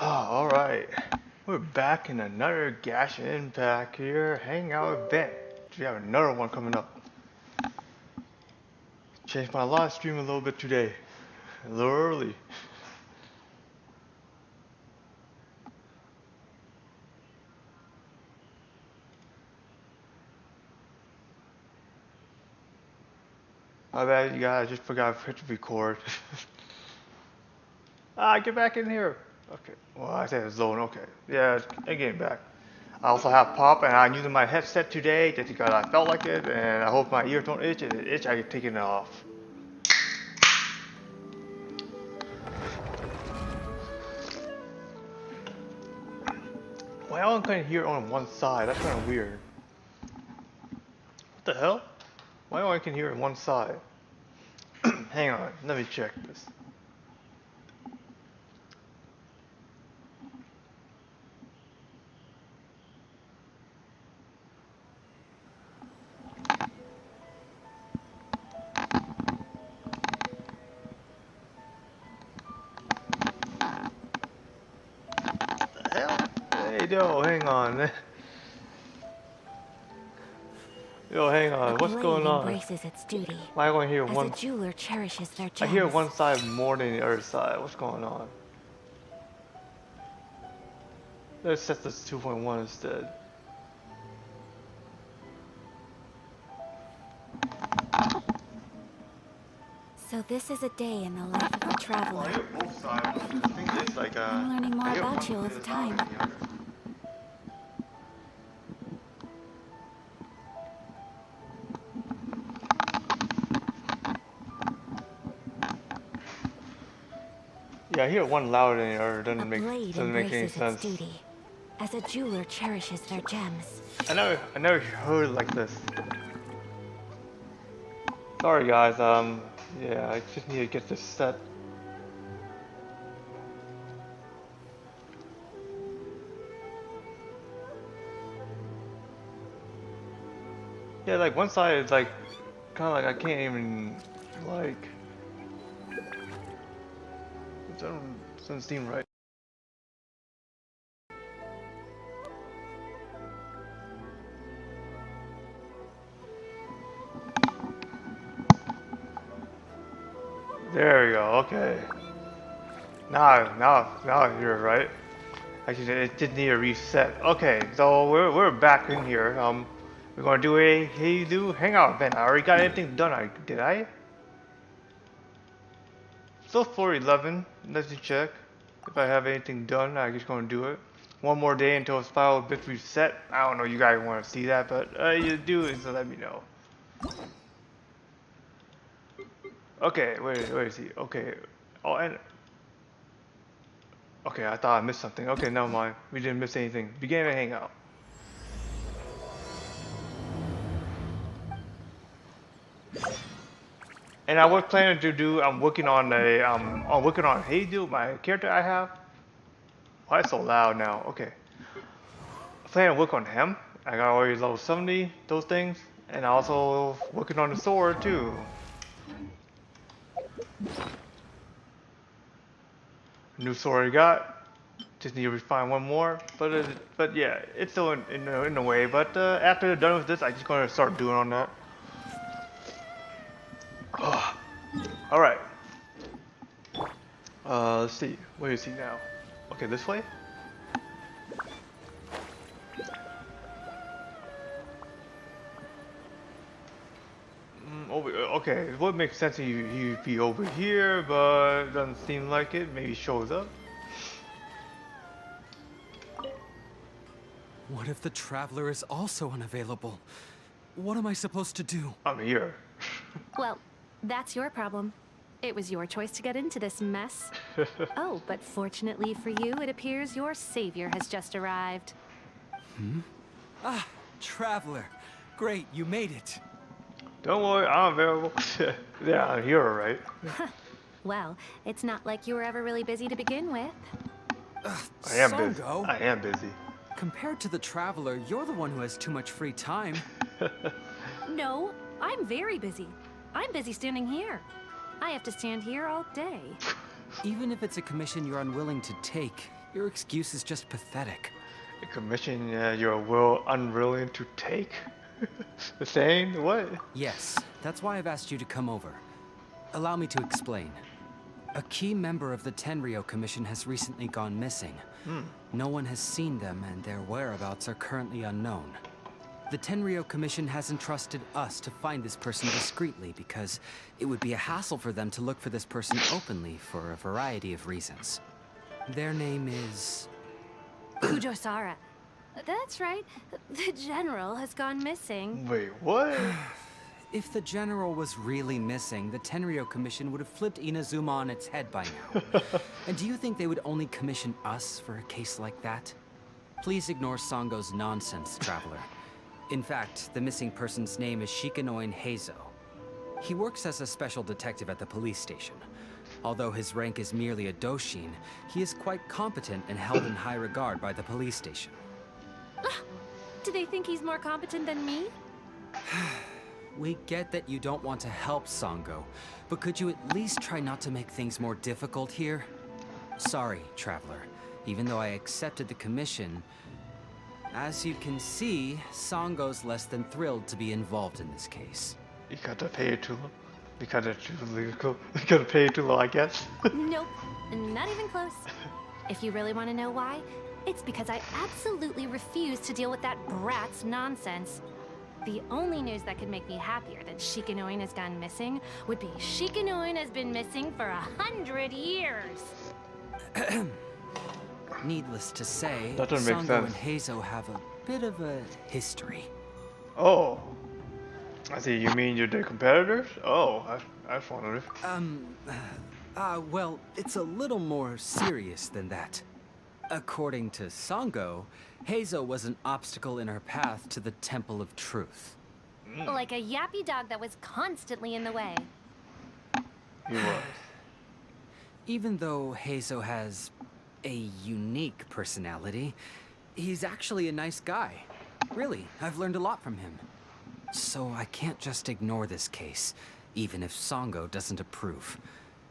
Alright, we're back in another Genshin Impact here, hangout event. We have another one coming up. Changed my live stream a little bit today, a little early. My bad, you guys, I just forgot to hit record. Get back in here. Okay, well, I said it's zone, okay. Yeah, I'm getting back. I also have pop, and I'm using my headset today just because I felt like it, and I hope my ears don't itch. If it itch, I can take it off. Why I only can hear it on one side? That's kind of weird. What the hell? Why only can hear it on one side? Hang on, let me check this. What the hell? Hey, yo, hang on. Yo, hang on. What's going on? Embraces its duty. Why do I hear one? As a jeweler cherishes their gems. I hear one side more than the other side. What's going on? Let's set this 2.1 instead. So this is a day in the life of a traveler. I hear both sides. The thing is, like, I'm learning more about you all the time. Yeah, I hear one louder than the other. Doesn't make any Its sense. duty. As a jeweler cherishes their gems. I never heard it like this. Sorry guys, yeah, I just need to get this set. Yeah, like one side is like, kind of like I can't even, like, it doesn't seem right. There we go. Okay. Now I hear it right. Actually, it did need a reset. Okay, so we're back in here. We're gonna do a Heizhu hangout event. I already got everything done. Did I? Still 411. Let's just check if I have anything done. I'm just gonna do it. One more day until it's final bit reset. I don't know. You guys want to see that, but you do, so let me know. Okay, where is he? Okay. Oh, and okay, I thought I missed something. Okay, never mind. We didn't miss anything. Begin a hangout. And I was planning to do. I'm working on Heizhu, my character I have. Why it's so loud now? Okay. I plan to work on him. I got already level 70, those things, and also working on the sword too. New sword I got. Just need to refine one more, but yeah, it's still in the way. But after they're done with this, I'm just gonna start doing on that. Oh. All right. Let's see. Where is he now? Okay, this way. Okay, it would make sense he'd be over here, but doesn't seem like it. Maybe he shows up. What if the traveler is also unavailable? What am I supposed to do? I'm here. Well, that's your problem. It was your choice to get into this mess. Oh, but fortunately for you, it appears your savior has just arrived. Ah, traveler. Great, you made it. Don't worry, I'm available. Yeah, I'm here, right? Well, it's not like you were ever really busy to begin with. I am busy. Songo, I am busy. compared to the traveler, you're the one who has too much free time. No, I'm very busy. I'm busy standing here. I have to stand here all day. Even if it's a commission you're unwilling to take, Your excuse is just pathetic. A commission you're unwilling to take? The same? What? Yes, that's why I've asked you to come over. Allow me to explain. A key member of the Tenryou Commission has recently gone missing. No one has seen them, and their whereabouts are currently unknown. The Tenryou Commission has entrusted us to find this person discreetly because it would be a hassle for them to look for this person openly for a variety of reasons. Their name is... Kujosara. That's right. The general has gone missing. Wait, what? If the general was really missing, the Tenryou Commission would have flipped Inazuma on its head by now. And do you think they would only commission us for a case like that? Please ignore Sango's nonsense, Traveler. In fact, the missing person's name is Shikanoin Heizhu. He works as a special detective at the police station. Although his rank is merely a doshin, he is quite competent and held in high regard by the police station. Do they think he's more competent than me? We get that you don't want to help Sango, but could you at least try not to make things more difficult here? Sorry, Traveler. Even though I accepted the commission, as you can see, Sango's less than thrilled to be involved in this case. You gotta pay it too low. You gotta pay it too low, I guess. Nope, not even close. If you really want to know why, it's because I absolutely refuse to deal with that brat's nonsense. The only news that could make me happier than Shikanoin has gone missing would be Shikanoin has been missing for 100 years. Needless to say, That doesn't make Sango and sense. Heizhu have a bit of a history. Oh. I see, you mean you're the competitors? Oh, I wondered. Well, it's a little more serious than that. According to Sango, Heizhu was an obstacle in her path to the Temple of Truth. Like a yappy dog that was constantly in the way. He was. Even though Heizhu has a unique personality, he's actually a nice guy. Really, I've learned a lot from him. So I can't just ignore this case, even if Sango doesn't approve.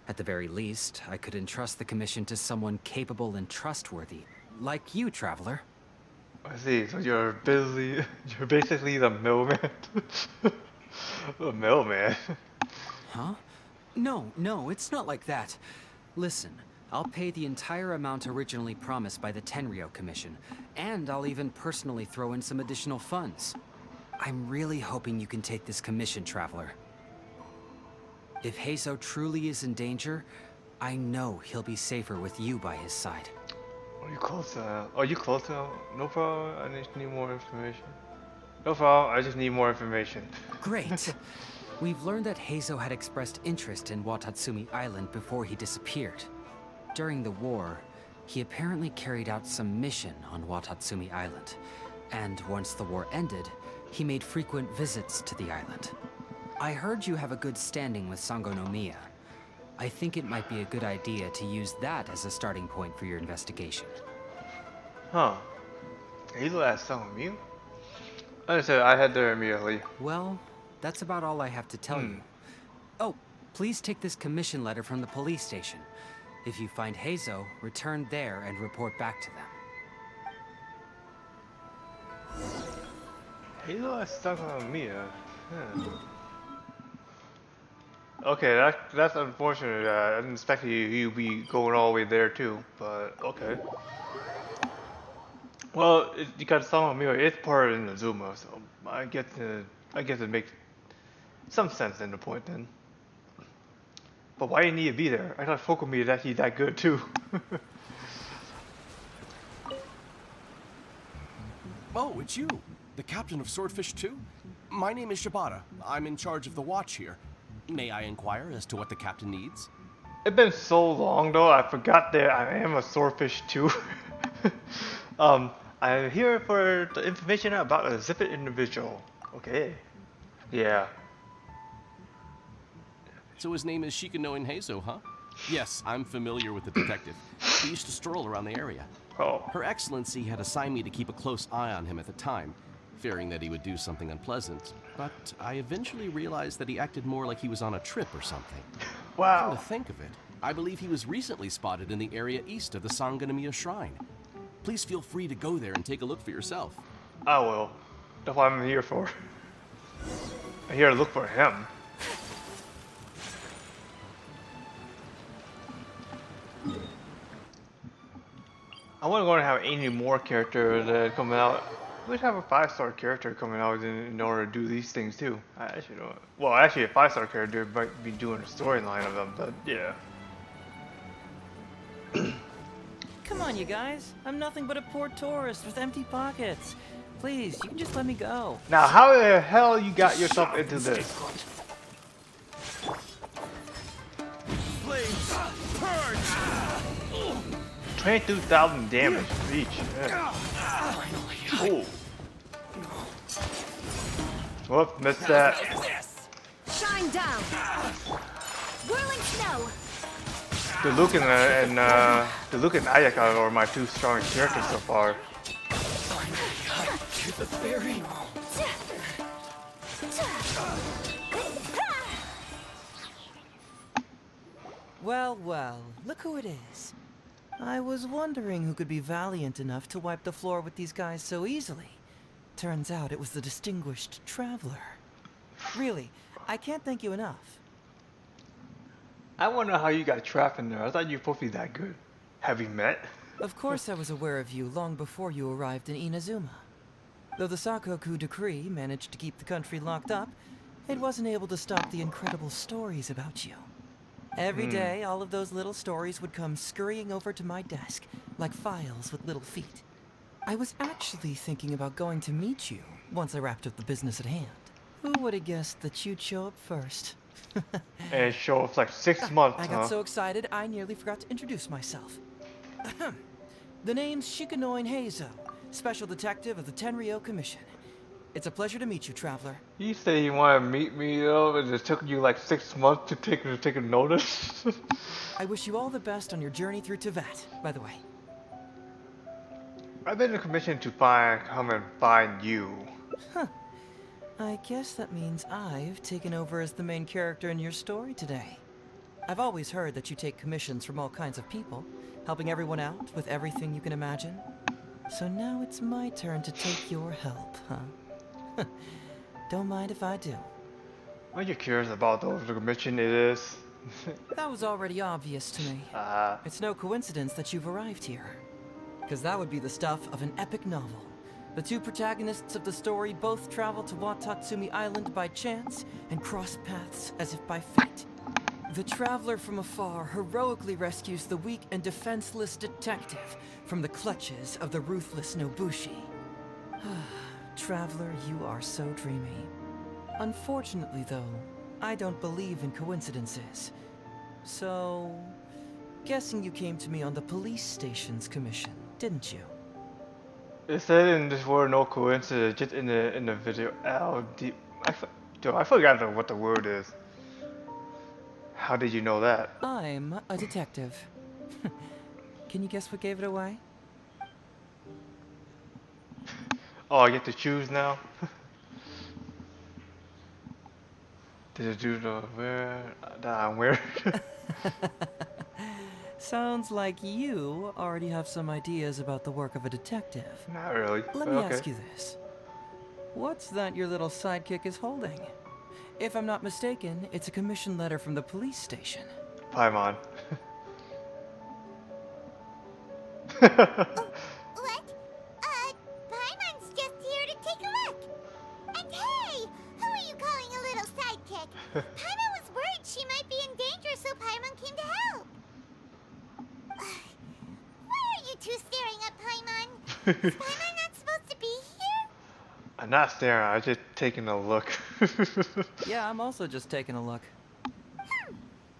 At the very least, I could entrust the commission to someone capable and trustworthy, like you, Traveler. I see, so you're basically the mailman. The mailman. Huh? No, it's not like that. Listen, I'll pay the entire amount originally promised by the Tenryou Commission, and I'll even personally throw in some additional funds. I'm really hoping you can take this commission, Traveler. If Heizhu truly is in danger, I know he'll be safer with you by his side. Are you close? Are you close now? No problem. I just need more information. No problem. I just need more information. Great. We've learned that Heizhu had expressed interest in Watatsumi Island before he disappeared. During the war, he apparently carried out some mission on Watatsumi Island. And once the war ended, he made frequent visits to the island. I heard you have a good standing with Sangonomiya. I think it might be a good idea to use that as a starting point for your investigation. Huh. He's asked some of you? I said I had there immediately. Well, that's about all I have to tell you. Oh, please take this commission letter from the police station. If you find Heizhu, return there and report back to them. He's stuck on me. Okay, that's unfortunate. I didn't expect you'd be going all the way there too, but okay. Well, you got Sama Mio. It's part of Inazuma, so I guess it makes some sense in the point then. But why do you need to be there? I thought Fokomi is actually that good too. Oh, it's you, the captain of Swordfish 2? My name is Shibata. I'm in charge of the watch here. May I inquire as to what the captain needs? It's been so long though, I forgot that I am a swordfish too. I'm here for the information about a zipped individual. Okay. Yeah. So his name is Shikanoin Heizhu, huh? Yes, I'm familiar with the detective. He used to stroll around the area. Oh. Her Excellency had assigned me to keep a close eye on him at the time, fearing that he would do something unpleasant. But I eventually realized that he acted more like he was on a trip or something. Come Wow. to think of it, I believe he was recently spotted in the area east of the Sanganamiya Shrine. Please feel free to go there and take a look for yourself. I will. That's what I'm here for. I'm here to look for him. I wasn't going to have any more characters coming out. We should have a 5-star character coming out in order to do these things too. I actually don't. Well, actually, a 5-star character might be doing a storyline of them, but yeah. Come on, you guys. I'm nothing but a poor tourist with empty pockets. Please, you can just let me go. Now, how the hell you got yourself into this? Flames, purge! 22,000 damage each. Yeah. Oh. Whoop, missed that. Shine down. Whirling snow. The Luke and Ayaka are my 2 strongest characters so far. Well, well, look who it is. I was wondering who could be valiant enough to wipe the floor with these guys so easily. Turns out it was the distinguished traveler. Really, I can't thank you enough. I wonder how you got trapped in there. I thought you were supposed to be that good. Have we met? Of course I was aware of you long before you arrived in Inazuma. Though the Sakoku decree managed to keep the country locked up, it wasn't able to stop the incredible stories about you. Every day, all of those little stories would come scurrying over to my desk, like files with little feet. I was actually thinking about going to meet you once I wrapped up the business at hand. Who would have guessed that you'd show up first? And it shows like 6 months, I got so excited, I nearly forgot to introduce myself. The name's Shikanoin Heizhu, Special Detective of the Tenryou Commission. It's a pleasure to meet you, traveler. You say you want to meet me though, and it took you like 6 months to take a notice? I wish you all the best on your journey through Teyvat, by the way. I've been commissioned to come and find you. Huh. I guess that means I've taken over as the main character in your story today. I've always heard that you take commissions from all kinds of people, helping everyone out with everything you can imagine. So now it's my turn to take your help, huh? Don't mind if I do. Are you curious about the commission it is? That was already obvious to me. It's no coincidence that you've arrived here. Because that would be the stuff of an epic novel. The 2 protagonists of the story both travel to Watatsumi Island by chance and cross paths as if by fate. The traveler from afar heroically rescues the weak and defenseless detective from the clutches of the ruthless Nobushi. Traveler, you are so dreamy. Unfortunately, though, I don't believe in coincidences. So, guessing you came to me on the police station's commission, didn't you? It said in this word no coincidence, just in the video. I forgot what the word is. How did you know that? I'm a detective. Can you guess what gave it away? Oh, I get to choose now? Did it do the where that I'm wearing? Sounds like you already have some ideas about the work of a detective. Not really. Let me ask you this. What's that your little sidekick is holding? If I'm not mistaken, it's a commission letter from the police station. Paimon. What? Paimon's just here to take a look. And hey, who are you calling a little sidekick? Paimon was worried she might be in danger, so Paimon came to help. Why are you two staring at Paimon? Is Paimon not supposed to be here? I'm not staring, I'm just taking a look. Yeah, I'm also just taking a look.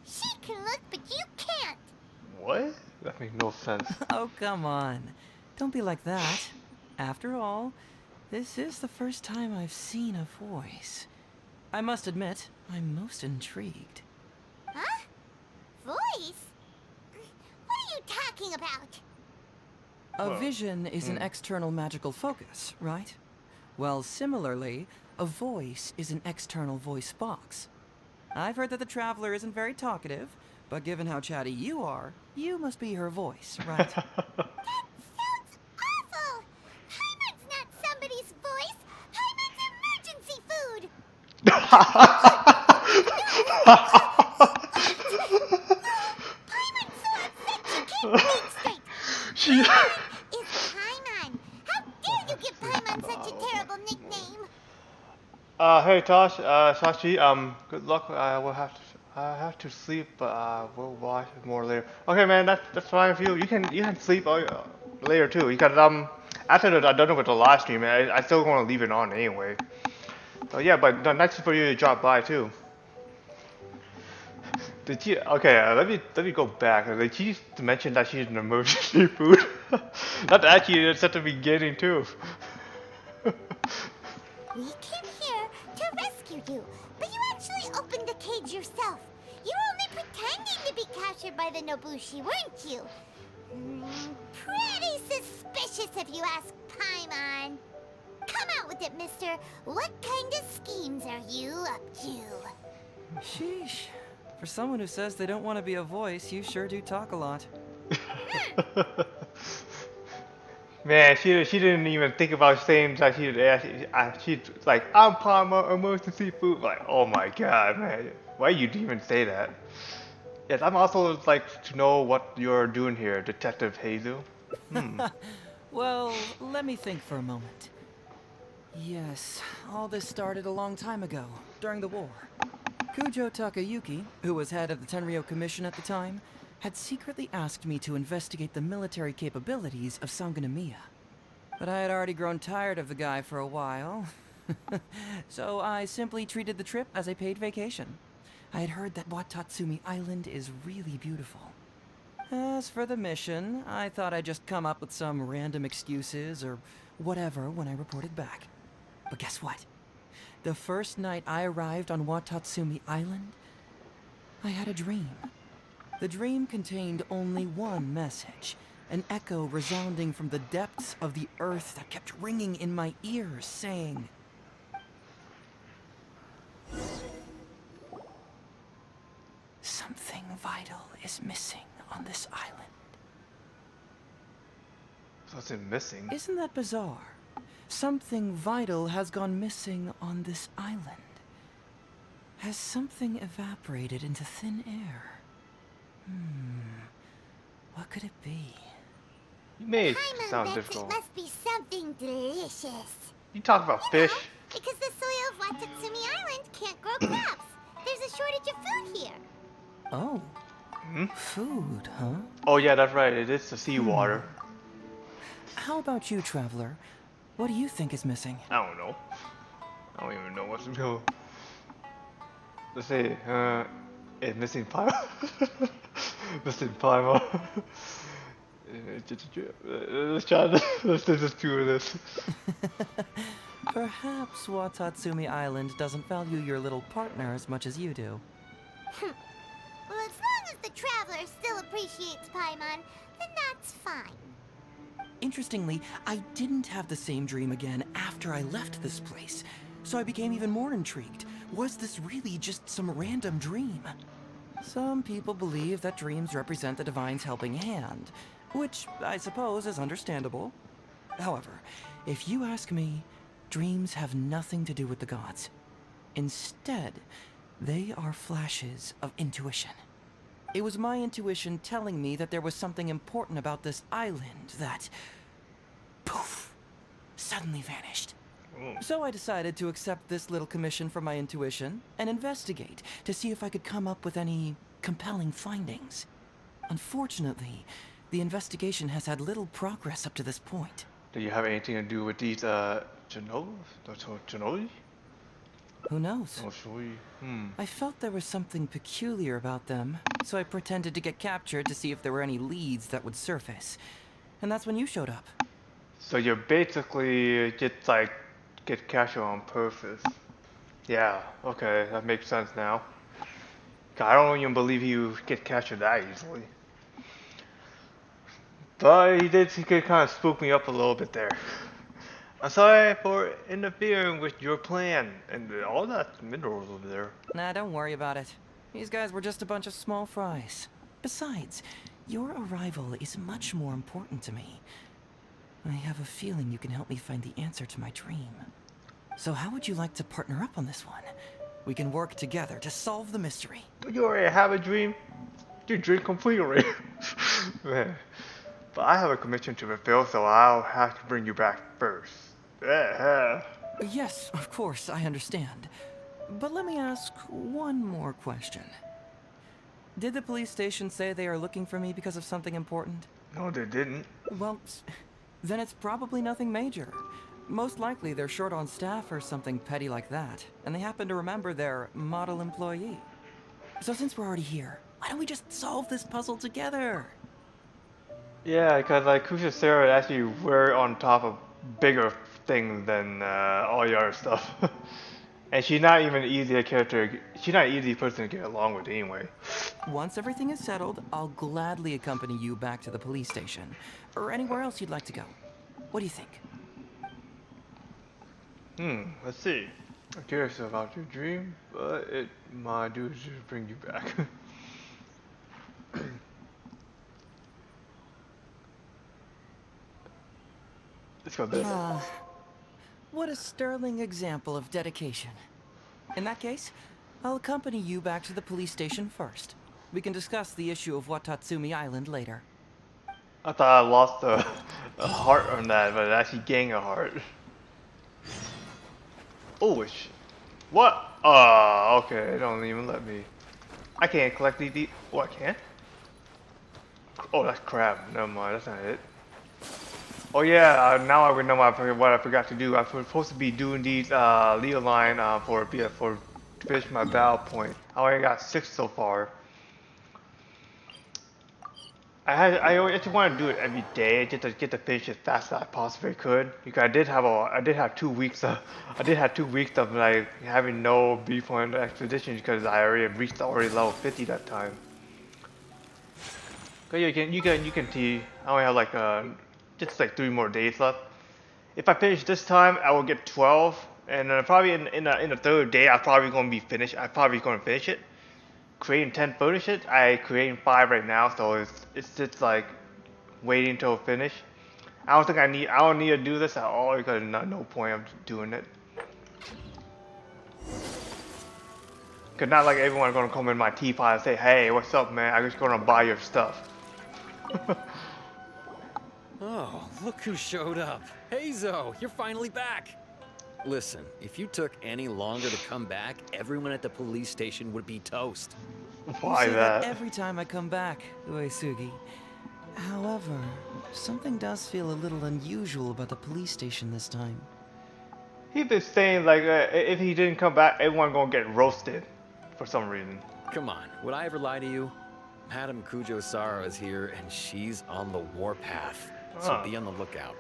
She can look, but you can't. What? That makes no sense. Oh, come on. Don't be like that. After all, this is the first time I've seen a voice. I must admit, I'm most intrigued. Huh? Voice? What are you talking about? A vision is an external magical focus, right? Well, similarly, a voice is an external voice box. I've heard that the Traveler isn't very talkative, But given how chatty you are, you must be her voice, right? Sounds awful! Paimon's not somebody's voice! Paimon's emergency food! Paimon's so upset she can't think straight! She. Paimon is Paimon! How dare you give Paimon such a terrible nickname? Hey Tosh, Sashi, good luck. I have to sleep, but we'll watch more later. Okay, man, that's fine for you. You can sleep later too. You got after I'm done with the live stream, I still want to leave it on anyway. So yeah, but nice for you to drop by too. Did you? Okay, let me go back. Did you mention that she's an emergency food? Not actually, it's at the beginning too. We came here to rescue you, but you actually opened the cage yourself. You were only pretending to be captured by the Nobushi, weren't you? Pretty suspicious if you ask Paimon. Come out with it, mister. What kind of schemes are you up to? Sheesh. For someone who says they don't want to be a voice, you sure do talk a lot. Man, she didn't even think about saying that she's like, I'm Palmer, emergency food. Like, oh my god, man. Why you even say that? Yes, I'm also like to know what you're doing here, Detective Heizhu. Well, let me think for a moment. Yes, all this started a long time ago, during the war. Kujo Takayuki, who was head of the Tenryo Commission at the time, had secretly asked me to investigate the military capabilities of Sangonomiya. But I had already grown tired of the guy for a while, so I simply treated the trip as a paid vacation. I had heard that Watatsumi Island is really beautiful. As for the mission, I thought I'd just come up with some random excuses or whatever when I reported back. But guess what? The first night I arrived on Watatsumi Island, I had a dream. The dream contained only one message, an echo resounding from the depths of the earth that kept ringing in my ears, saying, "Something vital is missing on this island." Something missing. Isn't that bizarre? Something vital has gone missing on this island. Has something evaporated into thin air? What could it be? You made it Paimon sound bets difficult. it must be something delicious. You talk about fish. Because the soil of Watatsumi Island can't grow crops. There's a shortage of food here. Oh. Food, huh? Oh yeah, that's right. It is the seawater. How about you, traveler? What do you think is missing? I don't know. I don't even know what to do. Let's say, it's missing Pyro. Missing Pyro. Let's just do this. Perhaps Watatsumi Island doesn't value your little partner as much as you do. Well, as long as the traveler still appreciates Paimon, then that's fine. Interestingly, I didn't have the same dream again after I left this place, so I became even more intrigued. Was this really just some random dream? Some people believe that dreams represent the divine's helping hand, which I suppose is understandable. However, if you ask me, dreams have nothing to do with the gods. Instead, they are flashes of intuition. It was my intuition telling me that there was something important about this island that, poof, suddenly vanished. So I decided to accept this little commission from my intuition and investigate to see if I could come up with any compelling findings. Unfortunately, the investigation has had little progress up to this point. Do you have anything to do with these Janoli? Who knows? Oh, I felt there was something peculiar about them, so I pretended to get captured to see if there were any leads that would surface. And that's when you showed up. So you're basically just like get captured on purpose. Yeah, okay, that makes sense now. I don't even believe you get captured that easily. But he did kind of spook me up a little bit there. I'm sorry for interfering with your plan and all that minerals over there. Nah, don't worry about it. These guys were just a bunch of small fries. Besides, your arrival is much more important to me. I have a feeling you can help me find the answer to my dream. So how would you like to partner up on this one? We can work together to solve the mystery. You already have a dream? Your dream complete already. Man. But I have a commission to fulfill, so I'll have to bring you back first. Yeah. Yes, of course, I understand. But let me ask one more question. Did the police station say they are looking for me because of something important? No, they didn't. Well, then it's probably nothing major. Most likely they're short on staff or something petty like that, and they happen to remember their model employee. So since we're already here, why don't we just solve this puzzle together? Yeah, because like Kusha Sarah actually were on top of bigger things than all your other stuff. And she's not even an easy character. She's not an easy person to get along with anyway. Once everything is settled, I'll gladly accompany you back to the police station, or anywhere else you'd like to go. What do you think? Let's see. I'm curious about your dream, but it might do to bring you back. Let's go this. What a sterling example of dedication. In that case, I'll accompany you back to the police station first. We can discuss the issue of Watatsumi Island later. I thought I lost a heart on that, but it actually gained a heart. Oh, what? Okay, don't even let me. I can't collect these. Oh, I can? Oh, that's crab. Never mind, that's not it. Oh yeah, now I know what I forgot to do. I was supposed to be doing these Leo line for to finish my battle point. I only got 6 so far. I just want to do it every day just to get to finish as fast as I possibly could. Because I did have 2 weeks of like having no beef on the expedition because I already reached level 50 that time. Cause you can see I only have like just like 3 more days left. If I finish this time, I will get 12, and probably in the 3rd day, I'm probably going to be finished. I'm probably going to finish it. Creating 10 finish it. I creating 5 right now, so it's just like waiting until finish. I don't need to do this at all because no point of doing it. Cause not like everyone's gonna come in my teapot and say, "Hey, what's up, man? I'm just gonna buy your stuff." Oh, look who showed up. Heizhu, you're finally back. Listen, if you took any longer to come back, everyone at the police station would be toast. Why You say that? every time I come back, Uesugi. However, something does feel a little unusual about the police station this time. He's been saying like if he didn't come back, everyone gonna get roasted for some reason. Come on, would I ever lie to you? Madam Kujo-Sara is here, and she's on the warpath. So Huh. be on the lookout.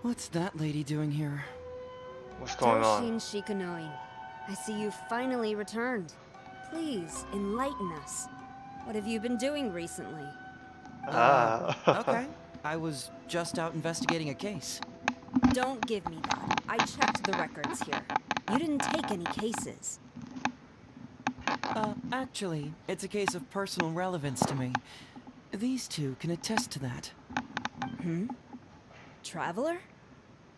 What's that lady doing here? What's going on? Doshin Shikanoi, I see you finally returned. Please, enlighten us. What have you been doing recently? Okay, I was just out investigating a case. Don't give me that. I checked the records here. You didn't take any cases. Actually, it's a case of personal relevance to me. These two can attest to that. Traveler?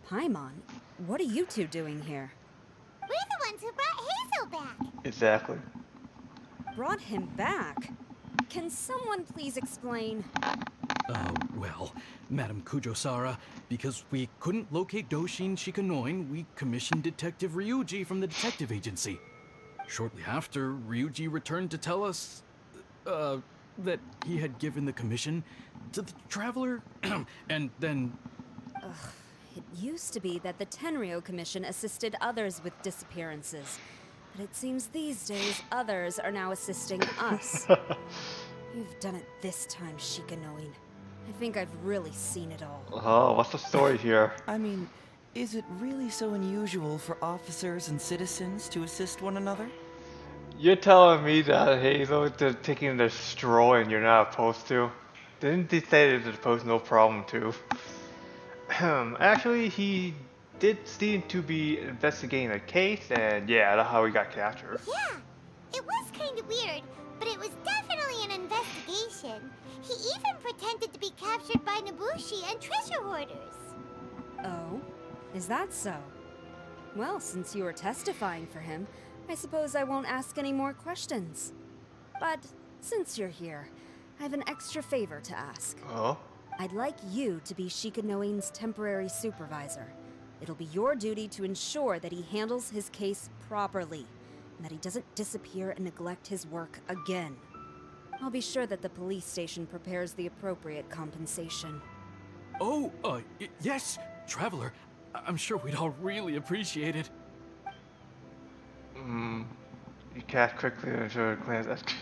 Paimon, what are you two doing here? We're the ones who brought Heizhu back. Exactly. Brought him back? Can someone please explain? Well, Madam Kujo-Sara, because we couldn't locate Doshin Shikanoin, we commissioned Detective Ryuji from the detective agency. Shortly after, Ryuji returned to tell us, that he had given the commission to the traveler, and then... It used to be that the Tenryo Commission assisted others with disappearances. But it seems these days others are now assisting us. You've done it this time, Shikanoin. I think I've really seen it all. Oh, what's the story here? I mean, is it really so unusual for officers and citizens to assist one another? You're telling me that Hazel is taking the stroll and you're not opposed to? Didn't they say they're supposed no problem to? Actually, he did seem to be investigating a case, and yeah, that's how he got captured. Yeah, It was kind of weird, but it was definitely an investigation. He even pretended to be captured by Nobushi and treasure hoarders. Oh? Is that so? Well, since you are testifying for him, I suppose I won't ask any more questions. But since you're here, I have an extra favor to ask. Oh? I'd like you to be Shikanoin's temporary supervisor. It'll be your duty to ensure that he handles his case properly, and that he doesn't disappear and neglect his work again. I'll be sure that the police station prepares the appropriate compensation. Oh, yes, Traveler. I'm sure we'd all really appreciate it. You cast quickly and show a glance at.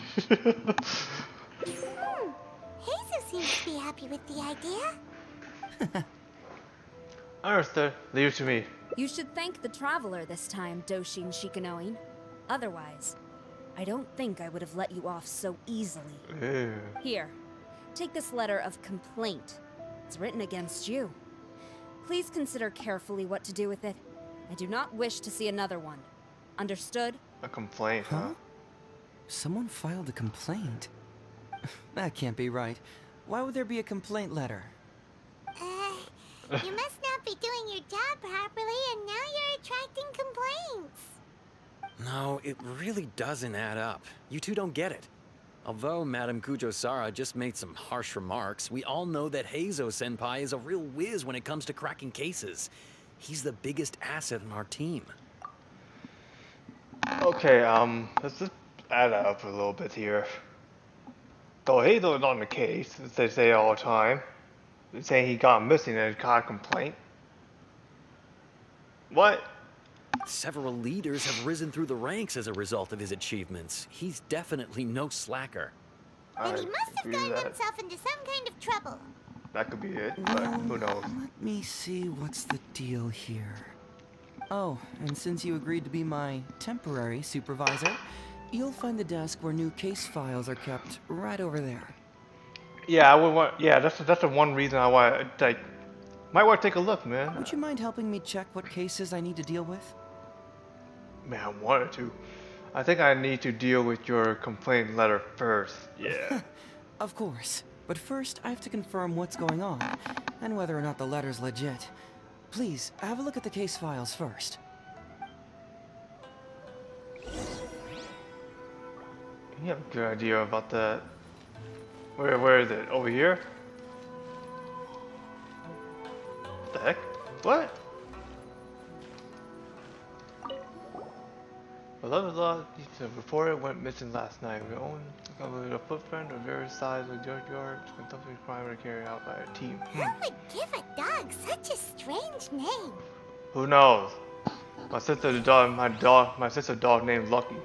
Heizhu seems to be happy with the idea. Understood. Leave it to me. You should thank the Traveler this time, Doshin Shikanoin. Otherwise, I don't think I would have let you off so easily. Ew. Here, take this letter of complaint. It's written against you. Please consider carefully what to do with it. I do not wish to see another one. Understood? A complaint, huh? Someone filed a complaint. That can't be right. Why would there be a complaint letter? You must not be doing your job properly, and now you're attracting complaints. No, it really doesn't add up. You two don't get it. Although Madame Kujo-Sara just made some harsh remarks, we all know that Heizo-senpai is a real whiz when it comes to cracking cases. He's the biggest asset in our team. Okay, let's just add up a little bit here. Though Heizo's on the case, as they say all the time, saying he got missing and got a complaint. What? Several leaders have risen through the ranks as a result of his achievements. He's definitely no slacker. And he must have agree gotten with that. himself into some kind of trouble. That could be it, but who knows? Let me see what's the deal here. Oh, and since you agreed to be my temporary supervisor, you'll find the desk where new case files are kept right over there. Yeah, I would want. Yeah, that's the one reason I want. Like, might want to take a look, man. Would you mind helping me check what cases I need to deal with? Man, I wanted to. I think I need to deal with your complaint letter first. Yeah. Of course. But first, I have to confirm what's going on, and whether or not the letter's legit. Please, have a look at the case files first. You have a good idea about that. Where is it? Over here? What the heck? What? Blah blah blah. The reporter went missing last night. We own a footprint of various sizes of junkyard. Consumption crime were carried out by a team. Who would give a dog such a strange name? Who knows? My sister's dog named Lucky.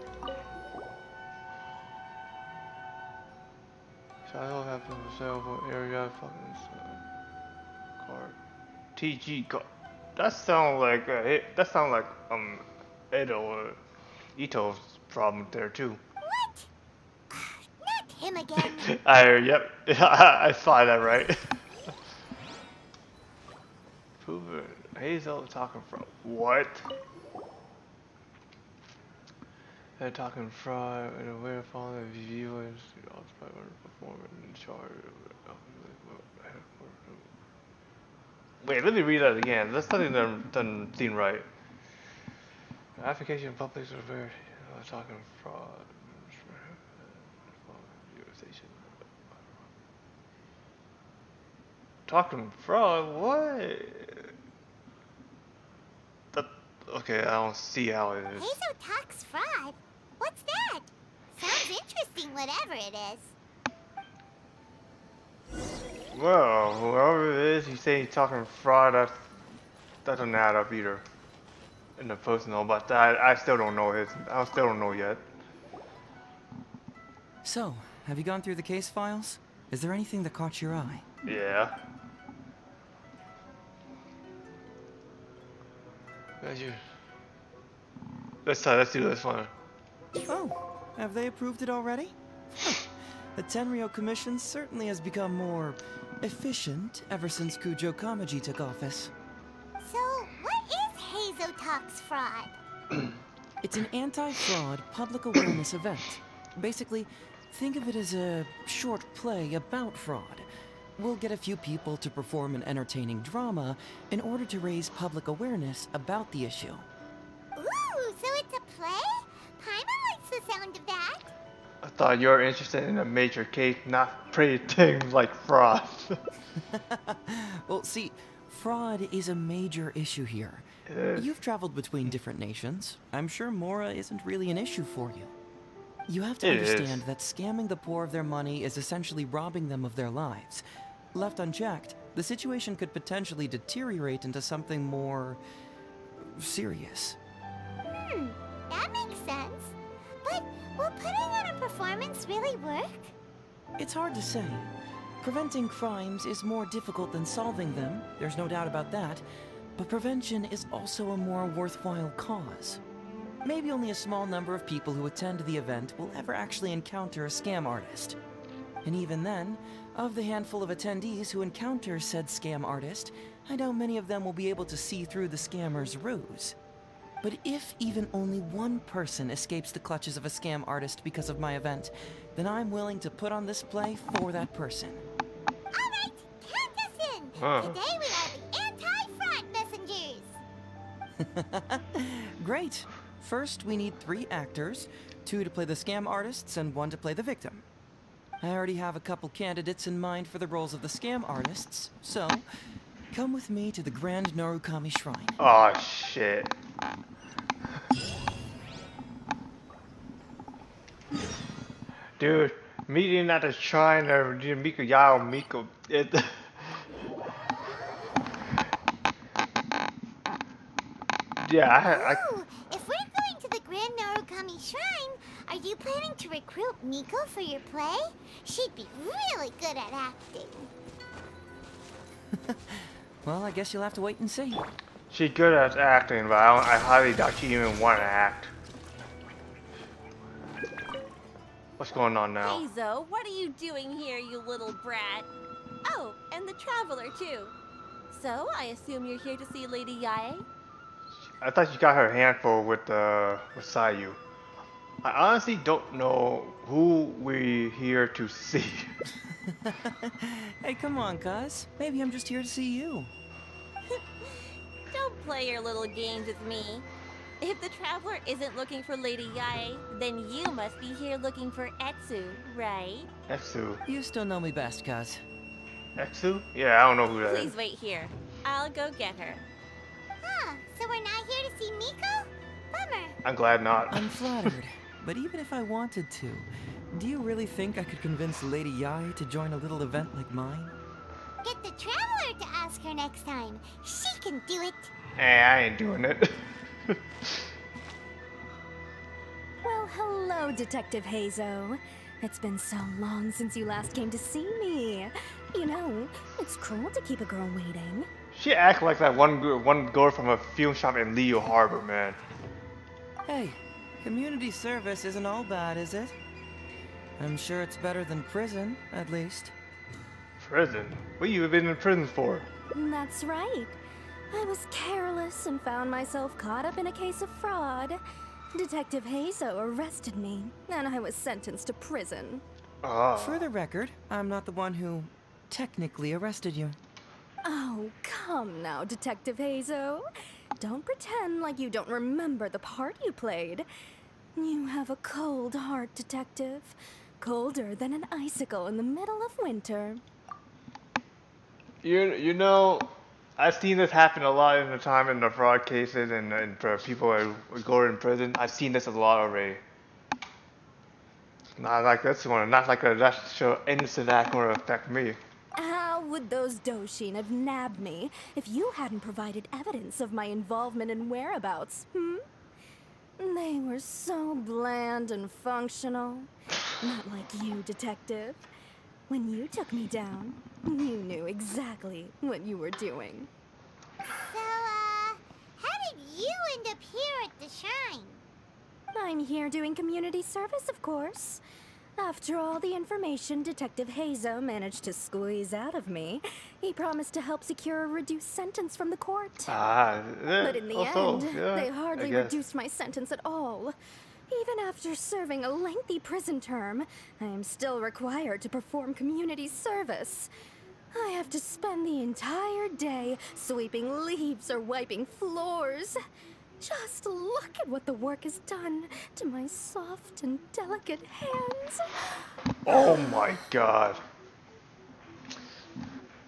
Shadow happened to sell for area fucking card. TG card. That sounds like Ito's problem there too. What? Not him again. Yep. I saw that right. Prove it. Hazel talking from what? They're talking fraud and a way of following the viewers. Performing in charge. Wait, let me read that again. That's something that doesn't seem right. Application public are very talking fraud. Talking fraud? What? That, okay, I don't see how it is. Heizhu talks fraud? What's that? Sounds interesting, whatever it is. Well, whoever it is, he's saying he's talking fraud. That doesn't add up either. In the personal, but I still don't know his. I still don't know yet. So, have you gone through the case files? Is there anything that caught your eye? Yeah. Let's do this one. Oh, have they approved it already? The Tenryo Commission certainly has become more efficient ever since Kujo Kamaji took office. So, what is Heizhu talks fraud? It's an anti-fraud public awareness event. Basically, think of it as a short play about fraud. We'll get a few people to perform an entertaining drama in order to raise public awareness about the issue. Ooh, so it's a play? Paimon likes the sound of that. I thought you were interested in a major case, not pretty things like fraud. Well, see, fraud is a major issue here. You've traveled between different nations. I'm sure Mora isn't really an issue for you. You have to understand that scamming the poor of their money is essentially robbing them of their lives. Left unchecked, the situation could potentially deteriorate into something more serious. That makes sense. But will putting on a performance really work? It's hard to say. Preventing crimes is more difficult than solving them, there's no doubt about that, but prevention is also a more worthwhile cause. Maybe only a small number of people who attend the event will ever actually encounter a scam artist. And even then, of the handful of attendees who encounter said scam artist, I doubt many of them will be able to see through the scammer's ruse. But if even only one person escapes the clutches of a scam artist because of my event, then I'm willing to put on this play for that person. Alright, count us in! Today we are the anti-fraud messengers! Great. First, we need 3 actors, 2 to play the scam artists and 1 to play the victim. I already have a couple candidates in mind for the roles of the scam artists, so come with me to the Grand Narukami Shrine. Oh shit. Dude, meeting at the shrine of Miko Yao Miko. Yeah, Ooh, if we're going to the Grand Narukami Shrine, are you planning to recruit Miko for your play? She'd be really good at acting. Well, I guess you'll have to wait and see. she's good at acting, but I highly doubt she even want to act. What's going on now? Heizhu, what are you doing here, you little brat? Oh, and the traveler too. So, I assume you're here to see Lady Yae? I thought she got her handful with Sayu. I honestly don't know who we're here to see. Hey, come on, cuz. Maybe I'm just here to see you. Don't play your little games with me. If the traveler isn't looking for Lady Yae, then you must be here looking for Etsu, right? Etsu. You still know me best, cuz. Etsu? Yeah, I don't know who that is. Please wait here. I'll go get her. Huh, so we're not here to see Miko? Bummer. I'm glad not. I'm flattered. But even if I wanted to, do you really think I could convince Lady Yae to join a little event like mine? Get the traveler to ask her next time. She can do it. Hey, I ain't doing it. Well, hello, Detective Heizhu. It's been so long since you last came to see me. You know, it's cruel to keep a girl waiting. She act like that one girl from a film shop in Leo Harbor, man. Hey, community service isn't all bad, is it? I'm sure it's better than prison, at least. Prison? What you been in prison for? That's right. I was careless and found myself caught up in a case of fraud. Detective Heizhu arrested me, and I was sentenced to prison. For the record, I'm not the one who technically arrested you. Oh, come now, Detective Heizhu. Don't pretend like you don't remember the part you played. You have a cold heart, Detective. Colder than an icicle in the middle of winter. You know, I've seen this happen a lot in the time in the fraud cases and for people who go in prison. I've seen this a lot already. Not like this one. Not like that innocent act gonna affect me. How would those Doshin have nabbed me if you hadn't provided evidence of my involvement and whereabouts, They were so bland and functional. Not like you, Detective. When you took me down, you knew exactly what you were doing. So, how did you end up here at the shrine? I'm here doing community service, of course. After all the information Detective Heizhu managed to squeeze out of me, he promised to help secure a reduced sentence from the court. But in the end, they hardly reduced my sentence at all. Even after serving a lengthy prison term, I am still required to perform community service. I have to spend the entire day sweeping leaves or wiping floors. Just look at what the work has done to my soft and delicate hands. Oh my god.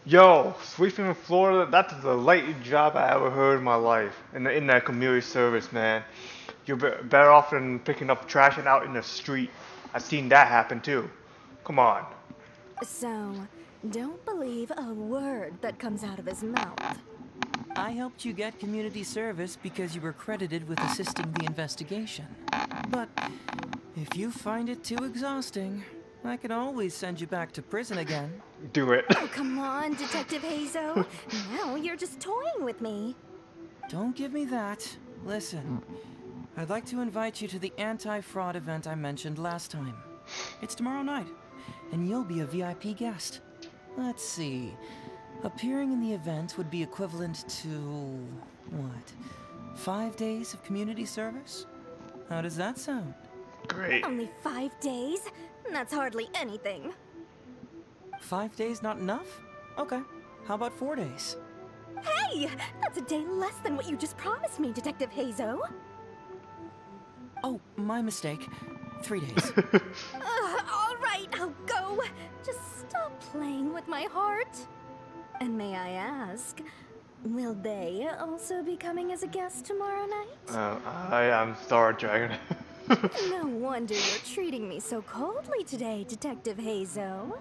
Yo, sweeping the floor, that's the lightest job I ever heard in my life. In that community service, man. You're better off than picking up trash and out in the street. I've seen that happen too. Come on. So, don't believe a word that comes out of his mouth. I helped you get community service because you were credited with assisting the investigation. But if you find it too exhausting, I can always send you back to prison again. Do it. Oh, come on, Detective Heizhu. Now you're just toying with me. Don't give me that. Listen, I'd like to invite you to the anti-fraud event I mentioned last time. It's tomorrow night, and you'll be a VIP guest. Let's see. Appearing in the event would be equivalent to, what, 5 days of community service? How does that sound? Great. Only 5 days? That's hardly anything. 5 days not enough? Okay, how about 4 days? Hey! That's a day less than what you just promised me, Detective Heizhu. Oh, my mistake. 3 days. All right, I'll go. Just stop playing with my heart. And may I ask, will they also be coming as a guest tomorrow night? I am Star Dragon. No wonder you're treating me so coldly today, Detective Heizhu.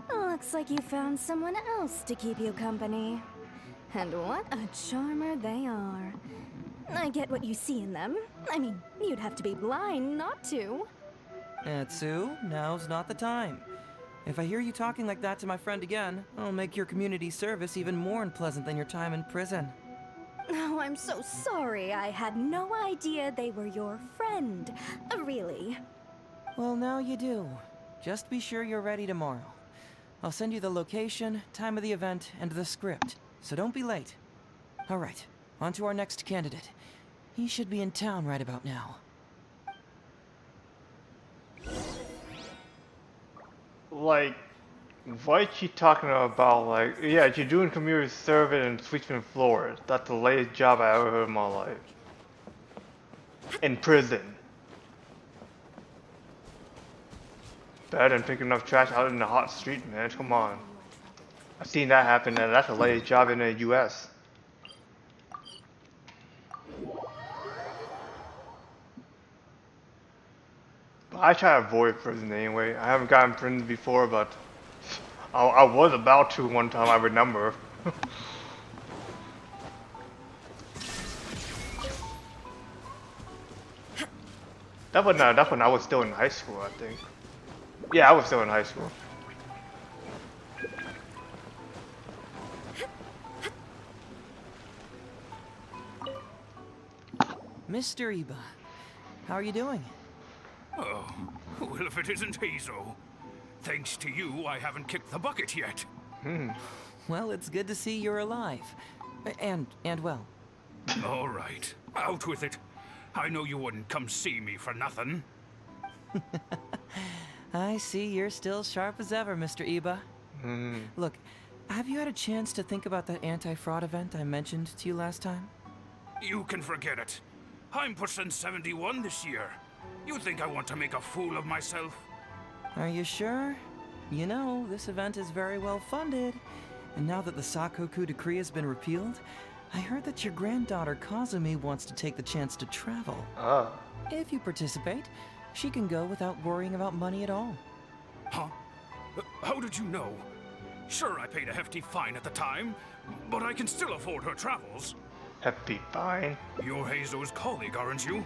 Looks like you found someone else to keep you company. And what a charmer they are. I get what you see in them. I mean, you'd have to be blind not to. Heizhu, now's not the time. If I hear you talking like that to my friend again, I'll make your community service even more unpleasant than your time in prison. Oh, I'm so sorry. I had no idea they were your friend. Really. Well, now you do. Just be sure you're ready tomorrow. I'll send you the location, time of the event, and the script, so don't be late. All right, on to our next candidate. He should be in town right about now. Like, why is she talking about, like, yeah, you're doing community service and sweeping floors. That's the latest job I ever heard in my life. In prison. Better than picking up trash out in the hot street, man. Come on. I've seen that happen, and that's the latest job in the US. But I try to avoid prison anyway. I haven't gotten prison before, but I was about to one time, I remember. That when I was still in high school, I think. Yeah, I was still in high school. Mr. Iba, how are you doing? Oh, well, if it isn't Heizhu. Thanks to you, I haven't kicked the bucket yet. Well, it's good to see you're alive. And well. All right, out with it. I know you wouldn't come see me for nothing. I see you're still sharp as ever, Mr. Iba. Look, have you had a chance to think about that anti-fraud event I mentioned to you last time? You can forget it. I'm pushing 71 this year. You think I want to make a fool of myself? Are you sure? You know, this event is very well funded. And now that the Sakoku decree has been repealed, I heard that your granddaughter Kazumi wants to take the chance to travel. If you participate, she can go without worrying about money at all. Huh? How did you know? Sure, I paid a hefty fine at the time, but I can still afford her travels. Hefty fine? You're Heizhu's colleague, aren't you?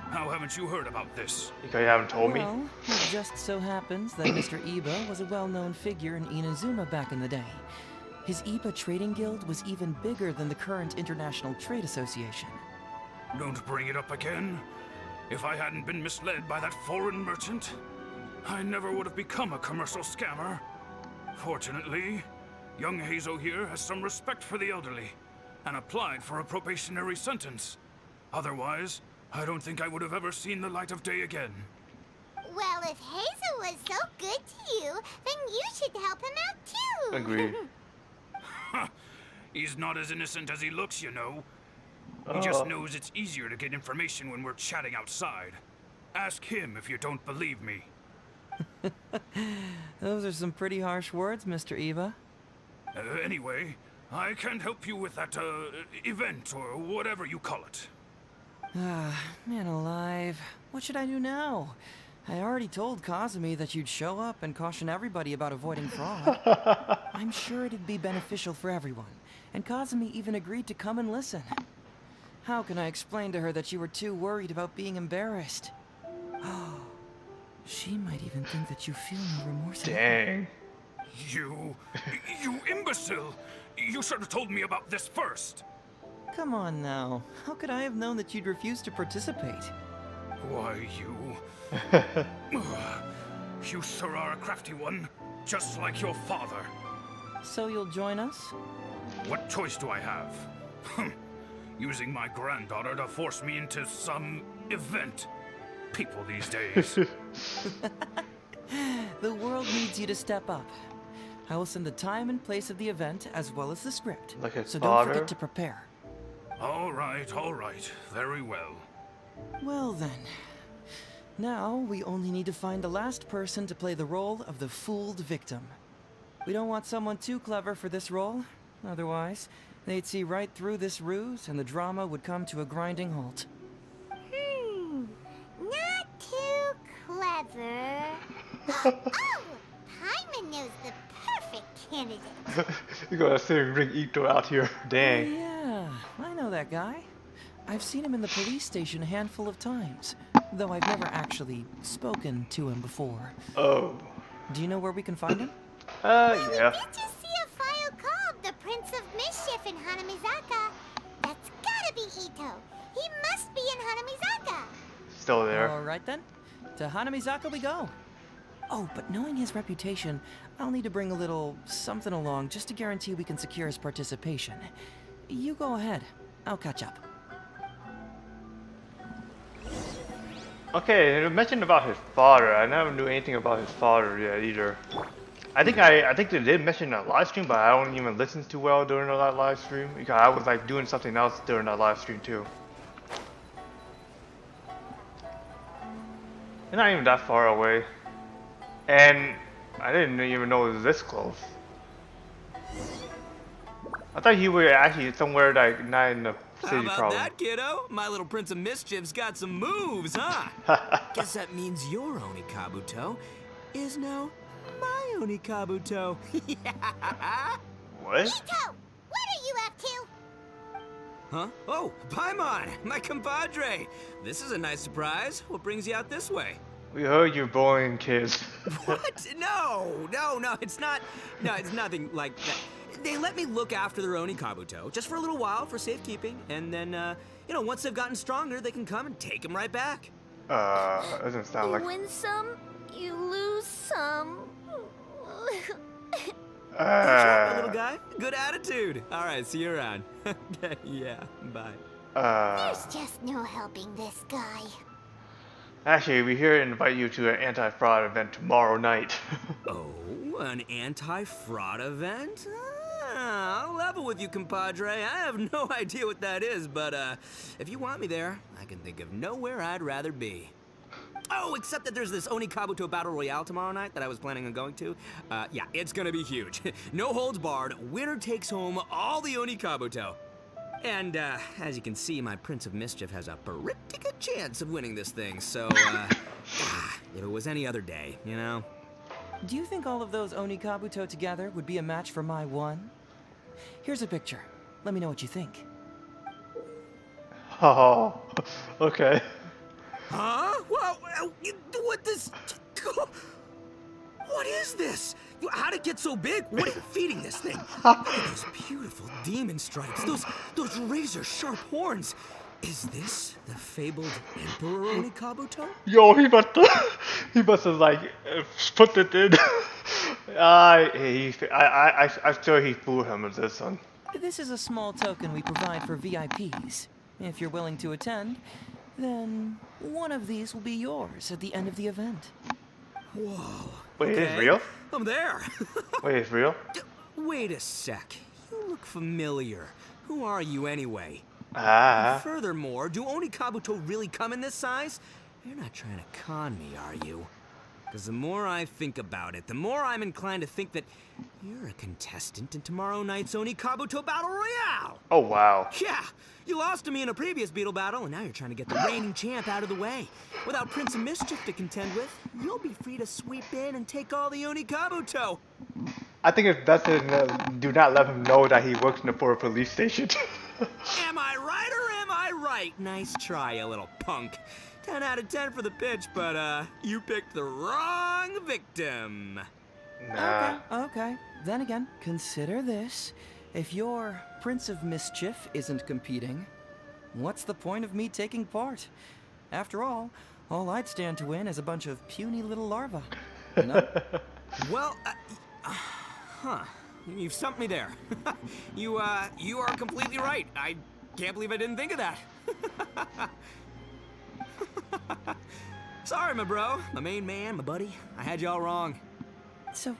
How haven't you heard about this? Because you haven't told me? Well, it just so happens that Mr. Iba was a well-known figure in Inazuma back in the day. His Iba Trading Guild was even bigger than the current International Trade Association. Don't bring it up again. If I hadn't been misled by that foreign merchant, I never would have become a commercial scammer. Fortunately, young Heizhu here has some respect for the elderly and applied for a probationary sentence. Otherwise, I don't think I would have ever seen the light of day again. Well, if Heizhu was so good to you, then you should help him out too. Agreed. He's not as innocent as he looks, you know. He just knows it's easier to get information when we're chatting outside. Ask him if you don't believe me. Those are some pretty harsh words, Mr. Eva. Anyway, I can't help you with that, event or whatever you call it. Ah, man alive. What should I do now? I already told Kazumi that you'd show up and caution everybody about avoiding fraud. I'm sure it'd be beneficial for everyone, and Kazumi even agreed to come and listen. How can I explain to her that you were too worried about being embarrassed? Oh, she might even think that you feel no remorse. Dang. You imbecile! You should have told me about this first! Come on now. How could I have known that you'd refuse to participate? Why, you... You sure are a crafty one, just like your father. So you'll join us? What choice do I have? Using my granddaughter to force me into some event. People these days. The world needs you to step up. I will send the time and place of the event as well as the script. Like his so father? don't forget to prepare. All right, very well. Well then. Now we only need to find the last person to play the role of the fooled victim. We don't want someone too clever for this role. Otherwise, they'd see right through this ruse and the drama would come to a grinding halt. Not too clever. Oh, Paimon knows the perfect candidate. You gotta see him bring Ito out here. Dang. Oh, yeah, I know that guy. I've seen him in the police station a handful of times, though I've never actually spoken to him before. Oh. Do you know where we can find him? Yeah. We did just see a file called the Prince of Mischief in Hanamizaka. That's gotta be Ito. He must be in Hanamizaka. Still there. All right then. To Hanamizaka we go. Oh, but knowing his reputation, I'll need to bring a little something along just to guarantee we can secure his participation. You go ahead. I'll catch up. Okay, you mentioned about his father. I never knew anything about his father yet either. I think they did mention that live stream, but I don't even listen too well during that live stream because I was like doing something else during that live stream too. They're not even that far away, and I didn't even know it was this close. I thought he was actually somewhere like not in the city. How about probably. that, kiddo? My little Prince of Mischief's got some moves, huh? Guess that means your Oni Kabuto is now my Oni Kabuto. What? Ito, what are you up to? Huh? Oh, Paimon, my compadre. This is a nice surprise. What brings you out this way? We heard you're bullying kids. What? No, it's not. No, it's nothing like that. They let me look after their Oni Kabuto just for a little while for safekeeping, and then, you know, once they've gotten stronger, they can come and take them right back. Doesn't sound like. You win some, you lose some. Good job, my little guy. Good attitude. All right, see you around. Yeah, bye. There's just no helping this guy. Actually, we're here to invite you to an anti-fraud event tomorrow night. Oh, an anti-fraud event? I'll level with you, compadre. I have no idea what that is, but if you want me there, I can think of nowhere I'd rather be. Oh, except that there's this Oni Kabuto Battle Royale tomorrow night that I was planning on going to. Yeah, it's gonna be huge. No holds barred, winner takes home all the Oni Kabuto. And, as you can see, my Prince of Mischief has a pretty good chance of winning this thing, so, if it was any other day, you know? Do you think all of those Oni Kabuto together would be a match for my one? Here's a picture. Let me know what you think. Oh, okay. Huh? What this? What is this? How'd it get so big? What are you feeding this thing? Look at those beautiful demon stripes. Those razor-sharp horns. Is this the fabled Emperor Oni Kabuto? Yo, he about to He must have like put it in. I feel he fooled him with this one. This is a small token we provide for VIPs. If you're willing to attend, then one of these will be yours at the end of the event. Whoa. Wait, okay. it's real? I'm there. Wait, it's real? Wait a sec. You look familiar. Who are you anyway? Ah. Furthermore, do Oni Kabuto really come in this size? You're not trying to con me, are you? Because the more I think about it, the more I'm inclined to think that you're a contestant in tomorrow night's Oni Kabuto Battle Royale! Oh, wow. Yeah! You lost to me in a previous Beetle battle, and now you're trying to get the reigning champ out of the way. Without Prince of Mischief to contend with, you'll be free to sweep in and take all the Oni Kabuto! I think it's best to do not let him know that he works for a police station. Am I right or am I right? Nice try, you little punk. 10 out of 10 for the pitch, but you picked the wrong victim. Nah. Okay. Then again, consider this. If your Prince of Mischief isn't competing, what's the point of me taking part? After all I'd stand to win is a bunch of puny little larvae. You know? Well, you've stumped me there. You are completely right. I can't believe I didn't think of that. Sorry, my bro, my main man, my buddy. I had you all wrong. So,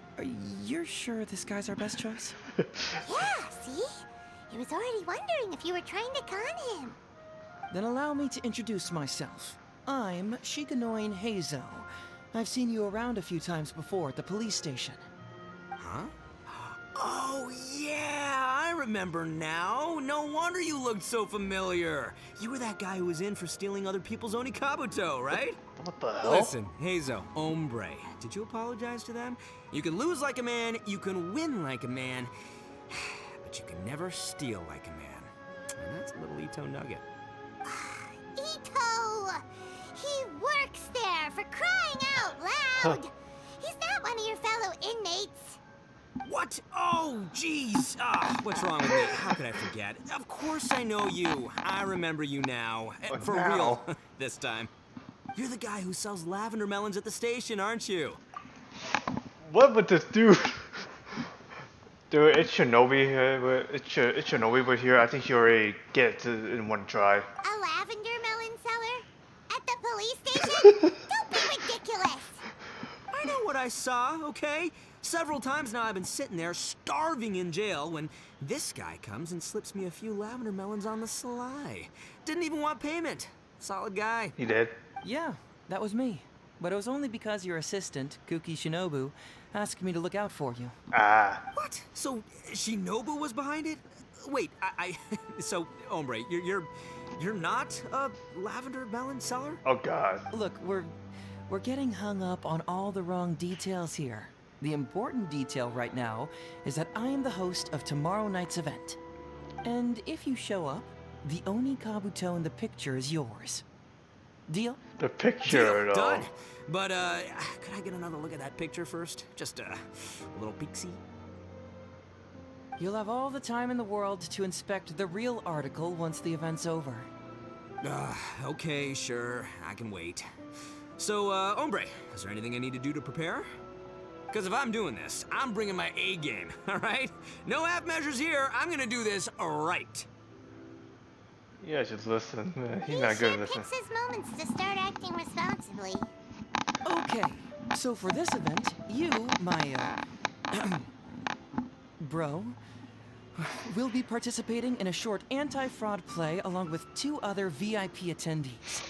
you're sure this guy's our best choice? Yeah, see? I was already wondering if you were trying to con him. Then allow me to introduce myself. I'm Shiganoin Heizhu. I've seen you around a few times before at the police station. Huh? Oh, yeah, I remember now. No wonder you looked so familiar. You were that guy who was in for stealing other people's Oni Kabuto, right? What the hell? Listen, Heizo, hombre, did you apologize to them? You can lose like a man, you can win like a man, but you can never steal like a man. And that's a little Ito nugget. Ito! He works there, for crying out loud! He's not one of your fellow inmates. What? Oh, jeez. What's wrong with me? How could I forget? Of course I know you. I remember you now. For real. This time. You're the guy who sells lavender melons at the station, aren't you? What would this do? Dude, it's Shinobi here. It's Shinobi over here. I think she already get it in one try. A lavender melon seller? At the police station? Don't be ridiculous! I know what I saw, okay? Several times now I've been sitting there starving in jail when this guy comes and slips me a few lavender melons on the sly. Didn't even want payment. Solid guy. He did? Yeah, that was me. But it was only because your assistant, Kuki Shinobu, asked me to look out for you. Ah. What? So Shinobu was behind it? Wait, so hombre, you're not a lavender melon seller? Oh God. Look, we're getting hung up on all the wrong details here. The important detail right now is that I am the host of tomorrow night's event. And if you show up, the Oni Kabuto in the picture is yours. Deal? The picture, Deal. though. Done. But, could I get another look at that picture first? Just a little peek-see? You'll have all the time in the world to inspect the real article once the event's over. Okay, sure. I can wait. So, hombre, is there anything I need to do to prepare? Because if I'm doing this, I'm bringing my A game, all right? No half measures here. I'm gonna do this right. Yeah, just listen. He's He not good sure at listening. picks his moments to start acting responsibly. Okay, so for this event, you, my, bro, will be participating in a short anti-fraud play along with 2 other VIP attendees.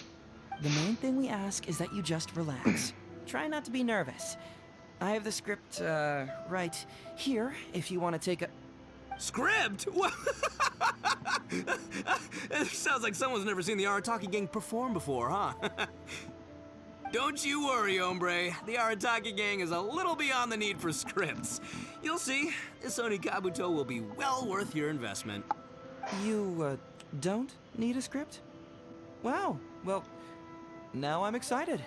The main thing we ask is that you just relax. Try not to be nervous. I have the script, right here, if you want to take a... Script? It sounds like someone's never seen the Arataki gang perform before, huh? Don't you worry, hombre. The Arataki gang is a little beyond the need for scripts. You'll see, this Oni Kabuto will be well worth your investment. You, don't need a script? Wow, well, now I'm excited.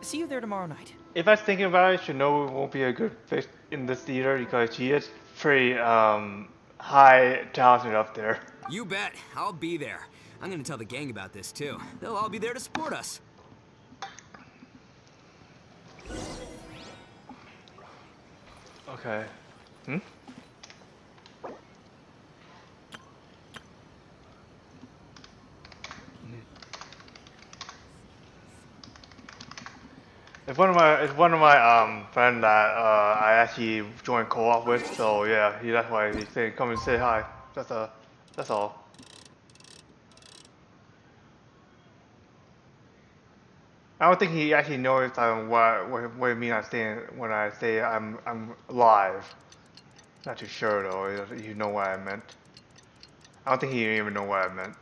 See you there tomorrow night. If I was thinking about it, Shinobu won't be a good fit in this theater because she is pretty high talented up there. You bet. I'll be there. I'm gonna tell the gang about this too. They'll all be there to support us. Okay. Hmm? It's one of my friend that I actually joined co-op with, so yeah, that's why he's saying come and say hi. That's all. I don't think he actually knows what I mean when I say I'm live. Not too sure though. You know what I meant. I don't think he even know what I meant.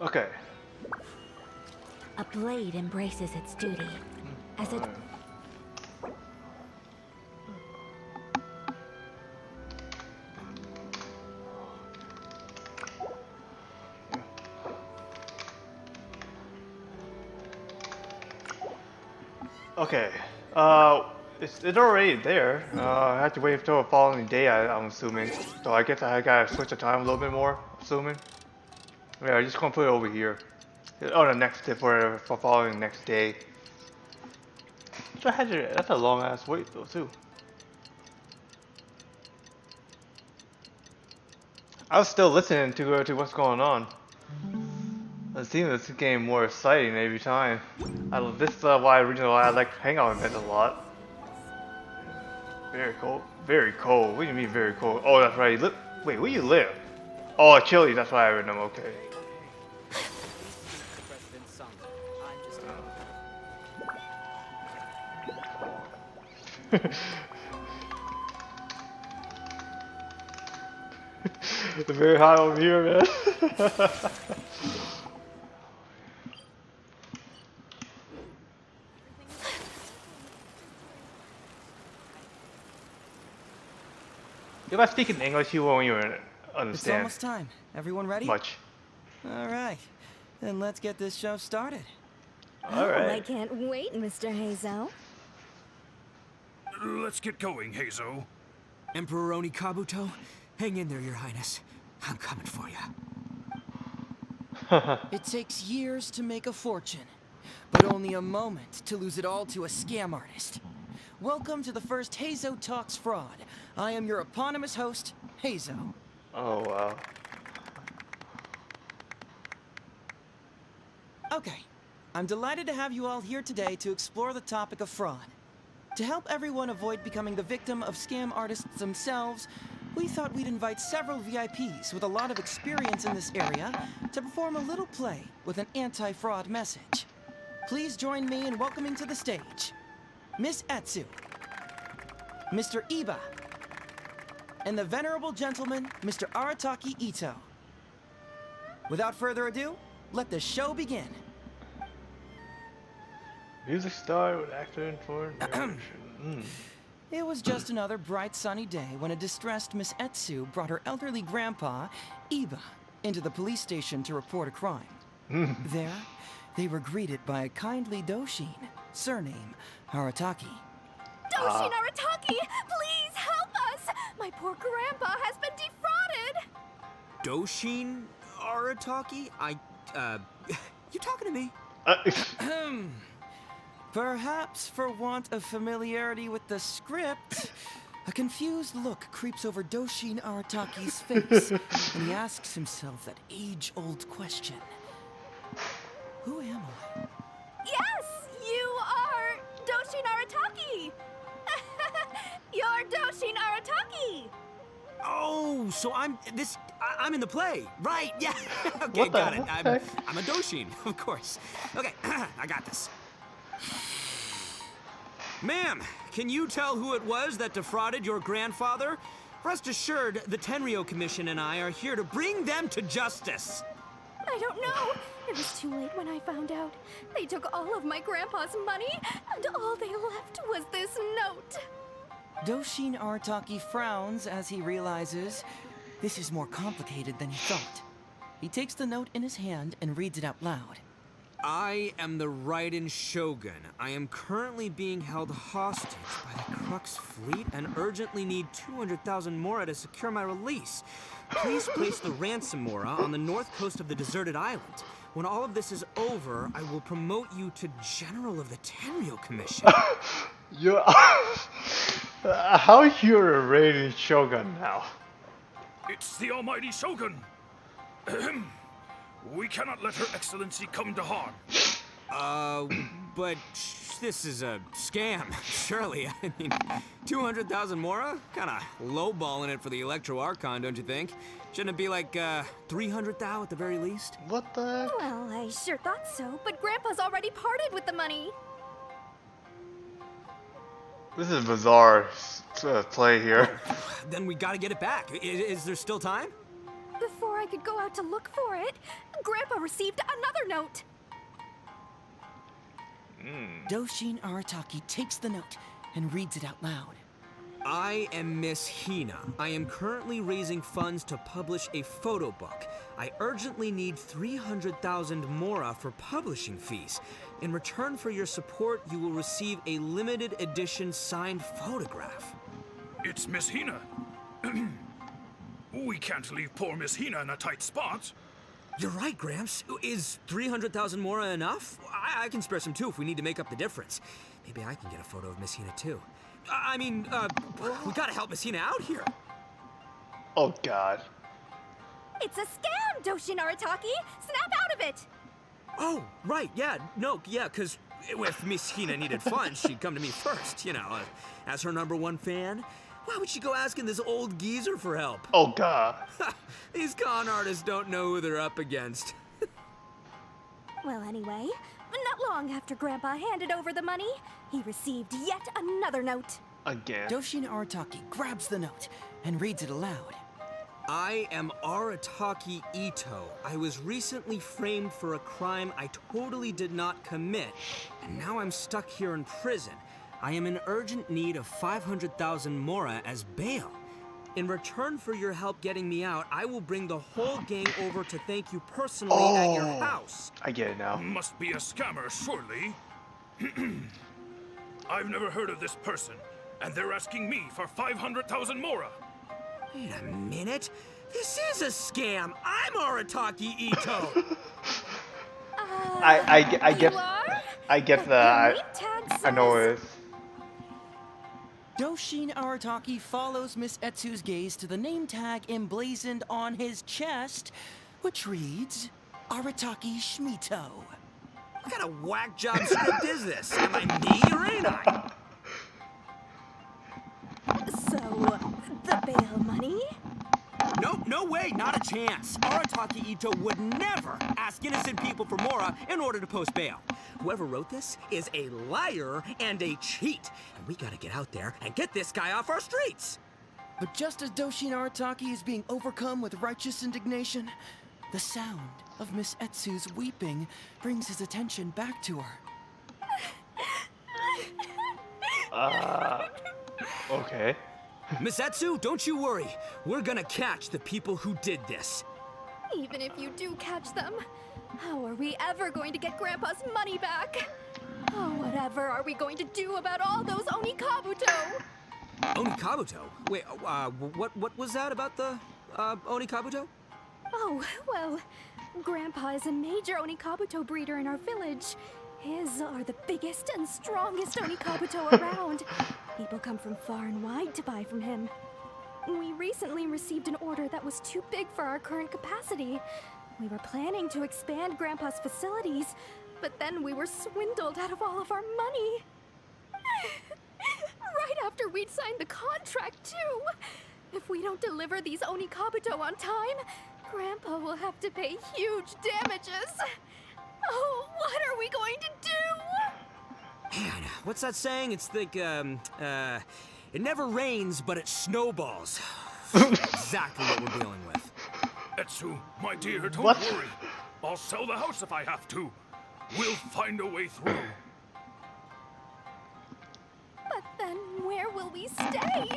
Okay. A blade embraces its duty. As it Okay. It's already there. I have to wait until the following day. I'm assuming. So I guess I gotta switch the time a little bit more. Assuming. Yeah, I'm just gonna put it over here. Oh, the next day for following next day. That's a long ass wait though too. I was still listening to what's going on. It seems this game more exciting every time. This is why originally I like Hangout event a lot. Very cold. Very cold. What do you mean very cold? Oh, that's right. Wait, where you live? Oh, Chile. That's why I remember. Okay. It's very hot over here, man. If I speak in English, you won't even understand. It's almost time. Everyone ready? Much. All right. Then let's get this show started. All right. I can't wait, Mr. Heizhu. Let's get going, Heizhu. Emperor Oni Kabuto, hang in there, Your Highness. I'm coming for you. It takes years to make a fortune, but only a moment to lose it all to a scam artist. Welcome to the first Heizhu Talks Fraud. I am your eponymous host, Heizhu. Oh, wow. Okay, I'm delighted to have you all here today to explore the topic of fraud. To help everyone avoid becoming the victim of scam artists themselves, we thought we'd invite several VIPs with a lot of experience in this area to perform a little play with an anti-fraud message. Please join me in welcoming to the stage Miss Etsu, Mr. Iba, and the venerable gentleman, Mr. Arataki Ito. Without further ado, let the show begin. Music star with actor and foreign narration. It was just another bright sunny day when a distressed Miss Etsu brought her elderly grandpa, Iba, into the police station to report a crime. There, they were greeted by a kindly Doshin, surname Arataki. Doshin Arataki, please help us! My poor grandpa has been defrauded! Doshin Arataki? You talking to me? Perhaps for want of familiarity with the script, a confused look creeps over Doshin Arataki's face, and he asks himself that age-old question. Who am I? Yes, you are Doshin Arataki! You're Doshin Arataki! Oh, so I'm in the play. Right, yeah. Okay, got it. I'm a Doshin, of course. Okay, I got this. Ma'am, can you tell who it was that defrauded your grandfather? Rest assured, the Tenryo Commission and I are here to bring them to justice. I don't know. It was too late when I found out. They took all of my grandpa's money, and all they left was this note. Doshin Arataki frowns as he realizes this is more complicated than he thought. He takes the note in his hand and reads it out loud. I am the Raiden Shogun. I am currently being held hostage by the Crux fleet and urgently need 200,000 mora to secure my release. Please place the ransom mora on the north coast of the deserted island. When all of this is over, I will promote you to General of the Tenryou Commission. You're how you're a Raiden Shogun now? It's the almighty Shogun. We cannot let Her Excellency come to harm. But this is a scam, surely. I mean, 200,000 mora? Kinda lowballing it for the Electro Archon, don't you think? Shouldn't it be like, 300,000 at the very least? What the heck? Well, I sure thought so, but Grandpa's already parted with the money. This is bizarre play here. Then we gotta get it back. Is there still time? Before I could go out to look for it, Grandpa received another note. Doshin Arataki takes the note and reads it out loud. I am Miss Hina. I am currently raising funds to publish a photo book. I urgently need 300,000 mora for publishing fees. In return for your support, you will receive a limited edition signed photograph. It's Miss Hina. We can't leave poor Miss Hina in a tight spot. You're right, Gramps. Is 300,000 mora enough? I can spare some too if we need to make up the difference. Maybe I can get a photo of Miss Hina too. I mean, we gotta help Miss Hina out here. Oh god. It's a scam, Doshin Arataki! Snap out of it! Oh, right, yeah, no, yeah, because if Miss Hina needed funds, she'd come to me first, you know, as her #1 fan. Why would she go asking this old geezer for help? Oh god. These con artists don't know who they're up against. Well, anyway, not long after Grandpa handed over the money, he received yet another note. Again. Doshin Arataki grabs the note and reads it aloud. I am Arataki Ito. I was recently framed for a crime I totally did not commit, and now I'm stuck here in prison. I am in urgent need of 500,000 mora as bail. In return for your help getting me out, I will bring the whole gang over to thank you personally at your house. I get it now. Must be a scammer, surely. I've never heard of this person, and they're asking me for 500,000 mora. Wait a minute. This is a scam. I'm Arataki Ito. I get You are? I get the Your name tag I know says- it is. Doshin Arataki follows Miss Etsu's gaze to the name tag emblazoned on his chest, which reads, Arataki Shmito. What kind of whack job script is this? Am I me or ain't I? So, the bail money? Nope, no way, not a chance. Arataki Ito would never ask innocent people for mora in order to post bail. Whoever wrote this is a liar and a cheat. And we gotta get out there and get this guy off our streets. But just as Doshin Arataki is being overcome with righteous indignation, the sound of Miss Etsu's weeping brings his attention back to her. Okay. Miss Etsu, don't you worry. We're gonna catch the people who did this. Even if you do catch them, how are we ever going to get Grandpa's money back? Oh, whatever are we going to do about all those Onikabuto? Onikabuto? Wait, what was that about the, Onikabuto? Oh, well, Grandpa is a major Onikabuto breeder in our village. His are the biggest and strongest Onikabuto around. People come from far and wide to buy from him. We recently received an order that was too big for our current capacity. We were planning to expand Grandpa's facilities, but then we were swindled out of all of our money. Right after we'd signed the contract, too. If we don't deliver these Onikabuto on time, Grandpa will have to pay huge damages. Oh, what are we going to do? Man, what's that saying? It's like, it never rains, but it snowballs. Exactly what we're dealing with. Etsu, my dear, don't What? worry. I'll sell the house if I have to. We'll find a way through. But then where will we stay?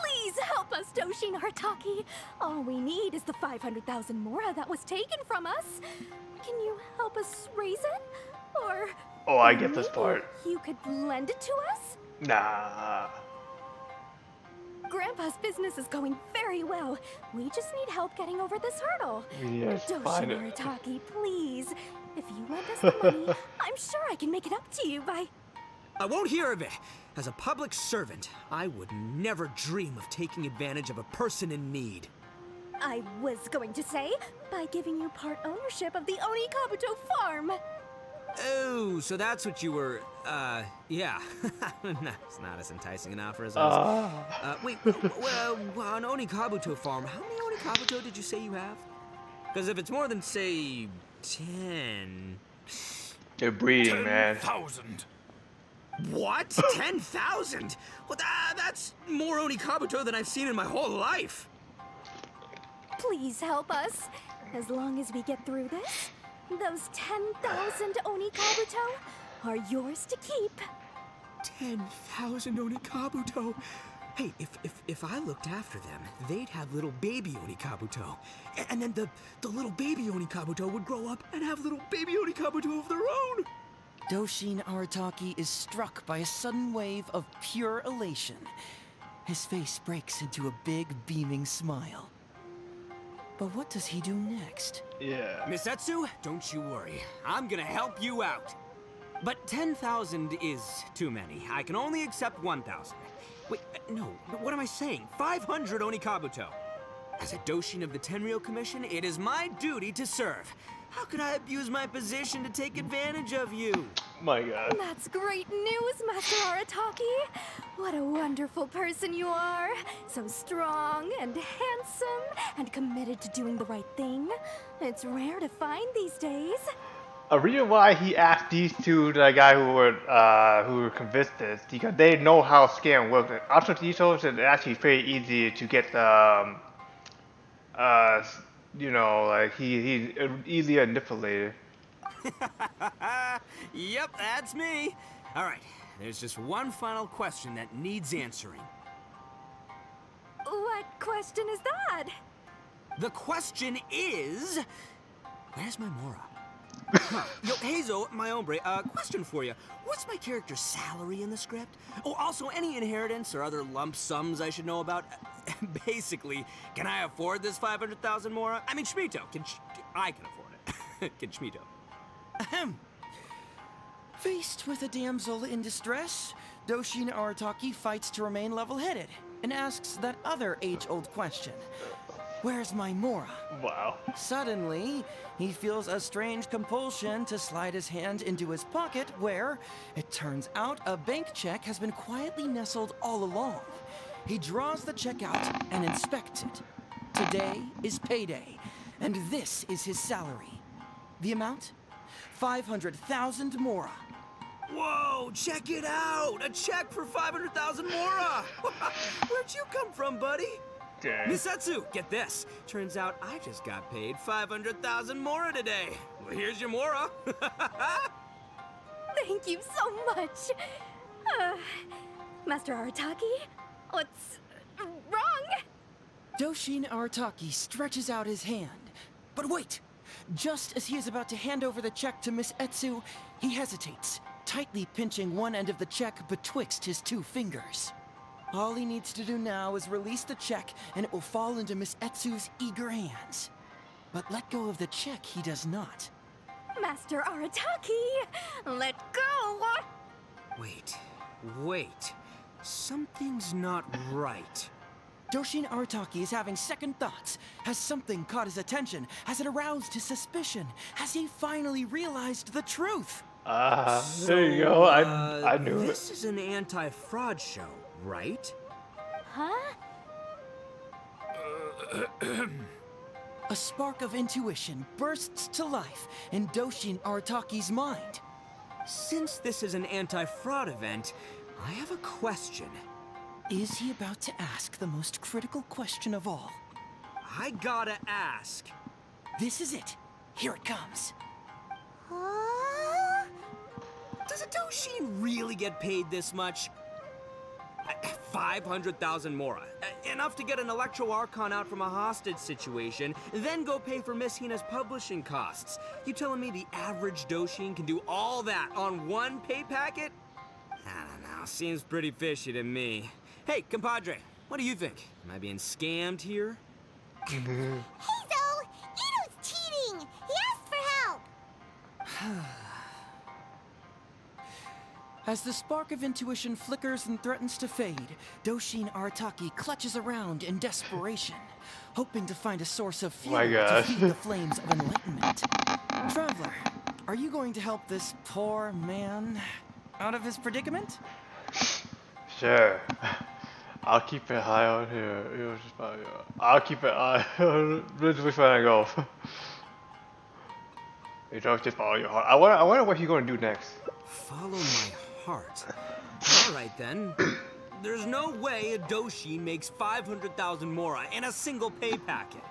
Please help us, Doshin Artaki. All we need is the 500,000 mora that was taken from us. Can you help us raise it? Or Oh, I get this maybe part. you could lend it to us? Nah. Grandpa's business is going very well. We just need help getting over this hurdle. Yes, find Doshin it. Artaki, please. If you lend us the money, I'm sure I can make it up to you by... I won't hear of it. As a public servant, I would never dream of taking advantage of a person in need. I was going to say, by giving you part ownership of the Onikabuto farm. Oh, so that's what you were, yeah. It's not as enticing an offer as I was. Wait, on Onikabuto farm, how many Onikabuto did you say you have? Because if it's more than, say, 10... They're breeding, man. 10,000. What? 10,000? Well, that's more Onikabuto than I've seen in my whole life. Please help us. As long as we get through this, those 10,000 Onikabuto are yours to keep. 10,000 Onikabuto? Hey, if I looked after them, they'd have little baby Onikabuto. And then the little baby Onikabuto would grow up and have little baby Onikabuto of their own. Doshin Arataki is struck by a sudden wave of pure elation. His face breaks into a big, beaming smile. But what does he do next? Yeah. Miss Etsu, don't you worry. I'm gonna help you out. But 10,000 is too many. I can only accept 1,000. Wait, no, what am I saying? 500 Onikabuto. As a Doshin of the Tenryou Commission, it is my duty to serve. How could I abuse my position to take advantage of you? My God. That's great news, Master Arataki. What a wonderful person you are. So strong and handsome and committed to doing the right thing. It's rare to find these days. A reason why he asked these two, the guy who were convinced this, because they know how scam works. After details, it's actually very easy to get you know, like he's easily manipulated. Yep, that's me. All right, there's just one final question that needs answering. What question is that? The question is, where's my Mora? Yo, Heizhu, my hombre, question for you. What's my character's salary in the script? Oh, also, any inheritance or other lump sums I should know about? Basically, can I afford this 500,000 Mora? I mean, Shmito, I can afford it. Can Shmito? Ahem. Faced with a damsel in distress, Doshin Arataki fights to remain level-headed and asks that other age-old question. Where's my Mora? Wow. Suddenly, he feels a strange compulsion to slide his hand into his pocket where, it turns out, a bank check has been quietly nestled all along. He draws the check out and inspects it. Today is payday, and this is his salary. The amount? 500,000 Mora. Whoa, check it out! A check for 500,000 Mora! Where'd you come from, buddy? Dang. Miss Etsu, get this. Turns out I just got paid 500,000 Mora today. Well, here's your Mora. Thank you so much. Master Arataki, what's wrong? Doshin Arataki stretches out his hand. But wait! Just as he is about to hand over the check to Miss Etsu, he hesitates, tightly pinching one end of the check betwixt his two fingers. All he needs to do now is release the check, and it will fall into Miss Etsu's eager hands. But let go of the check he does not. Master Arataki, let go! Wait. Something's not right. Doshin Arataki is having second thoughts. Has something caught his attention? Has it aroused his suspicion? Has he finally realized the truth? There you go. I knew This is an anti-fraud show, right? Huh? A spark of intuition bursts to life in Doshin Arataki's mind. Since this is an anti-fraud event, I have a question. Is he about to ask the most critical question of all? I gotta ask. This is it. Here it comes. Does a Doshin really get paid this much? 500,000 mora. Enough to get an Electro Archon out from a hostage situation, then go pay for Miss Hina's publishing costs. You telling me the average Doshin can do all that on one pay packet? I don't know, seems pretty fishy to me. Hey, compadre, what do you think? Am I being scammed here? Heizhu! Ito's cheating! He asked for help! As the spark of intuition flickers and threatens to fade, Doshin Arataki clutches around in desperation, hoping to find a source of fuel to feed the flames of enlightenment. Traveler, are you going to help this poor man out of his predicament? Sure. I'll keep it high on here. I'll keep it high. Which way I go? You don't just follow your heart. I wonder what he's going to do next. Follow my heart. All right then. There's no way a Doshin makes 500,000 mora in a single pay packet.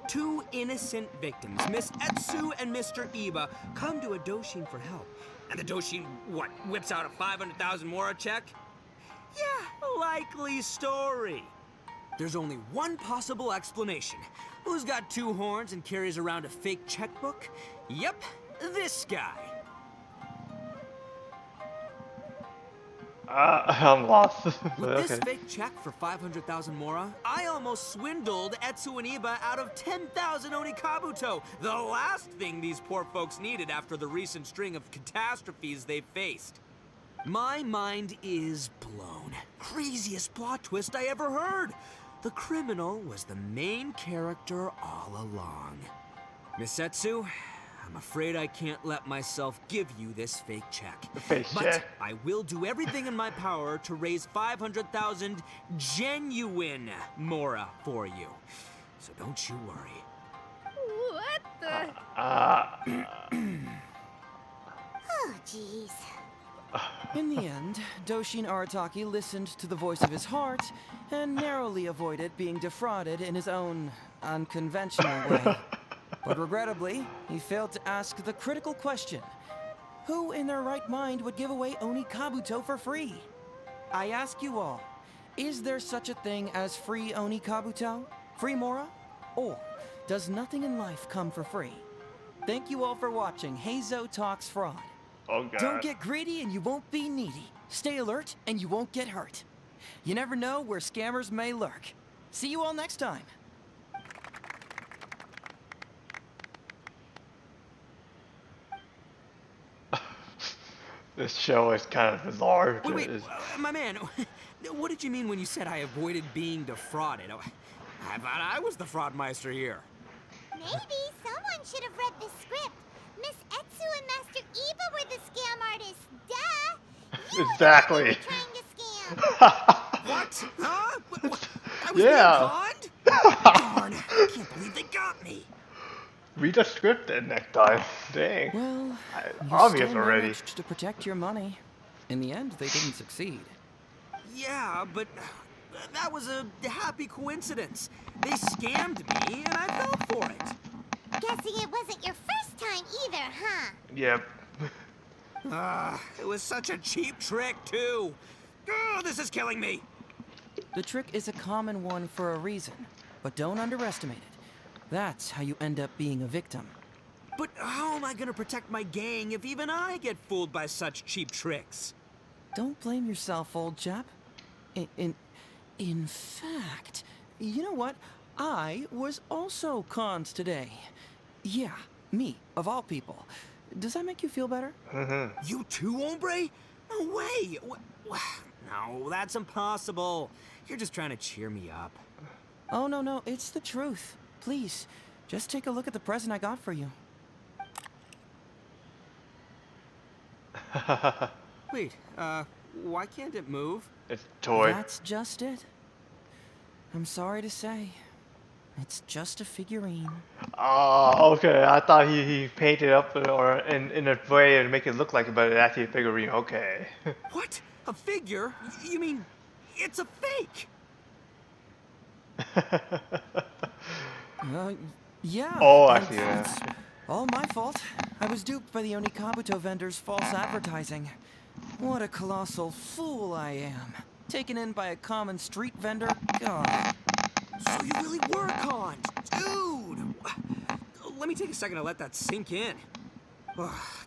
Two innocent victims, Miss Heizhu and Mr. Iba, come to a Doshin for help. And the Doshin, what, whips out a 500,000 mora check? Yeah, likely story. There's only one possible explanation. Who's got two horns and carries around a fake checkbook? Yep, this guy. I'm lost. With this fake check for 500,000 mora, I almost swindled Heizhu and Iba out of 10,000 Onikabuto, the last thing these poor folks needed after the recent string of catastrophes they've faced. My mind is blown. Craziest plot twist I ever heard. The criminal was the main character all along. Miss Heizhu, I'm afraid I can't let myself give you this fake check. But I will do everything in my power to raise 500,000 genuine mora for you. So don't you worry. What the? Oh, jeez. In the end, Doshin Arataki listened to the voice of his heart and narrowly avoided being defrauded in his own unconventional way. But regrettably, he failed to ask the critical question: who in their right mind would give away Oni Kabuto for free? I ask you all, is there such a thing as free Oni Kabuto? Free Mora? Or does nothing in life come for free? Thank you all for watching Heizhu Talks Fraud. Oh, God. Don't get greedy and you won't be needy. Stay alert and you won't get hurt. You never know where scammers may lurk. See you all next time. This show is kind of bizarre. Wait, my man, what did you mean when you said I avoided being defrauded? I thought I was the fraudmeister here. Maybe someone should have read the script. Miss Heizhu and Master Iba were the scam artists. Duh! You Exactly. were trying to scam. What? Huh? I was Yeah. being conned? Darn, I can't believe they got me. Read the script then next time. Dang. Well, obvious you still already. managed to protect your money. In the end, they didn't succeed. Yeah, but that was a happy coincidence. They scammed me, and I fell for it. Guessing it wasn't your first time either, huh? Yep. It was such a cheap trick, too. Oh, this is killing me. The trick is a common one for a reason, but don't underestimate it. That's how you end up being a victim. But how am I gonna protect my gang if even I get fooled by such cheap tricks? Don't blame yourself, old chap. In fact, you know what? I was also conned today. Yeah, me, of all people. Does that make you feel better? You too, hombre? No way! No, that's impossible. You're just trying to cheer me up. Oh, no, it's the truth. Please, just take a look at the present I got for you. Wait, why can't it move? It's a toy. That's just it. I'm sorry to say. It's just a figurine. Oh, okay. I thought he painted up or in a way to make it look like it, but it's actually a figurine. Okay. What? A figure? You mean it's a fake? Yeah. Oh, I see. It's all my fault. I was duped by the Onikabuto vendor's false advertising. What a colossal fool I am. taken in by a common street vendor? God. So you really were conned, dude! Let me take a second to let that sink in.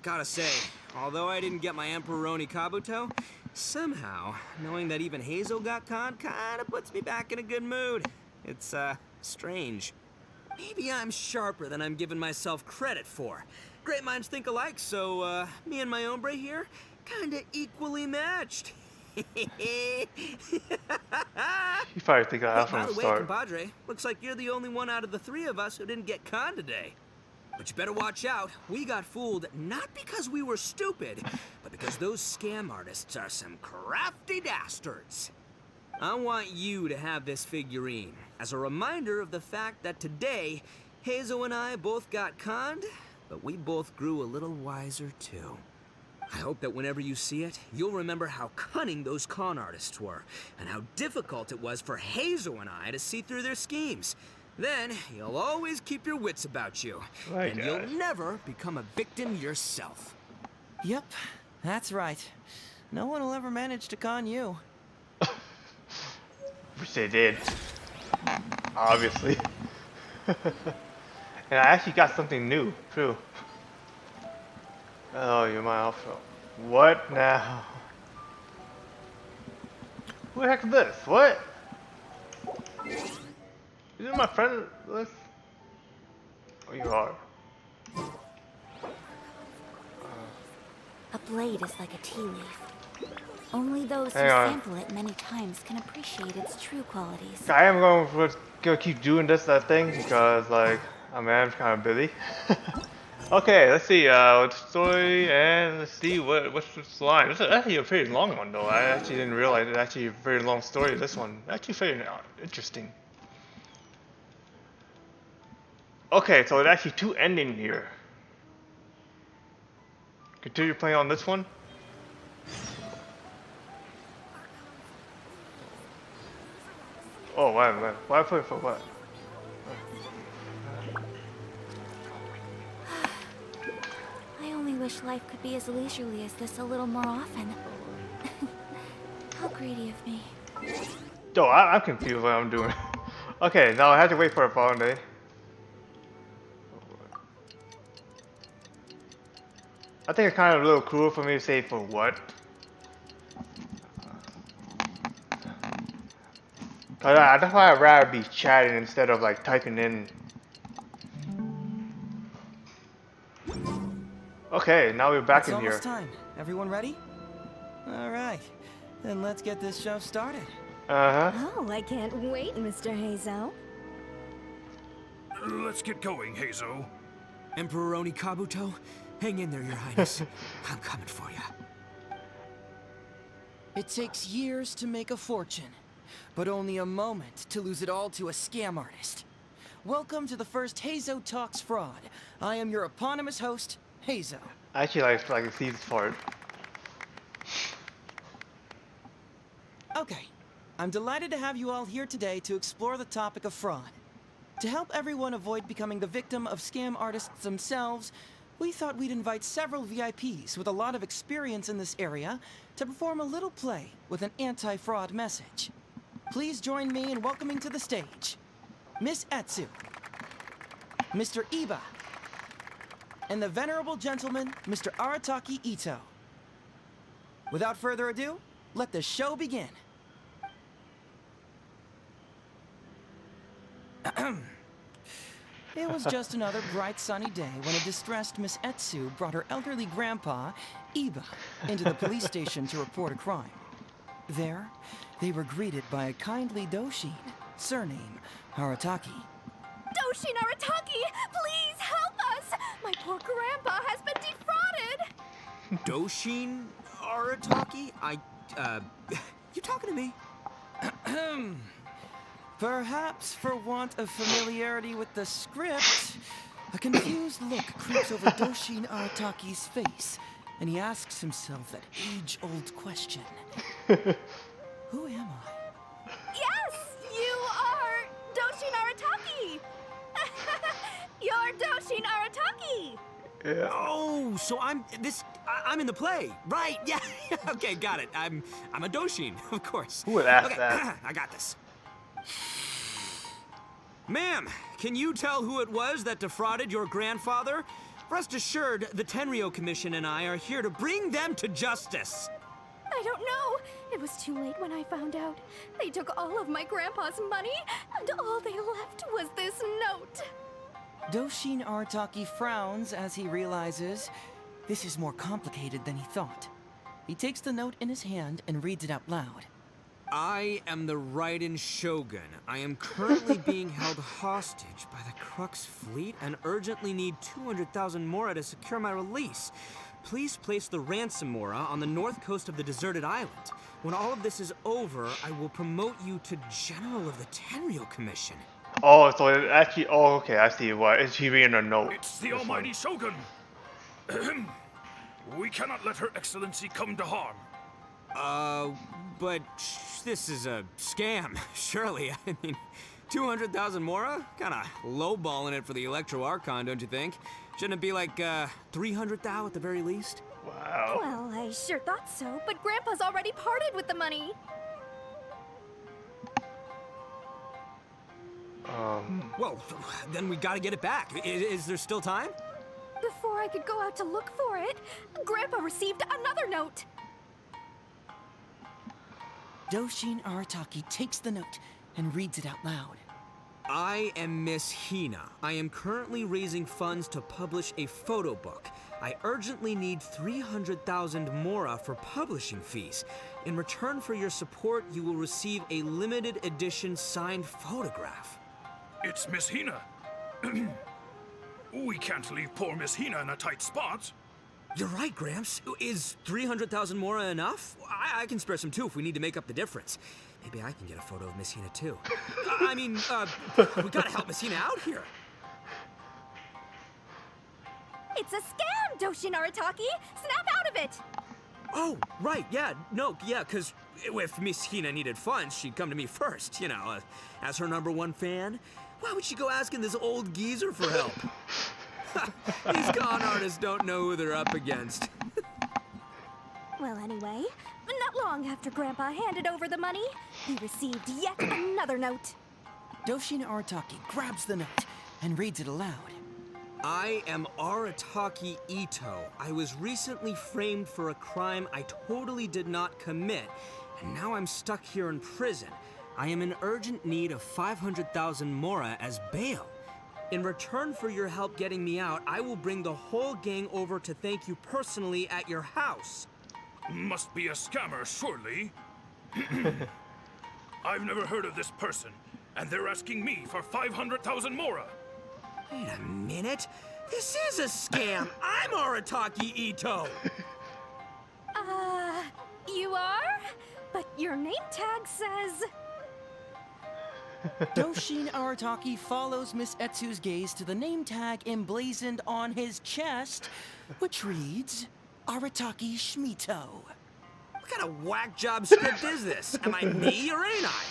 Gotta say, although I didn't get my Emperoni Kabuto, somehow, knowing that even Heizhu got conned kinda puts me back in a good mood. It's, strange. Maybe I'm sharper than I'm giving myself credit for. Great minds think alike, so, me and my hombre here, kinda equally matched. You probably think I have By from the the way, start. compadre, looks like you're the only one out of the three of us who didn't get conned today. But you better watch out. We got fooled not because we were stupid, but because those scam artists are some crafty dastards. I want you to have this figurine as a reminder of the fact that today, Heizhu and I both got conned, but we both grew a little wiser too. I hope that whenever you see it, you'll remember how cunning those con artists were, and how difficult it was for Heizhu and I to see through their schemes. Then, you'll always keep your wits about you, My and God. you'll never become a victim yourself. Yep, that's right. No one will ever manage to con you. Which they did. Obviously. And I actually got something new, too. Oh, you're my outfit. What now? Who the heck is this? What? Is it my friend list? Oh, you are. A blade is like a tea leaf. Only those who Hang on. sample it many times can appreciate its true qualities. I am gonna keep doing this thing because like I'm kind of busy. Okay, let's see what's the story and let's see what's this line. This is actually a pretty long one though. I actually didn't realize it's actually a very long story. This one actually very interesting. Okay, so it's actually two endings here. Continue playing on this one. Oh, wait. Why play for what? I only wish life could be as leisurely as this a little more often. How greedy of me. Yo, I'm confused what I'm doing. Okay, now I have to wait for a following day. I think it's kind of a little cruel for me to say for what. That's why I'd rather be chatting instead of like typing in. Okay, now we're back It's in here. almost time. Everyone ready? All right. Then let's get this show started. Uh-huh. Oh, I can't wait, Mr. Heizhu. Let's get going, Heizhu. Emperoni Kabuto, hang in there, Your Highness. I'm coming for you. It takes years to make a fortune, but only a moment to lose it all to a scam artist. Welcome to the first Heizhu Talks Fraud. I am your eponymous host, Heizhu. I actually like to see this part. Okay, I'm delighted to have you all here today to explore the topic of fraud. To help everyone avoid becoming the victim of scam artists themselves, we thought we'd invite several VIPs with a lot of experience in this area to perform a little play with an anti-fraud message. Please join me in welcoming to the stage Miss Etsu, Mr. Iba, and the venerable gentleman, Mr. Arataki Ito. Without further ado, let the show begin. It was just another bright sunny day when a distressed Miss Etsu brought her elderly grandpa, Iba, into the police station to report a crime. There, they were greeted by a kindly Doshin, surname Arataki. Doshin Arataki, please help us! My poor grandpa has been defrauded! Doshin Arataki? You talking to me? Perhaps for want of familiarity with the script, a confused look creeps over Doshin Arataki's face, and he asks himself that age-old question. Who am I? Yes, you are Doshin Arataki! You're Doshin Arataki! Yeah. Oh, so I'm in the play, right? Yeah. Okay, got it. I'm a Doshin, of course. Who would ask okay, that? I got this. Ma'am, can you tell who it was that defrauded your grandfather? Rest assured, the Tenryo Commission and I are here to bring them to justice. I don't know. It was too late when I found out. They took all of my grandpa's money, and all they left was this note. Doshin Arataki frowns as he realizes this is more complicated than he thought. He takes the note in his hand and reads it out loud. I am the Raiden Shogun. I am currently being held hostage by the Crux fleet and urgently need 200,000 mora to secure my release. Please place the ransom mora on the north coast of the deserted island. When all of this is over, I will promote you to General of the Tenryo Commission. Oh, so it actually. Oh, okay. I see. Why is he reading a note? It's the almighty Shogun. We cannot let Her Excellency come to harm. But this is a scam, surely. I mean, 200,000 mora? Kinda lowballing it for the Electro Archon, don't you think? Shouldn't it be like, 300,000 at the very least? Wow. Well, I sure thought so, but Grandpa's already parted with the money. Well, then we gotta get it back. Is there still time? Before I could go out to look for it, Grandpa received another note. Doshin Arataki takes the note and reads it out loud. I am Miss Hina. I am currently raising funds to publish a photo book. I urgently need 300,000 mora for publishing fees. In return for your support, you will receive a limited edition signed photograph. It's Miss Hina. We can't leave poor Miss Hina in a tight spot. You're right, Gramps. Is 300,000 mora enough? I can spare some too if we need to make up the difference. Maybe I can get a photo of Miss Hina too. We gotta help Miss Hina out here. It's a scam, Doshin Arataki! Snap out of it! Oh, right, yeah, no, yeah, because if Miss Hina needed funds, she'd come to me first, you know, as her #1 fan. Why would she go asking this old geezer for help? These con artists don't know who they're up against. Well, anyway, not long after Grandpa handed over the money, he received yet another note. Doshin Arataki grabs the note and reads it aloud. I am Arataki Ito. I was recently framed for a crime I totally did not commit, and now I'm stuck here in prison. I am in urgent need of 500,000 mora as bail. In return for your help getting me out, I will bring the whole gang over to thank you personally at your house. Must be a scammer, surely. I've never heard of this person, and they're asking me for 500,000 mora. Wait a minute. This is a scam. I'm Arataki Ito. You are? But your name tag says... Doshin Arataki follows Miss Etsu's gaze to the name tag emblazoned on his chest, which reads, Arataki Shmito. What kind of whack job script is this? Am I me or ain't I?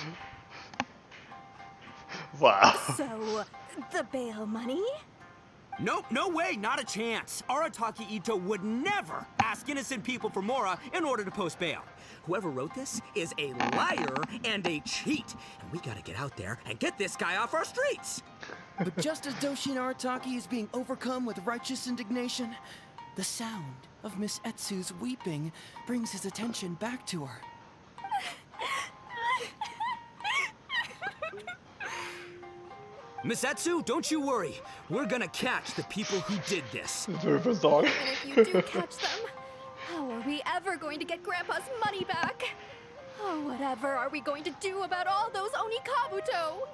Wow. So, the bail money? Nope, no way, not a chance. Arataki Ito would never ask innocent people for mora in order to post bail. Whoever wrote this is a liar and a cheat. And we gotta get out there and get this guy off our streets. But just as Doshin Arataki is being overcome with righteous indignation, the sound of Miss Etsu's weeping brings his attention back to her. Miss Etsu, don't you worry. We're gonna catch the people who did this. Super song. And if you do catch them, how are we ever going to get Grandpa's money back? Oh, whatever are we going to do about all those Onikabuto?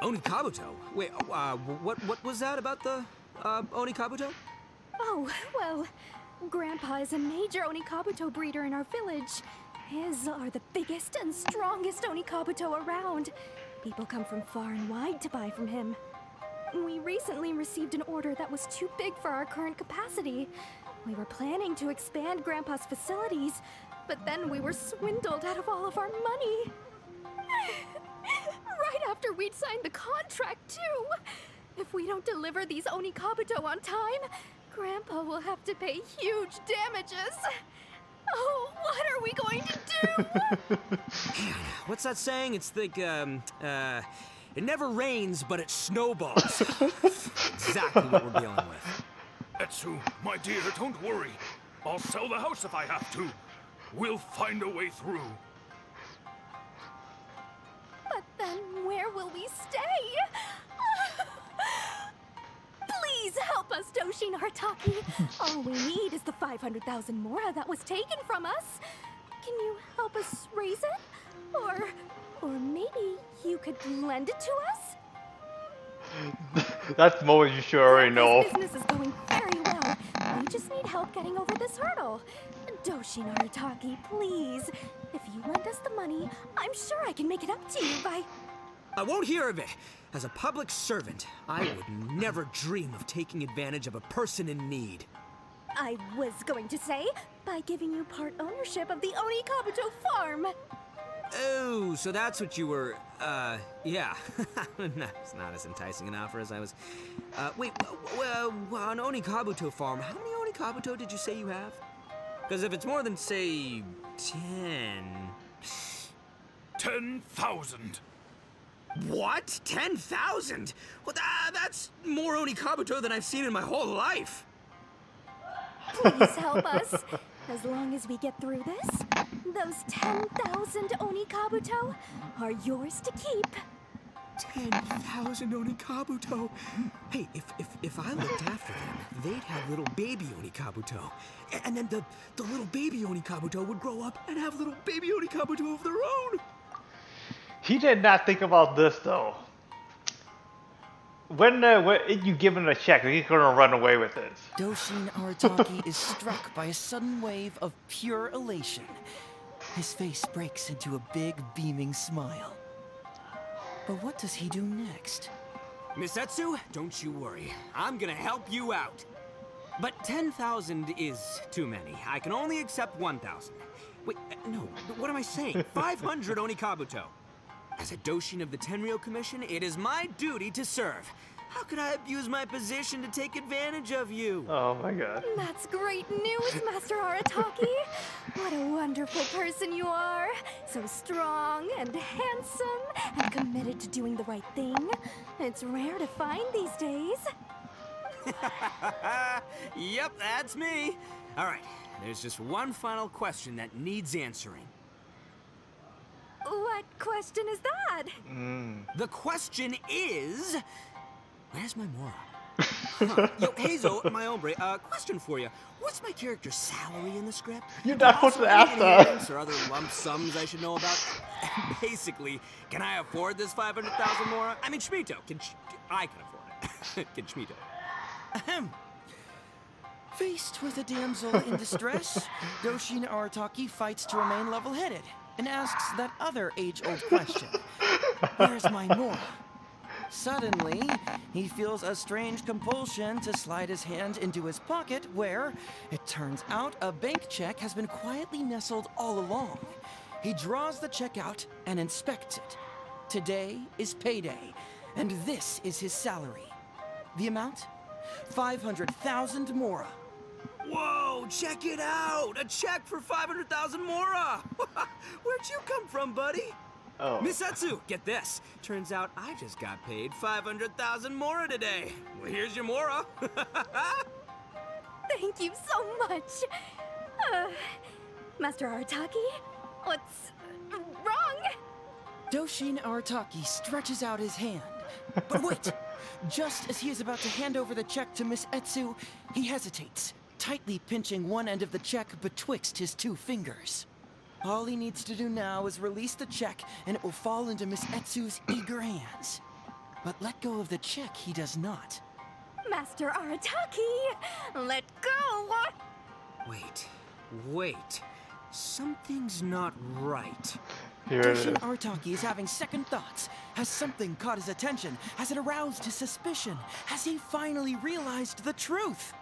Onikabuto? Wait, what was that about the, Onikabuto? Oh, well, Grandpa is a major Onikabuto breeder in our village. His are the biggest and strongest Onikabuto around. People come from far and wide to buy from him. We recently received an order that was too big for our current capacity. We were planning to expand Grandpa's facilities, but then we were swindled out of all of our money. Right after we'd signed the contract, too. If we don't deliver these Onikabuto on time, Grandpa will have to pay huge damages. Oh, what are we going to do? What's that saying? It's like, it never rains, but it snowballs. Exactly what we're dealing with. Etsu, my dear, don't worry. I'll sell the house if I have to. We'll find a way through. But then where will we stay? Please help us, Doshin Artaki. All we need is the 500,000 mora that was taken from us. Can you help us raise it? Or maybe you could lend it to us? That's the moment you should already know. This business is going very well. We just need help getting over this hurdle. Doshin Artaki, please. If you lend us the money, I'm sure I can make it up to you by... I won't hear of it. As a public servant, I would never dream of taking advantage of a person in need. I was going to say, by giving you part ownership of the Oni Kabuto farm. Oh, so that's what you were, yeah. It's not as enticing an offer as I was... wait, on Oni Kabuto farm, how many Oni Kabuto did you say you have? Because if it's more than, say, 10... 10,000. What? 10,000? Well, that's more Oni Kabuto than I've seen in my whole life. Please help us. As long as we get through this, those 10,000 Oni Kabuto are yours to keep. 10,000 Oni Kabuto. Hey, if I looked after them, they'd have little baby Oni Kabuto. And then the little baby Oni Kabuto would grow up and have little baby Oni Kabuto of their own. He did not think about this though. When you give him a check, he's gonna run away with it. Doshin Arataki is struck by a sudden wave of pure elation. His face breaks into a big, beaming smile. But what does he do next? Miss Etsu, don't you worry. I'm gonna help you out. But 10,000 is too many. I can only accept 1,000. Wait, no, what am I saying? 500 Oni Kabuto. As a Doshin of the Tenryou Commission, it is my duty to serve. How could I abuse my position to take advantage of you? Oh my god. That's great news, Master Arataki. What a wonderful person you are. So strong and handsome and committed to doing the right thing. It's rare to find these days. Yep, that's me. All right, there's just one final question that needs answering. What question is that? The question is... Where's my Mora? Huh. Yo, Heizhu, my hombre, question for you. What's my character's salary in the script? You're not supposed to ask that. Or other lump sums I should know about? Basically, can I afford this 500,000 Mora? I mean, Shmito, I can afford it. Can Shmito? Ahem. Faced with a damsel in distress, Doshin Arataki fights to remain level-headed and asks that other age-old question. Where's my Mora? Suddenly, he feels a strange compulsion to slide his hand into his pocket where, it turns out, a bank check has been quietly nestled all along. He draws the check out and inspects it. Today is payday, and this is his salary. The amount? 500,000 Mora. Whoa, check it out! A check for 500,000 Mora! Where'd you come from, buddy? Oh. Miss Etsu, get this. Turns out I just got paid 500,000 Mora today. Well, here's your Mora. Thank you so much. Master Arataki, what's wrong? Doshin Arataki stretches out his hand. But wait! Just as he is about to hand over the check to Miss Etsu, he hesitates, tightly pinching one end of the check betwixt his two fingers. All he needs to do now is release the check, and it will fall into Miss Etsu's eager hands. But let go of the check he does not. Master Arataki, let go! Wait. Something's not right. Here it is. Doshin Arataki is having second thoughts. Has something caught his attention? Has it aroused his suspicion? Has he finally realized the truth?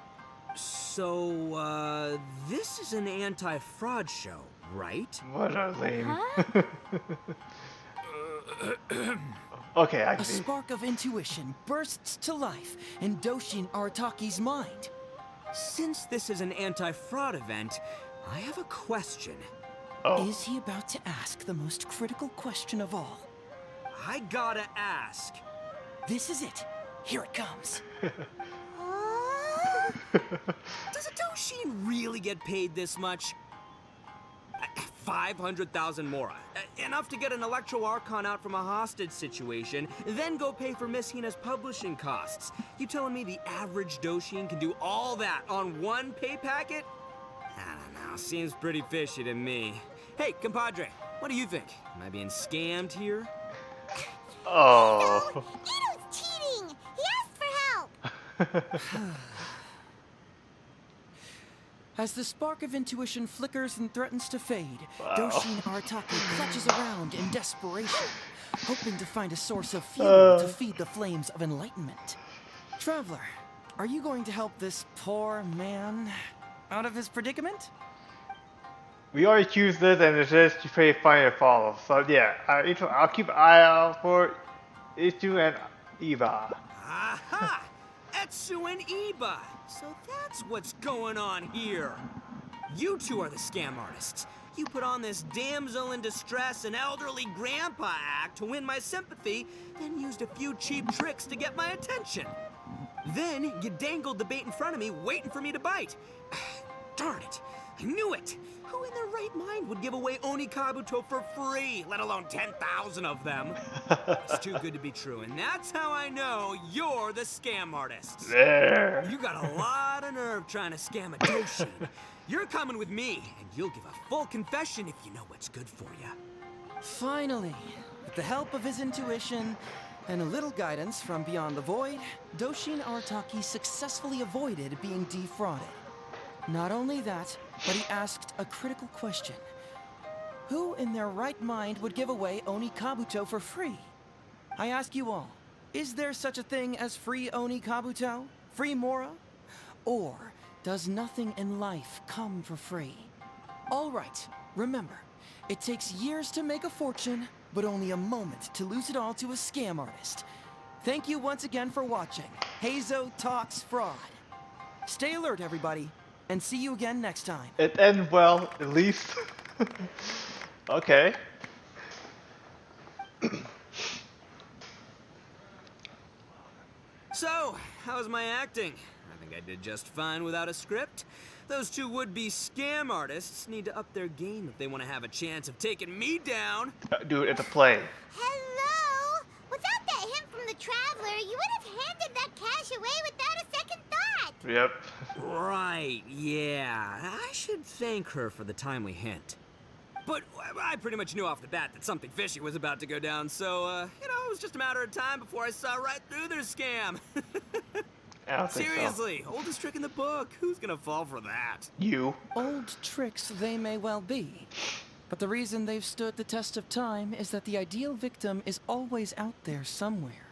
So, this is an anti-fraud show, right? What a lame. Huh? Okay, I A see. spark of intuition bursts to life in Doshin Arataki's mind. Since this is an anti-fraud event, I have a question. Oh. Is he about to ask the most critical question of all? I gotta ask. This is it. Here it comes. Does a Doshin really get paid this much? 500,000 mora. Enough to get an Electro Archon out from a hostage situation, then go pay for Miss Hina's publishing costs. You telling me the average Doshin can do all that on one pay packet? I don't know, seems pretty fishy to me. Hey, compadre, what do you think? Am I being scammed here? Oh. Ito's cheating! He asked for help! As the spark of intuition flickers and threatens to fade, Doshin Arataki clutches around in desperation, hoping to find a source of fuel to feed the flames of enlightenment. Traveler, are you going to help this poor man out of his predicament? We already choose this, and it says to pay fine and follow. So yeah, I'll keep an eye out for Heizhu and Eva. Aha! Etsu and Iba! So that's what's going on here. You two are the scam artists. You put on this damsel in distress and elderly grandpa act to win my sympathy, then used a few cheap tricks to get my attention. Then you dangled the bait in front of me, waiting for me to bite. Darn it! I knew it! Who in their right mind would give away Oni Kabuto for free, let alone 10,000 of them? It's too good to be true, and that's how I know you're the scam artists. There. You got a lot of nerve trying to scam a Doshin. You're coming with me, and you'll give a full confession if you know what's good for you. Finally, with the help of his intuition and a little guidance from beyond the void, Doshin Arataki successfully avoided being defrauded. Not only that, but he asked a critical question. Who in their right mind would give away Oni Kabuto for free? I ask you all, is there such a thing as free Oni Kabuto? Free Mora? Or does nothing in life come for free? All right, remember, it takes years to make a fortune, but only a moment to lose it all to a scam artist. Thank you once again for watching Heizhu Talks Fraud. Stay alert, everybody. And see you again next time. It ends well, at least. Okay. So, how's my acting? I think I did just fine without a script. Those two would-be scam artists need to up their game if they want to have a chance of taking me down. Dude, it's a play. Hello? Without that hint from the Traveler, you would have handed that cash away without a second thought. Yep. Right, yeah. I should thank her for the timely hint. But I pretty much knew off the bat that something fishy was about to go down, so, it was just a matter of time before I saw right through their scam. I don't think so. Seriously, oldest trick in the book. Who's gonna fall for that? You. Old tricks they may well be, but the reason they've stood the test of time is that the ideal victim is always out there somewhere.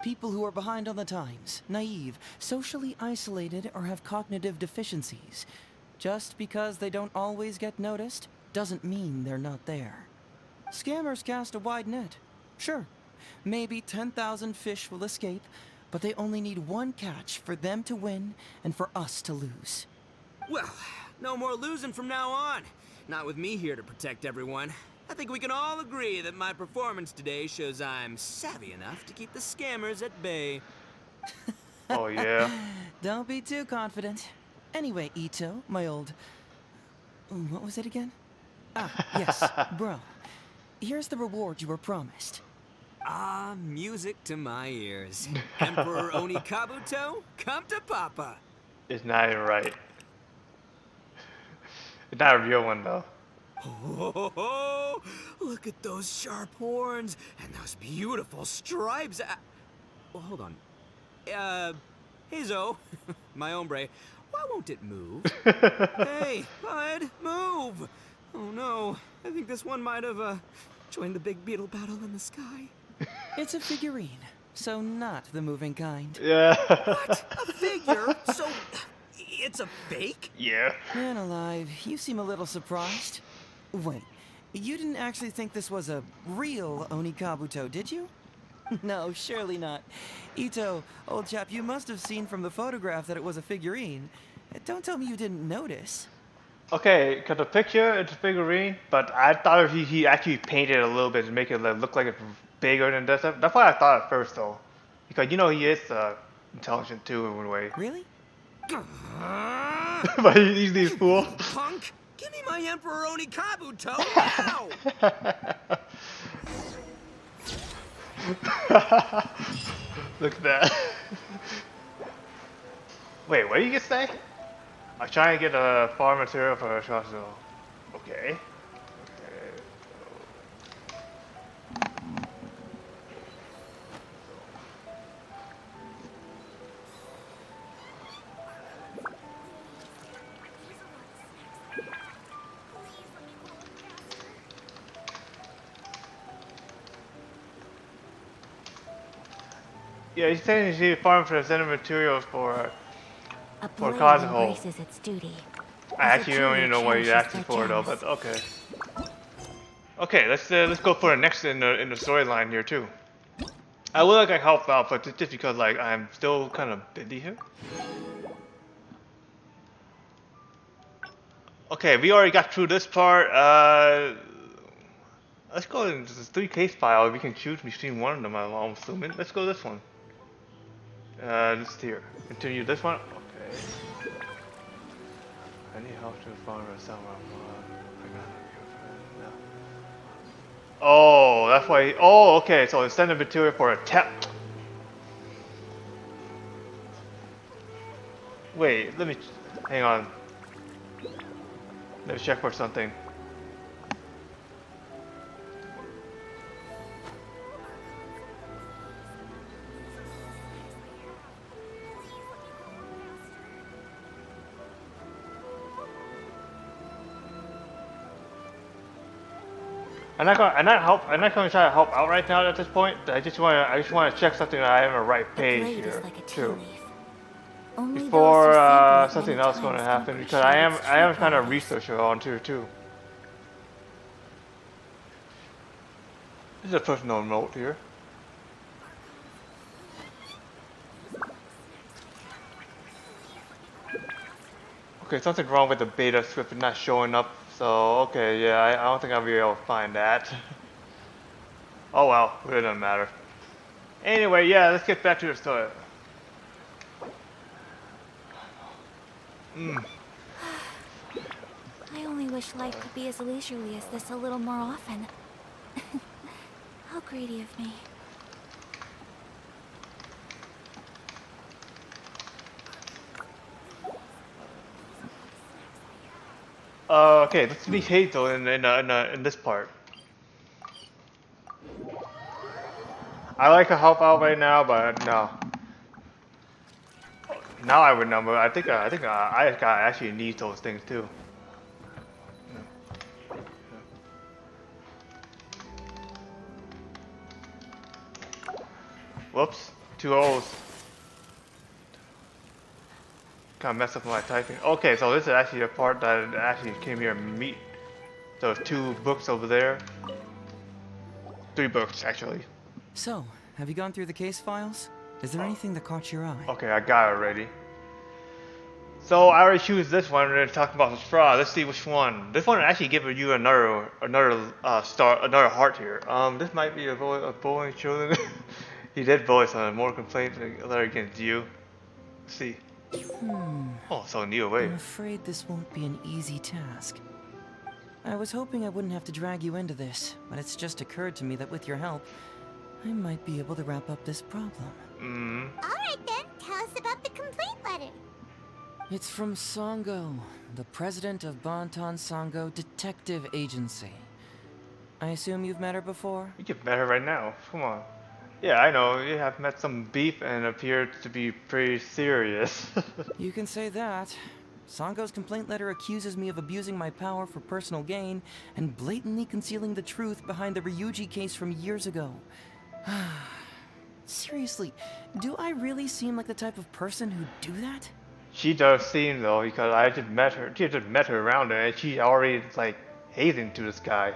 People who are behind on the times, naive, socially isolated, or have cognitive deficiencies. Just because they don't always get noticed doesn't mean they're not there. Scammers cast a wide net. Sure, maybe 10,000 fish will escape, but they only need one catch for them to win and for us to lose. Well, no more losing from now on. Not with me here to protect everyone. I think we can all agree that my performance today shows I'm savvy enough to keep the scammers at bay. Oh, yeah. Don't be too confident. Anyway, Ito, my old... What was it again? Ah, yes, bro. Here's the reward you were promised. Ah, music to my ears. Emperor Oni Kabuto, come to Papa. It's not even right. It's not a real one, though. Oh, look at those sharp horns and those beautiful stripes. Well, hold on. Heizhu, my hombre, why won't it move? Hey, bud, move! Oh no, I think this one might have joined the big beetle battle in the sky. It's a figurine, so not the moving kind. Yeah. What? A figure? So, it's a fake? Yeah. Man alive, you seem a little surprised. Wait, you didn't actually think this was a real Oni Kabuto, did you? No, surely not. Ito, old chap, you must have seen from the photograph that it was a figurine. Don't tell me you didn't notice. Okay, cause the picture it's a figurine, but I thought he actually painted it a little bit to make it look like it's bigger than this. That's what I thought at first, though, because you know he is intelligent too in a way. Really? But he's the fool. Punk! Give me my Emperoroni Kabuto now! Look at that. Wait, what did you just say? I'm trying to get a farm material for a shot zone. Okay. Yeah, he's saying he should farm for the center materials for blade Kazuho. embraces its duty. I actually don't even know what he's asking for though, but okay. Okay, let's go for the next in the storyline here too. I would like to help out, but just because like I'm still kind of busy here. Okay, we already got through this part. Let's go into the 3 case file. We can choose between one of them. I'm assuming. Let's go this one. This here. Continue this one. Okay. I need help to farm somewhere. Oh, that's why. Oh, okay. So it's sending material for a tap. Wait, let me. Hang on. Let me check for something. I'm not gonna try to help out right now at this point. I just wanna check something that I am on the right page here too. Before something else gonna happen, because I am kind of researching on too. This is a personal note here. Okay, something's wrong with the beta script not showing up. So, okay, yeah, I don't think I'll be able to find that. Oh well, it doesn't matter. Anyway, yeah, let's get back to the story. I only wish life could be as leisurely as this a little more often. How greedy of me. Okay, let's meet Heizhu in this part. I like to help out right now, but no. Now I remember. I think I actually need those things too. Whoops, 2 O's. Kind of messed up my typing. Okay, so this is actually the part that I actually came here to meet. So there's 2 books over there. 3 books actually. So, have you gone through the case files? Is there anything that caught your eye? Okay, I got it already. So I already choose this one. We're talking about the straw. Let's see which one. This one actually gives you another heart here. This might be a bullying children. He did voice on more complaints against you. Let's see. Oh, so near way. I'm afraid this won't be an easy task. I was hoping I wouldn't have to drag you into this, but it's just occurred to me that with your help, I might be able to wrap up this problem. Alright then, tell us about the complaint letter. It's from Sango, the president of Bantan Sango Detective Agency. I assume you've met her before? We can met her right now. Come on. Yeah, I know. You have met some beef and appeared to be pretty serious. You can say that. Sango's complaint letter accuses me of abusing my power for personal gain and blatantly concealing the truth behind the Ryuji case from years ago. Seriously, do I really seem like the type of person who'd do that? She does seem though, because I just met her. She just met her around there, and she already like hazing to this guy.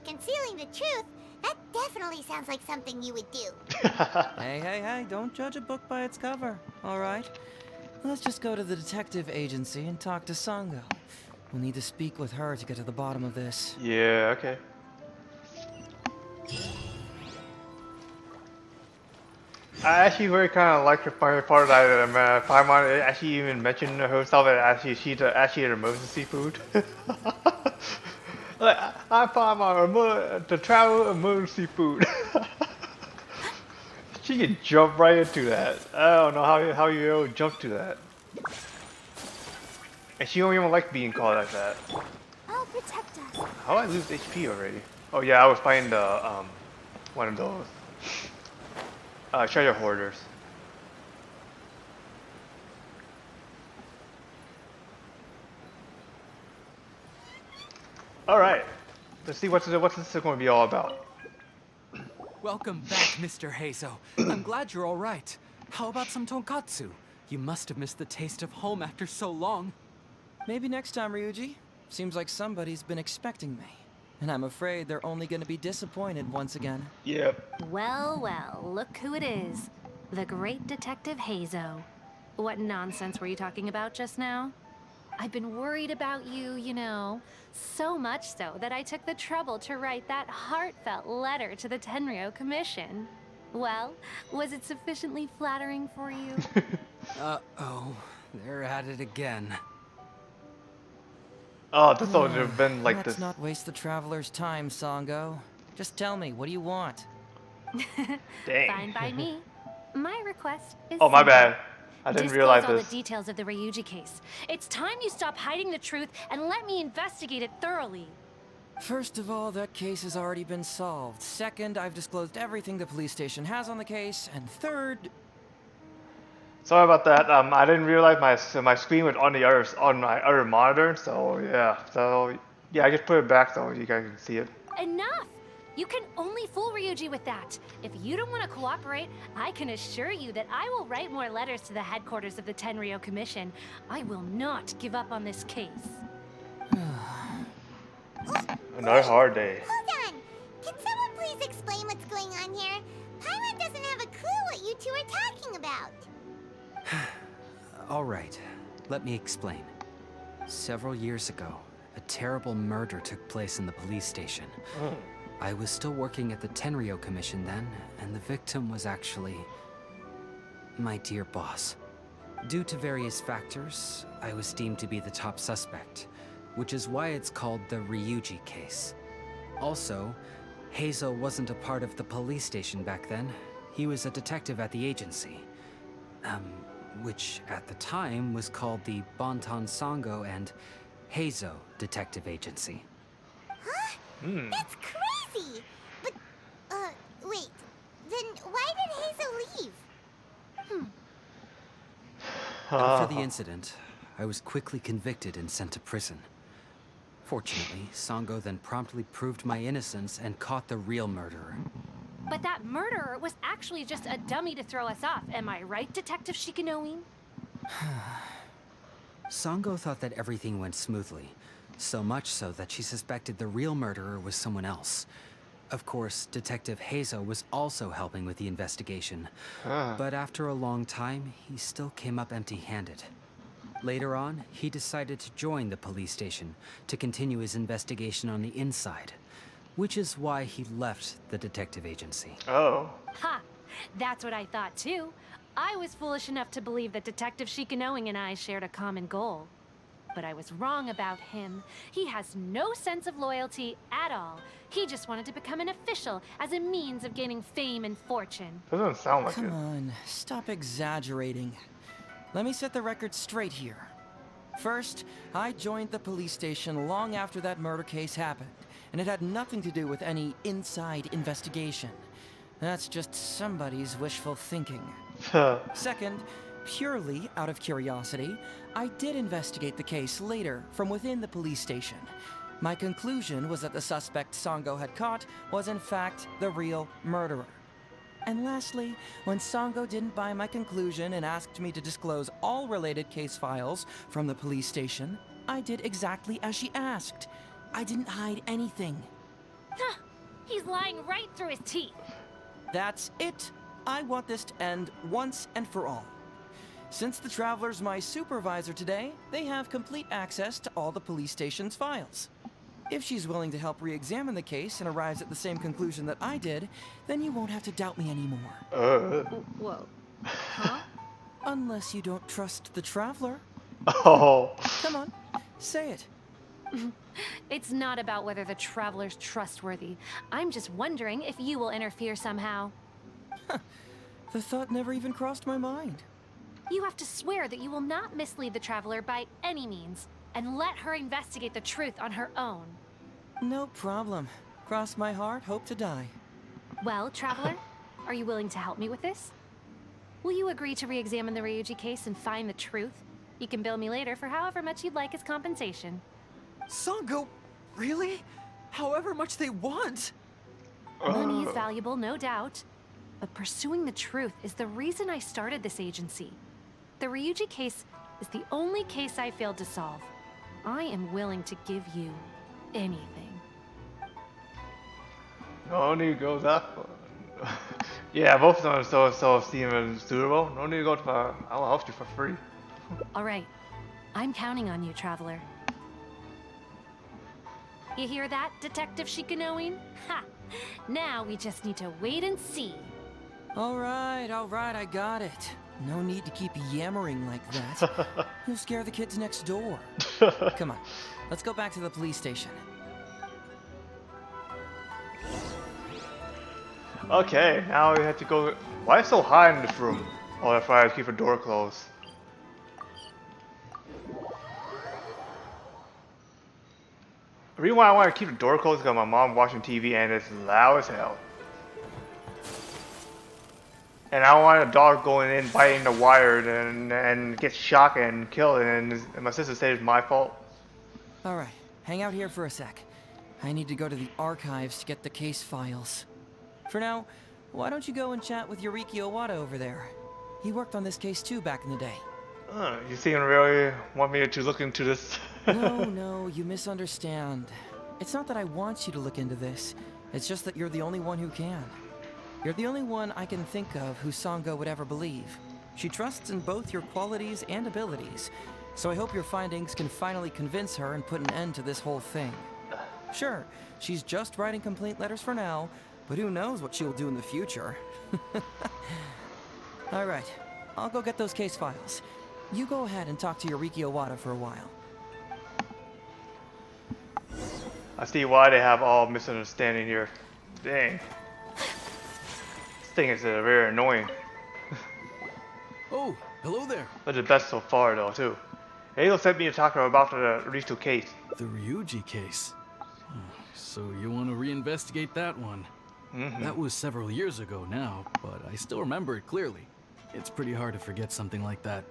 Concealing the truth? That definitely sounds like something you would do. Hey, don't judge a book by its cover, alright? Let's just go to the detective agency and talk to Sango. We'll need to speak with her to get to the bottom of this. Yeah, okay. I actually very kind of like the funny part that Paimon actually even mentioned herself that actually she's actually an emergency food. Like, I Paimon, the travel emergency food. She can jump right into that. I don't know how you ever jump to that. And she don't even like being called like that. I'll protect us. How do I lose HP already? Oh yeah, I was fighting the one of those treasure hoarders. All right, let's see what's this going to be all about. Welcome back, Mr. Heizhu. I'm glad you're all right. How about some tonkatsu? You must have missed the taste of home after so long. Maybe next time, Ryuji. Seems like somebody's been expecting me. And I'm afraid they're only gonna be disappointed once again. Yep. Well, well, look who it is. The great Detective Heizhu. What nonsense were you talking about just now? I've been worried about you, you know. So much so that I took the trouble to write that heartfelt letter to the Tenryo Commission. Well, was it sufficiently flattering for you? Uh-oh, they're at it again. Oh, this would have been like Let's this. not waste the traveler's time, Sango. Just tell me, what do you want? Dang. Fine by me. My request is Oh, my simple. bad. I didn't realize Disclose all this. the details of the Ryuji case. It's time you stop hiding the truth and let me investigate it thoroughly. First of all, that case has already been solved. Second, I've disclosed everything the police station has on the case. And third... Sorry about that. I didn't realize my screen was on my other monitor. So yeah, I just put it back so you guys can see it. Enough! You can only fool Ryuji with that. If you don't want to cooperate, I can assure you that I will write more letters to the headquarters of the Tenryo Commission. I will not give up on this case. Another hard day. Hold on. Can someone please explain what's going on here? Paimon doesn't have a clue what you two are talking about. All right, let me explain. Several years ago, a terrible murder took place in the police station. I was still working at the Tenryo Commission then, and the victim was actually my dear boss. Due to various factors, I was deemed to be the top suspect, which is why it's called the Ryuji case. Also, Heizhu wasn't a part of the police station back then. He was a detective at the agency. Which at the time was called the Bonton Sango and Heizhu Detective Agency. Huh? That's crazy! But, wait. Then why did Heizhu leave? After the incident, I was quickly convicted and sent to prison. Fortunately, Sango then promptly proved my innocence and caught the real murderer. But that murderer was actually just a dummy to throw us off. Am I right, Detective Shikanoe? Sango thought that everything went smoothly, so much so that she suspected the real murderer was someone else. Of course, Detective Heizhu was also helping with the investigation, but after a long time, he still came up empty-handed. Later on, he decided to join the police station to continue his investigation on the inside, which is why he left the detective agency. Oh. Ha! That's what I thought too. I was foolish enough to believe that Detective Shikanoe and I shared a common goal. But I was wrong about him. He has no sense of loyalty at all. He just wanted to become an official as a means of gaining fame and fortune. Doesn't sound like it. Come on, stop exaggerating. Let me set the record straight here. First, I joined the police station long after that murder case happened, and it had nothing to do with any inside investigation. That's just somebody's wishful thinking. Second, purely out of curiosity, I did investigate the case later from within the police station. My conclusion was that the suspect Sango had caught was in fact the real murderer. And lastly, when Sango didn't buy my conclusion and asked me to disclose all related case files from the police station, I did exactly as she asked. I didn't hide anything. Huh! He's lying right through his teeth. That's it. I want this to end once and for all. Since the Traveler's my supervisor today, they have complete access to all the police station's files. If she's willing to help re-examine the case and arrives at the same conclusion that I did, then you won't have to doubt me anymore. Whoa. Huh? Unless you don't trust the Traveler. Oh. Come on, say it. It's not about whether the Traveler's trustworthy. I'm just wondering if you will interfere somehow. The thought never even crossed my mind. You have to swear that you will not mislead the Traveler by any means, and let her investigate the truth on her own. No problem. Cross my heart, hope to die. Well, Traveler, are you willing to help me with this? Will you agree to re-examine the Ryuji case and find the truth? You can bill me later for however much you'd like as compensation. Sango, really? However much they want? Money is valuable, no doubt. But pursuing the truth is the reason I started this agency. The Ryuji case is the only case I failed to solve. I am willing to give you anything. No need to go that far. Yeah, both of them so seem suitable. No need to go to I will help you for free. Alright, I'm counting on you, Traveler. You hear that, Detective Shikanoin? Ha! Now we just need to wait and see. Alright, I got it. No need to keep yammering like that. You'll scare the kids next door. Come on, let's go back to the police station. Okay, now we have to go. Why is it so high in this room? Oh, that's why I keep the door closed. The reason why I want to keep the door closed is because my mom watching TV and it's loud as hell. And I don't want a dog going in biting the wire and get shocked and killed, and my sister says it's my fault. Alright, hang out here for a sec. I need to go to the archives to get the case files. For now, why don't you go and chat with Yoriki Owada over there? He worked on this case too back in the day. You seem really want me to look into this? No, you misunderstand. It's not that I want you to look into this. It's just that you're the only one who can. You're the only one I can think of who Sango would ever believe. She trusts in both your qualities and abilities, so I hope your findings can finally convince her and put an end to this whole thing. Sure, she's just writing complaint letters for now, but who knows what she'll do in the future. Alright, I'll go get those case files. You go ahead and talk to Yoriki Owada for a while. I see why they have all misunderstanding here. Dang. This thing is very annoying. Oh, hello there. But the best so far though too. Heizhu sent me to talk to her about the Ryuji case. The Ryuji case. So you want to reinvestigate that one? That was several years ago now, but I still remember it clearly. It's pretty hard to forget something like that.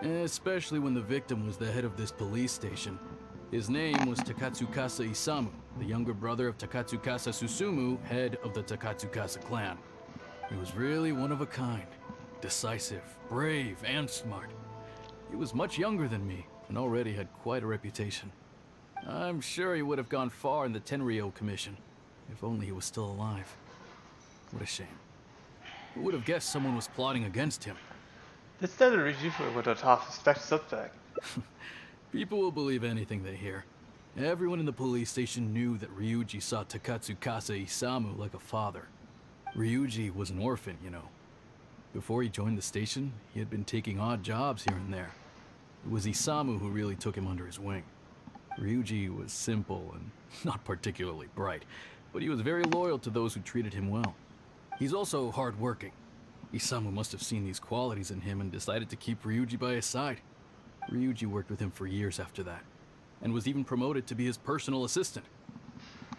Especially when the victim was the head of this police station. His name was Takatsukasa Isamu, the younger brother of Takatsukasa Susumu, head of the Takatsukasa clan. He was really one of a kind. Decisive, brave, and smart. He was much younger than me, and already had quite a reputation. I'm sure he would have gone far in the Tenryo Commission, if only he was still alive. What a shame. Who would have guessed someone was plotting against him? This doesn't Ryuji with a top suspect. People will believe anything they hear. Everyone in the police station knew that Ryuji saw Takatsukasa Isamu like a father. Ryuji was an orphan, you know. Before he joined the station, he had been taking odd jobs here and there. It was Isamu who really took him under his wing. Ryuji was simple and not particularly bright, but he was very loyal to those who treated him well. He's also hard-working. Isamu must have seen these qualities in him and decided to keep Ryuji by his side. Ryuji worked with him for years after that, and was even promoted to be his personal assistant.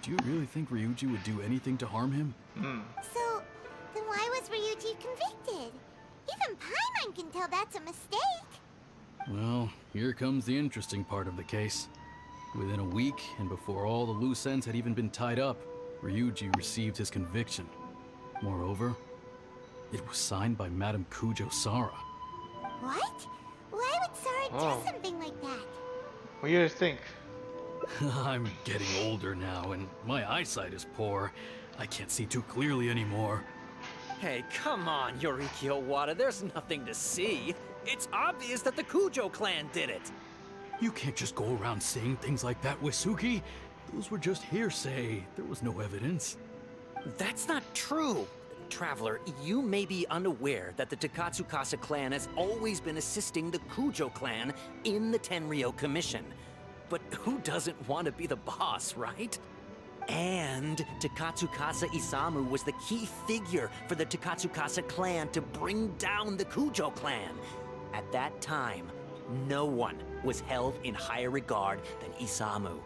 Do you really think Ryuji would do anything to harm him? So, then why was Ryuji convicted? Even Paimon can tell that's a mistake. Well, here comes the interesting part of the case. Within a week, and before all the loose ends had even been tied up, Ryuji received his conviction. Moreover, it was signed by Madame Kujo-Sara. What? Why would Sara do something like that? What do you guys think? I'm getting older now, and my eyesight is poor. I can't see too clearly anymore. Hey, come on, Yoriki Owada, there's nothing to see. It's obvious that the Kujo clan did it. You can't just go around saying things like that, Wisuki. Those were just hearsay. There was no evidence. That's not true. Traveler, you may be unaware that the Takatsukasa clan has always been assisting the Kujo clan in the Tenryou Commission. But who doesn't want to be the boss, right? And Takatsukasa Isamu was the key figure for the Takatsukasa clan to bring down the Kujo clan. At that time, no one was held in higher regard than Isamu.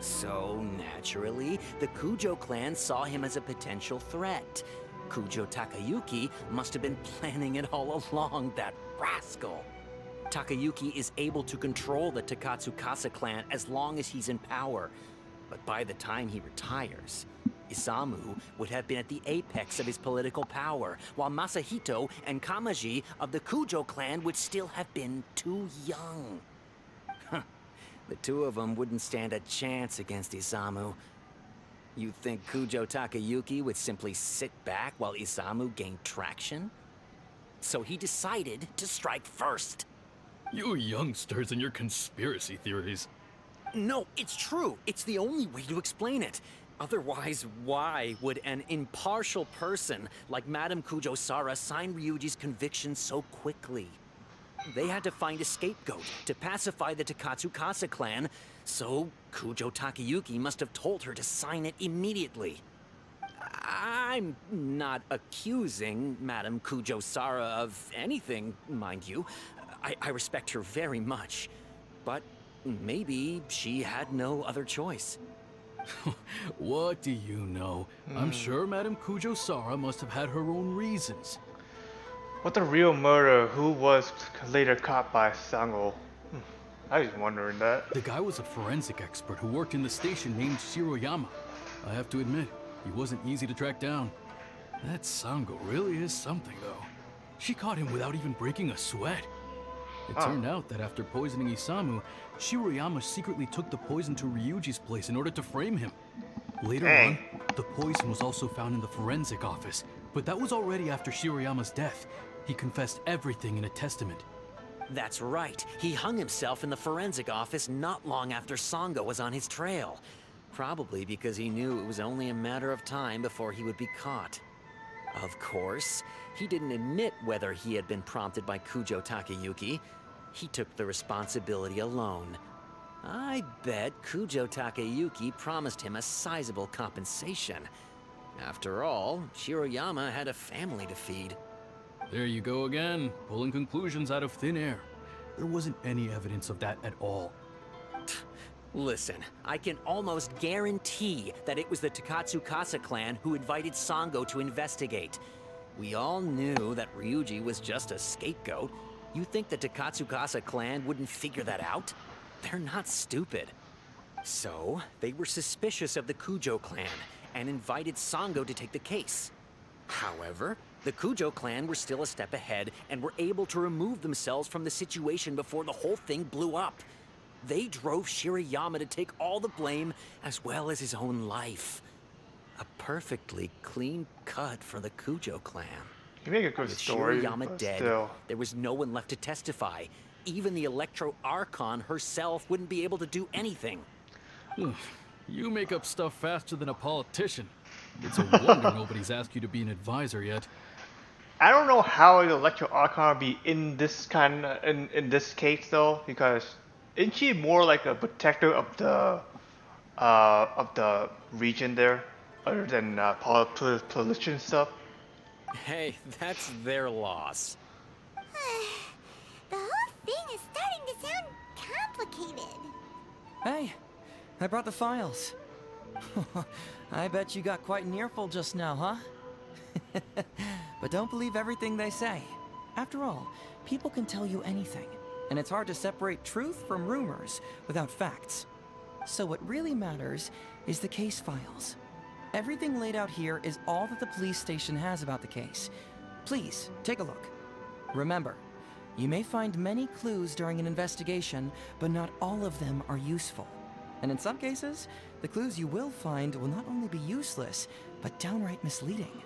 So, naturally, the Kujo clan saw him as a potential threat. Kujo Takayuki must have been planning it all along, that rascal. Takayuki is able to control the Takatsukasa clan as long as he's in power. But by the time he retires, Isamu would have been at the apex of his political power, while Masahito and Kamaji of the Kujo clan would still have been too young. The two of them wouldn't stand a chance against Isamu. You think Kujo Takayuki would simply sit back while Isamu gained traction? So he decided to strike first. You youngsters and your conspiracy theories. No, it's true. It's the only way to explain it. Otherwise, why would an impartial person like Madame Kujo-Sara sign Ryuji's conviction so quickly? They had to find a scapegoat to pacify the Takatsukasa clan, so Kujo Takayuki must have told her to sign it immediately. I'm not accusing Madame Kujo-Sara of anything, mind you. I respect her very much. But maybe she had no other choice. What do you know? I'm sure Madame Kujo-Sara must have had her own reasons. What the real murder? Who was later caught by Sango? I was wondering that. The guy was a forensic expert who worked in the station named Shiroyama. I have to admit, he wasn't easy to track down. That Sango really is something, though. She caught him without even breaking a sweat. It turned out that after poisoning Isamu, Shiroyama secretly took the poison to Ryuji's place in order to frame him. Later on, the poison was also found in the forensic office, but that was already after Shiroyama's death. He confessed everything in a testament. That's right. He hung himself in the forensic office not long after Sango was on his trail. Probably because he knew it was only a matter of time before he would be caught. Of course, he didn't admit whether he had been prompted by Kujo Takayuki. He took the responsibility alone. I bet Kujo Takayuki promised him a sizable compensation. After all, Shiroyama had a family to feed. There you go again, pulling conclusions out of thin air. There wasn't any evidence of that at all. Listen, I can almost guarantee that it was the Takatsukasa clan who invited Sango to investigate. We all knew that Ryuji was just a scapegoat. You think the Takatsukasa clan wouldn't figure that out? They're not stupid. So, they were suspicious of the Kujo clan and invited Sango to take the case. However, the Kujo clan were still a step ahead and were able to remove themselves from the situation before the whole thing blew up. They drove Shiroyama to take all the blame as well as his own life. A perfectly clean cut for the Kujo clan. You make a good story, Shiroyama but dead, still. there was no one left to testify. Even the Electro Archon herself wouldn't be able to do anything. You make up stuff faster than a politician. It's a wonder nobody's asked you to be an advisor yet. I don't know how the Electro Archon would be in this in this case though, because isn't she more like a protector of the region there, other than politician stuff? Hey, that's their loss. The whole thing is starting to sound complicated. Hey, I brought the files. I bet you got quite an earful just now, huh? But don't believe everything they say. After all, people can tell you anything, and it's hard to separate truth from rumors without facts. So what really matters is the case files. Everything laid out here is all that the police station has about the case. Please, take a look. Remember, you may find many clues during an investigation, but not all of them are useful. And in some cases, the clues you will find will not only be useless, but downright misleading.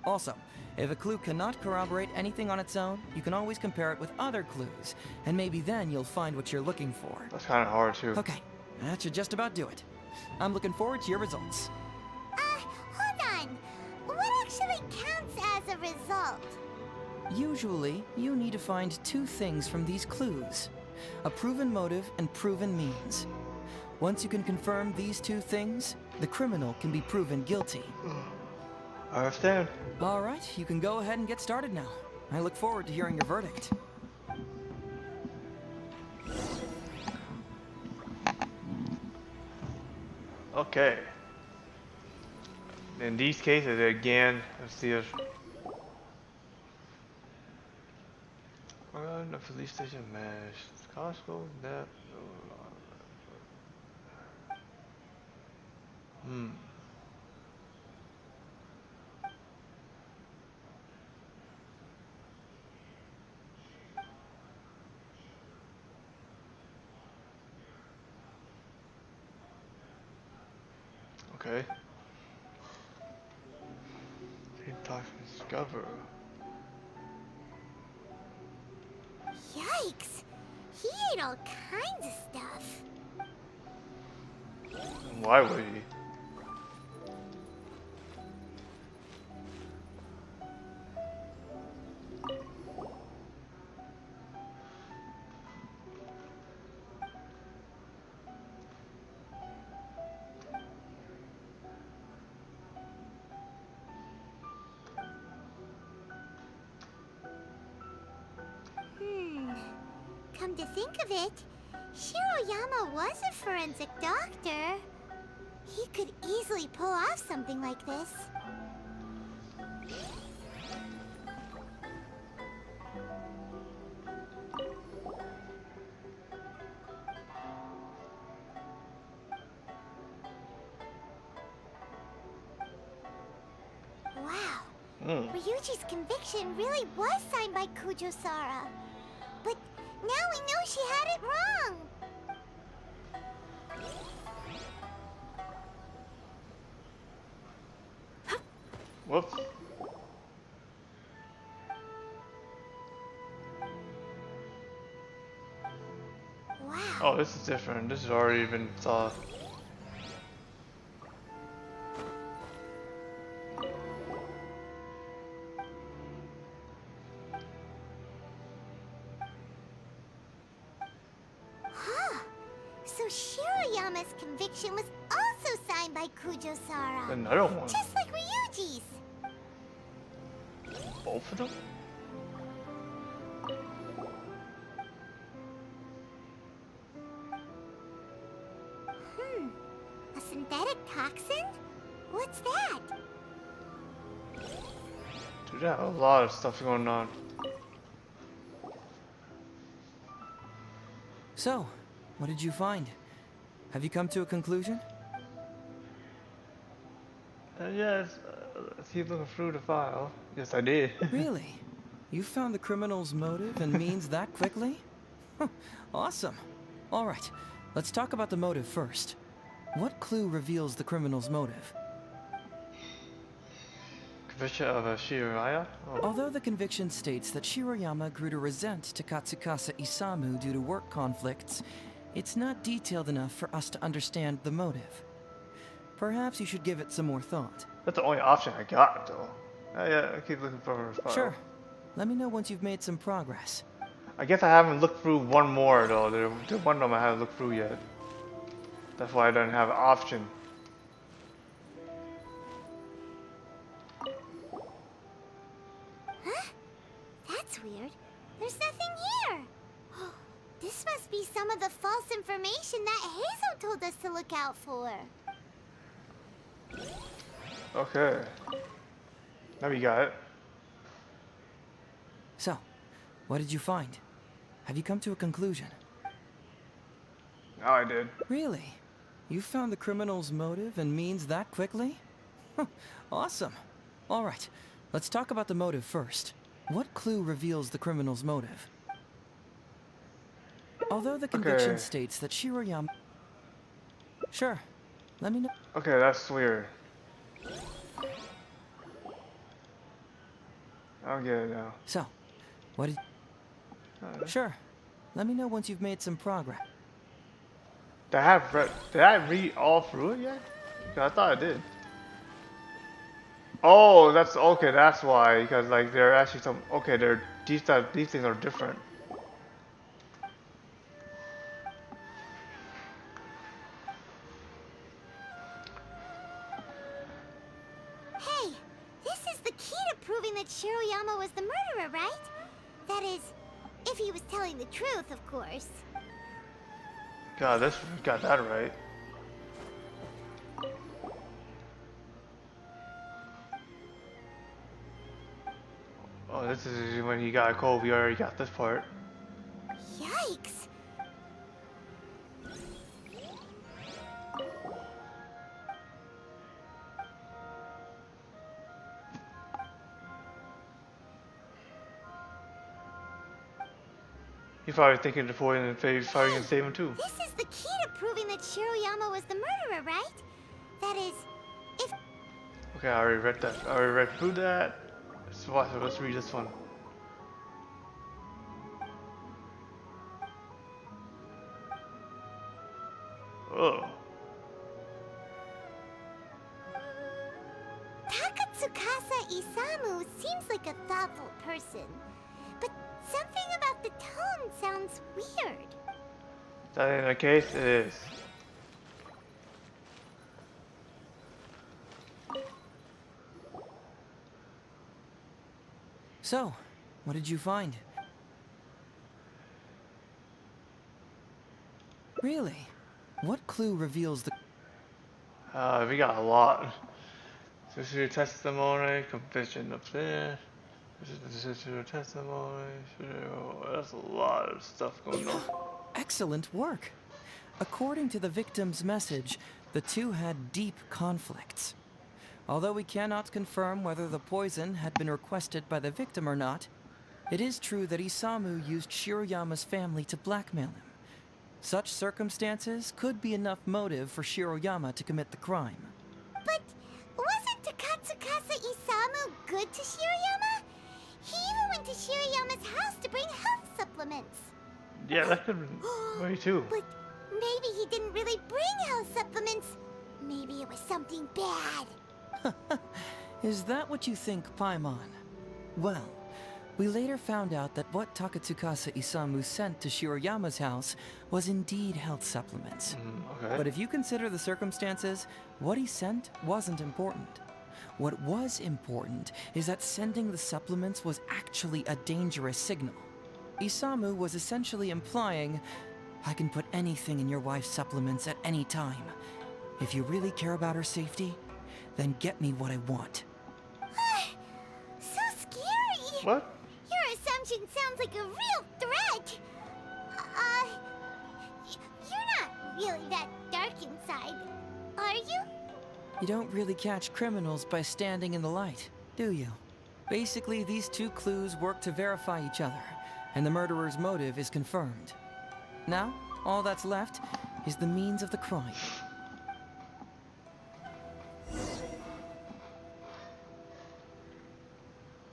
Also, If a clue cannot corroborate anything on its own, you can always compare it with other clues, and maybe then you'll find what you're looking for. That's kind of hard too. Okay, that should just about do it. I'm looking forward to your results. Hold on. What actually counts as a result? Usually, you need to find two things from these clues: a proven motive and proven means. Once you can confirm these two things, the criminal can be proven guilty. I understand. All right, you can go ahead and get started now. I look forward to hearing your verdict. Okay. In these cases, again, let's see if run the police station mash. Costco, that. Okay. Talk discover. Yikes! He ate all kinds of stuff. Why would he? Come to think of it, Shiroyama was a forensic doctor. He could easily pull off something like this. Wow. Ryuji's conviction really was signed by Kujo-Sara. But now we know she had it wrong. Whoops. Wow. Oh, this is different. This has already been saw. So Shiroyama's conviction was also signed by Kujo-Sara. Another one. Just like Ryuji's. Both of them? A synthetic toxin? What's that? Dude, they have a lot of stuff going on. So, what did you find? Have you come to a conclusion? Yes, let's keep looking through the file. Yes, I did. Really? You found the criminal's motive and means that quickly? Awesome. All right, let's talk about the motive first. What clue reveals the criminal's motive? Conviction of Shiroya? Oh. Although the conviction states that Shiroyama grew to resent Takatsukasa Isamu due to work conflicts, it's not detailed enough for us to understand the motive. Perhaps you should give it some more thought. That's the only option I got, though. Yeah, I keep looking for a file. Sure. Let me know once you've made some progress. I guess I haven't looked through one more, though. There's one of them I haven't looked through yet. That's why I don't have an option. Huh? That's weird. There's nothing here. This must be some of the false information that Heizhu told us to look out for. Okay. Now we got it. So, what did you find? Have you come to a conclusion? Now I did. Really? You found the criminal's motive and means that quickly? Awesome. All right, let's talk about the motive first. What clue reveals the criminal's motive? Although the conviction states that Shiroyama... Sure, let me know. Okay, that's weird. I'll get it now. So, what did... Sure. Let me know once you've made some progress. Did I read all through it yet? 'Cause I thought I did. Oh, that's okay. That's why. Because like there are actually some. Okay, these things are different. Hey, this is the key to proving that Shiroyama was the murderer, right? That is, if he was telling the truth, of course. God, this got that right. Oh, this is when he got cold. We already got this part. Yikes! He's probably thinking the poison and he's probably gonna save him too. This is the key to proving that Shiroyama was the murderer, right? That is, if... Okay, I already read that. I already read through that. Let's read this one. Oh. Takatsukasa Isamu seems like a thoughtful person, but something about the tone sounds weird. Is that in the case? It is. So, what did you find? Really? What clue reveals the... We got a lot. This is your testimony, confession of sin. This is your testimony. That's a lot of stuff going on. Excellent work. According to the victim's message, the two had deep conflicts. Although we cannot confirm whether the poison had been requested by the victim or not, it is true that Isamu used Shiroyama's family to blackmail him. Such circumstances could be enough motive for Shiroyama to commit the crime. But wasn't Takatsukasa Isamu good to Shiroyama? He even went to Shiroyama's house to bring health supplements. Yeah, that could be way too. But maybe he didn't really bring health supplements. Maybe it was something bad. Is that what you think, Paimon? Well, we later found out that what Takatsukasa Isamu sent to Shiroyama's house was indeed health supplements. Okay. But if you consider the circumstances, what he sent wasn't important. What was important is that sending the supplements was actually a dangerous signal. Isamu was essentially implying, I can put anything in your wife's supplements at any time. If you really care about her safety, then get me what I want. So scary! What? Your assumption sounds like a real threat! You're not really that dark inside, are you? You don't really catch criminals by standing in the light, do you? Basically, these two clues work to verify each other, and the murderer's motive is confirmed. Now, all that's left is the means of the crime.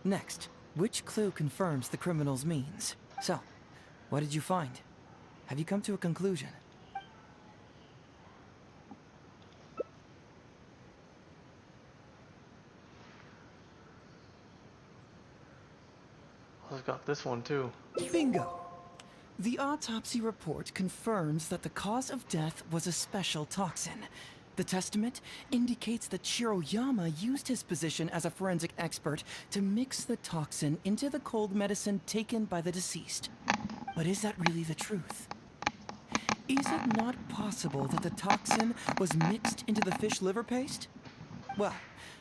Next, which clue confirms the criminal's means? So, what did you find? Have you come to a conclusion? I've got this one too. Bingo! The autopsy report confirms that the cause of death was a special toxin. The testament indicates that Shiroyama used his position as a forensic expert to mix the toxin into the cold medicine taken by the deceased. But is that really the truth? Is it not possible that the toxin was mixed into the fish liver paste? Well,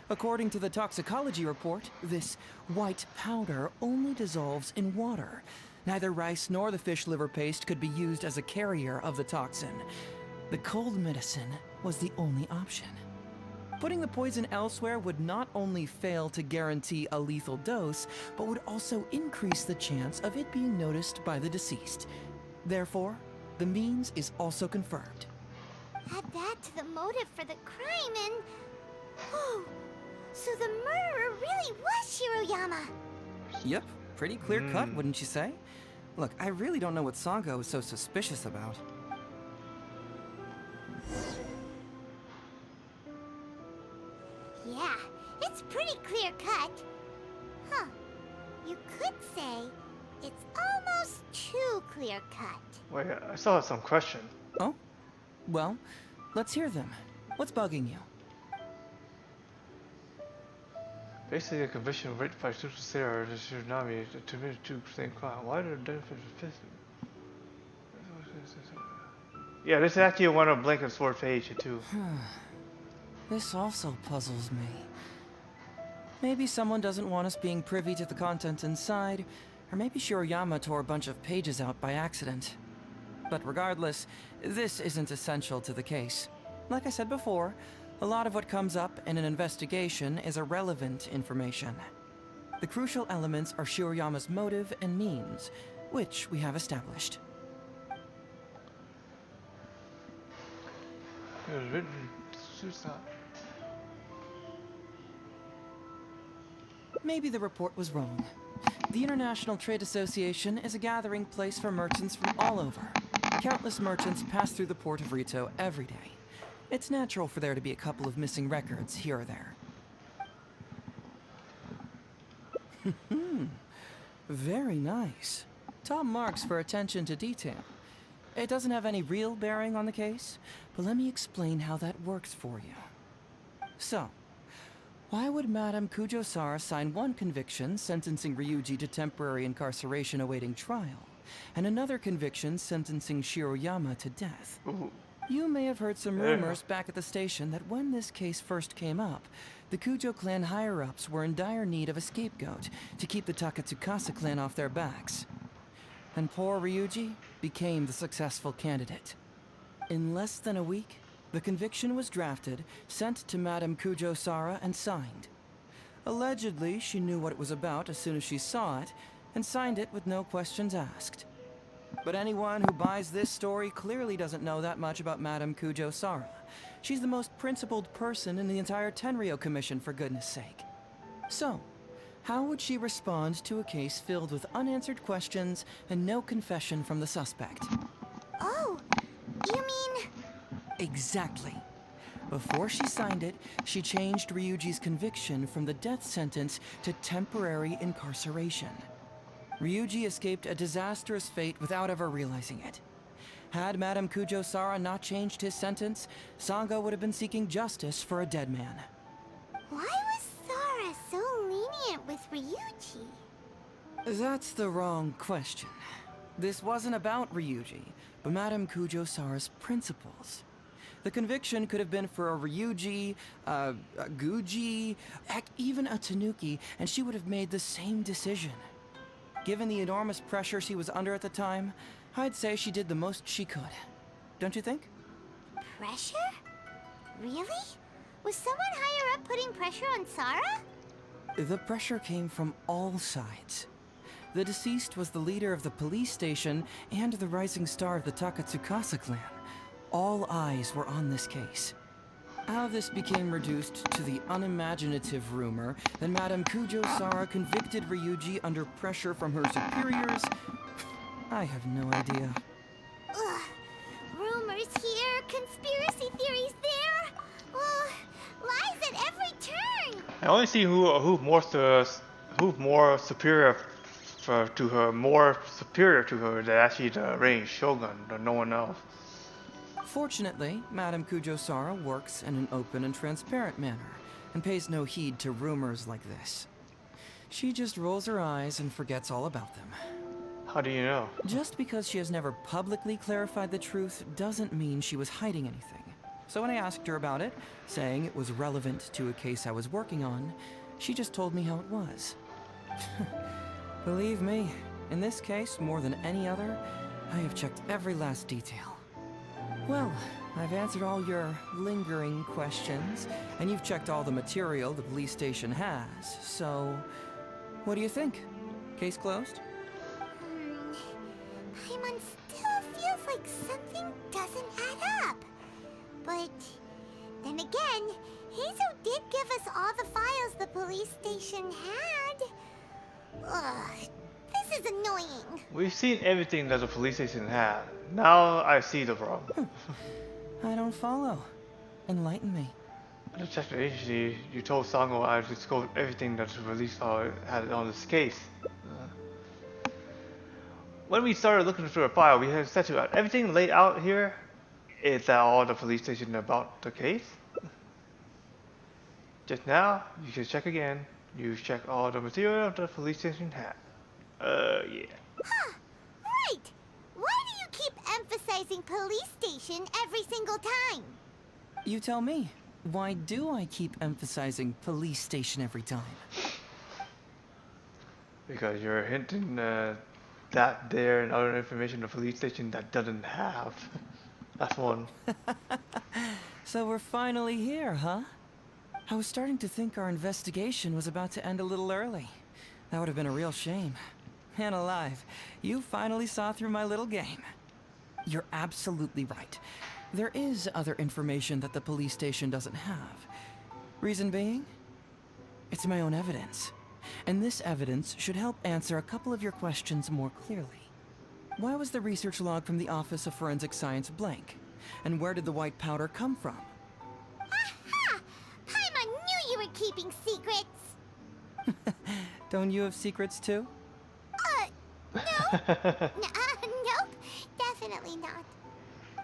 according to the toxicology report, this white powder only dissolves in water. Neither rice nor the fish liver paste could be used as a carrier of the toxin. The cold medicine was the only option. Putting the poison elsewhere would not only fail to guarantee a lethal dose, but would also increase the chance of it being noticed by the deceased. Therefore, the means is also confirmed. Add that to the motive for the crime and... Oh, so the murderer really was Shiroyama. Yep, pretty clear cut, wouldn't you say? Look, I really don't know what Sango is so suspicious about. Yeah, it's pretty clear cut. Huh. You could say it's almost too clear cut. Wait, I still have some question. Oh? Well, let's hear them. What's bugging you? Basically, a conviction written by Super Sarah should not be committed to the same crime. Why did the benefit of fifth? Yeah, this is actually one of Blanken's fourth page too. This also puzzles me. Maybe someone doesn't want us being privy to the content inside, or maybe Shiroyama tore a bunch of pages out by accident. But regardless, this isn't essential to the case. Like I said before, a lot of what comes up in an investigation is irrelevant information. The crucial elements are Shiroyama's motive and means, which we have established. It was written suicide. Maybe the report was wrong. The International Trade Association is a gathering place for merchants from all over. Countless merchants pass through the port of Rito every day. It's natural for there to be a couple of missing records here or there. Very nice. Top marks for attention to detail. It doesn't have any real bearing on the case, but let me explain how that works for you. So, why would Madame Kujo-Sara sign one conviction sentencing Ryuji to temporary incarceration awaiting trial, and another conviction sentencing Shiroyama to death? Ooh. You may have heard some rumors back at the station that when this case first came up, the Kujo clan higher-ups were in dire need of a scapegoat to keep the Takatsukasa clan off their backs. And poor Ryuji became the successful candidate. In less than a week, the conviction was drafted, sent to Madame Kujo-Sara, and signed. Allegedly, she knew what it was about as soon as she saw it, and signed it with no questions asked. But anyone who buys this story clearly doesn't know that much about Madame Kujo-Sara. She's the most principled person in the entire Tenryo Commission, for goodness sake. So, how would she respond to a case filled with unanswered questions and no confession from the suspect? Oh, you mean... Exactly. Before she signed it, she changed Ryuji's conviction from the death sentence to temporary incarceration. Ryuji escaped a disastrous fate without ever realizing it. Had Madame Kujo-Sara not changed his sentence, Sango would have been seeking justice for a dead man. Why was Sara so lenient with Ryuji? That's the wrong question. This wasn't about Ryuji, but Madame Kujo-Sara's principles. The conviction could have been for a Ryuji, a Guji, heck, even a Tanuki, and she would have made the same decision. Given the enormous pressure she was under at the time, I'd say she did the most she could. Don't you think? Pressure? Really? Was someone higher up putting pressure on Sara? The pressure came from all sides. The deceased was the leader of the police station and the rising star of the Takatsukasa clan. All eyes were on this case. How this became reduced to the unimaginative rumor that Madame Kujo-Sara convicted Ryuji under pressure from her superiors, I have no idea. Ugh. Rumors here, conspiracy theories there. Lies at every turn. I only see who's more superior to her than actually the reigning shogun, than no one else. Fortunately, Madame Kujo-Sara works in an open and transparent manner, and pays no heed to rumors like this. She just rolls her eyes and forgets all about them. How do you know? Just because she has never publicly clarified the truth doesn't mean she was hiding anything. So when I asked her about it, saying it was relevant to a case I was working on, she just told me how it was. Believe me, in this case, more than any other, I have checked every last detail. Well, I've answered all your lingering questions, and you've checked all the material the police station has, so what do you think? Case closed? Paimon still feels like something doesn't add up. But then again, Heizhu did give us all the files the police station had. Ugh, this is annoying. We've seen everything that the police station had. Now I see the problem. I don't follow. Enlighten me. The detective agency, you told Sango I discovered everything that the police had on this case. When we started looking through the file, we had said to everything laid out here is that all the police station about the case. Just now, you can check again. You check all the material the police station had. Yeah. Huh, right. Why do you keep emphasizing police station every single time? You tell me. Why do I keep emphasizing police station every time? Because you're hinting that there and other information the police station that doesn't have. That's one. So we're finally here, huh? I was starting to think our investigation was about to end a little early. That would have been a real shame. Man alive, you finally saw through my little game. You're absolutely right. There is other information that the police station doesn't have. Reason being? It's my own evidence. And this evidence should help answer a couple of your questions more clearly. Why was the research log from the Office of Forensic Science blank? And where did the white powder come from? Aha! Paimon knew you were keeping secrets! Don't you have secrets too? No. Nope, definitely not.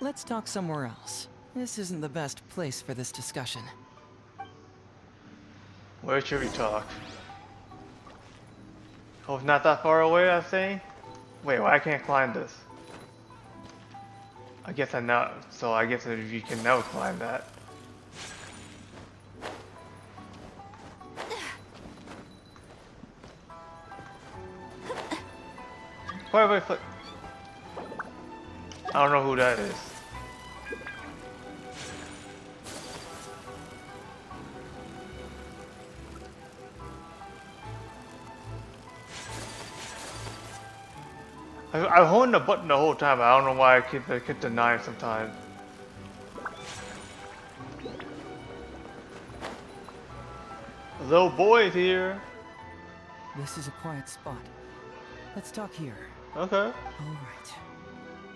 Let's talk somewhere else. This isn't the best place for this discussion. Where should we talk? Oh, it's not that far away, I think? Wait, why I can't climb this? I guess I know, so I guess if you can now climb that. Wait. I don't know who that is. I'm holding the button the whole time. I don't know why I keep denying sometimes. A little boy is here. This is a quiet spot. Let's talk here. Okay. All right.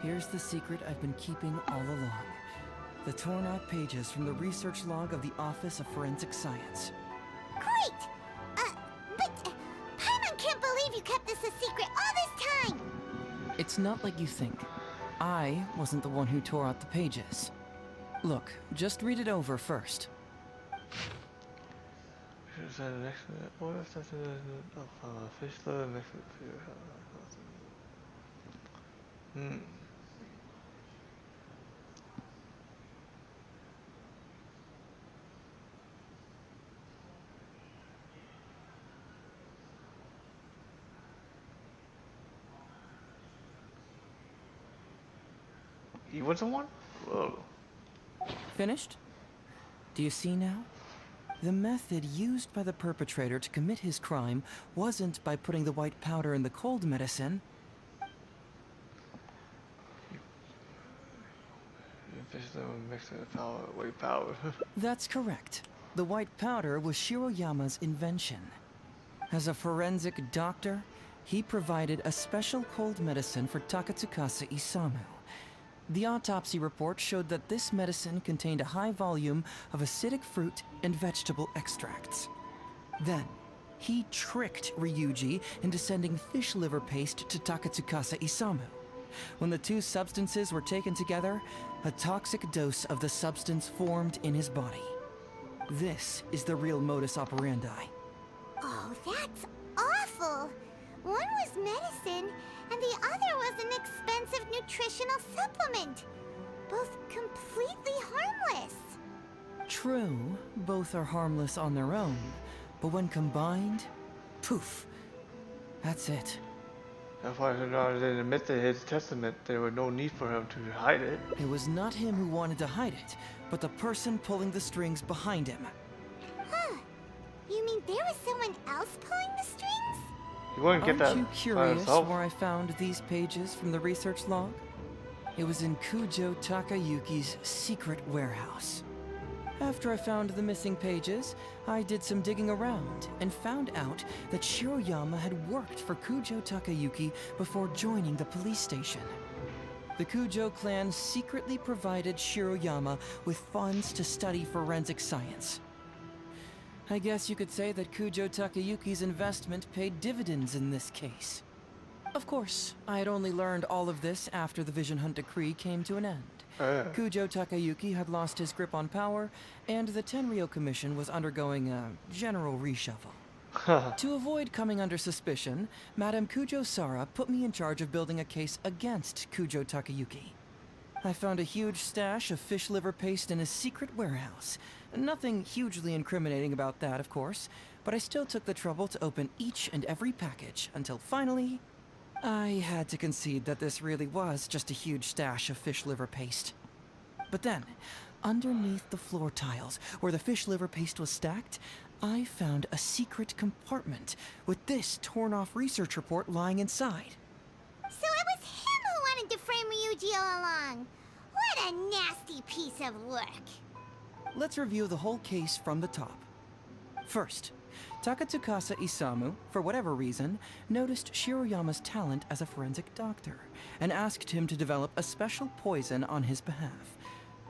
Here's the secret I've been keeping all along. The torn out pages from the research log of the Office of Forensic Science. Great! But Paimon can't believe you kept this a secret all this time! It's not like you think. I wasn't the one who tore out the pages. Look, just read it over first. He was the one? Whoa. Finished? Do you see now? The method used by the perpetrator to commit his crime wasn't by putting the white powder in the cold medicine. White powder. That's correct. The white powder was Shiroyama's invention. As a forensic doctor, he provided a special cold medicine for Takatsukasa Isamu. The autopsy report showed that this medicine contained a high volume of acidic fruit and vegetable extracts. Then, he tricked Ryuji into sending fish liver paste to Takatsukasa Isamu. When the two substances were taken together, a toxic dose of the substance formed in his body. This is the real modus operandi. Oh, that's awful! One was medicine, and the other was an expensive nutritional supplement. Both completely harmless. True, both are harmless on their own, but when combined, poof, that's it. That's why he didn't admit to his testament. There was no need for him to hide it. It was not him who wanted to hide it, but the person pulling the strings behind him. Huh. You mean there was someone else pulling the strings? You wouldn't get that Aren't you by curious himself. where I found these pages from the research log? It was in Kujo Takayuki's secret warehouse. After I found the missing pages, I did some digging around and found out that Shiroyama had worked for Kujo Takayuki before joining the police station. The Kujo clan secretly provided Shiroyama with funds to study forensic science. I guess you could say that Kujo Takayuki's investment paid dividends in this case. Of course, I had only learned all of this after the Vision Hunt decree came to an end. Kujo Takayuki had lost his grip on power, and the Tenryo Commission was undergoing a general reshuffle. To avoid coming under suspicion, Madame Kujo Sara put me in charge of building a case against Kujo Takayuki. I found a huge stash of fish liver paste in his secret warehouse. Nothing hugely incriminating about that, of course, but I still took the trouble to open each and every package until finally, I had to concede that this really was just a huge stash of fish liver paste. But then, underneath the floor tiles, where the fish liver paste was stacked, I found a secret compartment with this torn-off research report lying inside. So it was him who wanted to frame Ryuji all along. What a nasty piece of work. Let's review the whole case from the top. First, Takatsukasa Isamu, for whatever reason, noticed Shiroyama's talent as a forensic doctor and asked him to develop a special poison on his behalf.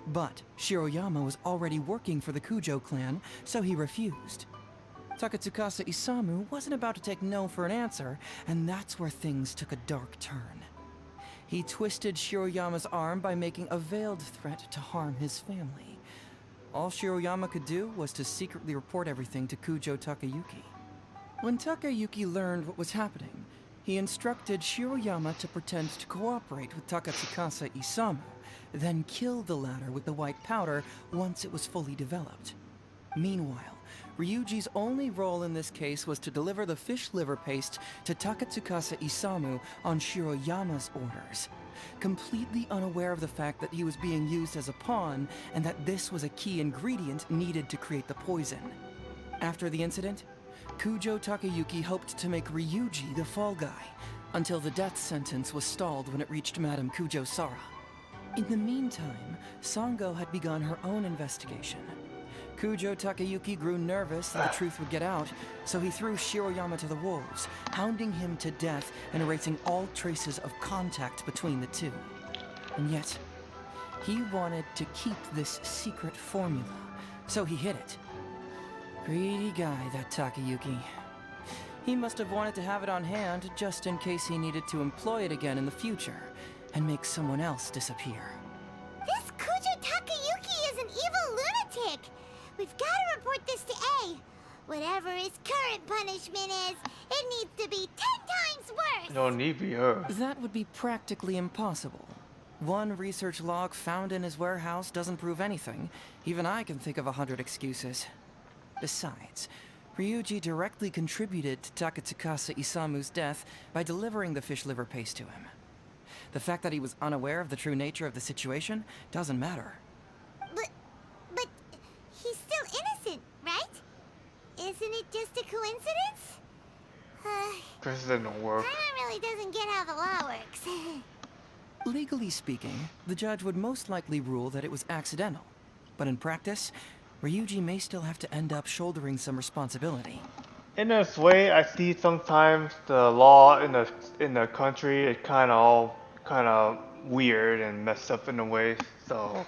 But Shiroyama was already working for the Kujo clan, so he refused. Takatsukasa Isamu wasn't about to take no for an answer, and that's where things took a dark turn. He twisted Shiroyama's arm by making a veiled threat to harm his family. All Shiroyama could do was to secretly report everything to Kujo Takayuki. When Takayuki learned what was happening, he instructed Shiroyama to pretend to cooperate with Takatsukasa Isamu, then kill the latter with the white powder once it was fully developed. Meanwhile, Ryuji's only role in this case was to deliver the fish liver paste to Takatsukasa Isamu on Shiroyama's orders, completely unaware of the fact that he was being used as a pawn and that this was a key ingredient needed to create the poison. After the incident, Kujo Takayuki hoped to make Ryuji the fall guy, until the death sentence was stalled when it reached Madame Kujo Sara. In the meantime, Sango had begun her own investigation. Kujo Takayuki grew nervous that the truth would get out, so he threw Shiroyama to the wolves, hounding him to death and erasing all traces of contact between the two. And yet, he wanted to keep this secret formula, so he hid it. Greedy guy, that Takayuki. He must have wanted to have it on hand just in case he needed to employ it again in the future, and make someone else disappear. This Kujo Takayuki is an evil lunatic. We've got to report this to A. Whatever his current punishment is, it needs to be 10 times worse. No need be her. That would be practically impossible. One research log found in his warehouse doesn't prove anything. Even I can think of 100 excuses. Besides, Ryuji directly contributed to Takatsukasa Isamu's death by delivering the fish liver paste to him. The fact that he was unaware of the true nature of the situation doesn't matter. But he's still innocent, right? Isn't it just a coincidence? President don't work. Paimon really doesn't get how the law works. Legally speaking, the judge would most likely rule that it was accidental. But in practice, Ryuji may still have to end up shouldering some responsibility. In this way, I see sometimes the law in the country is kind of weird and messed up in a way. So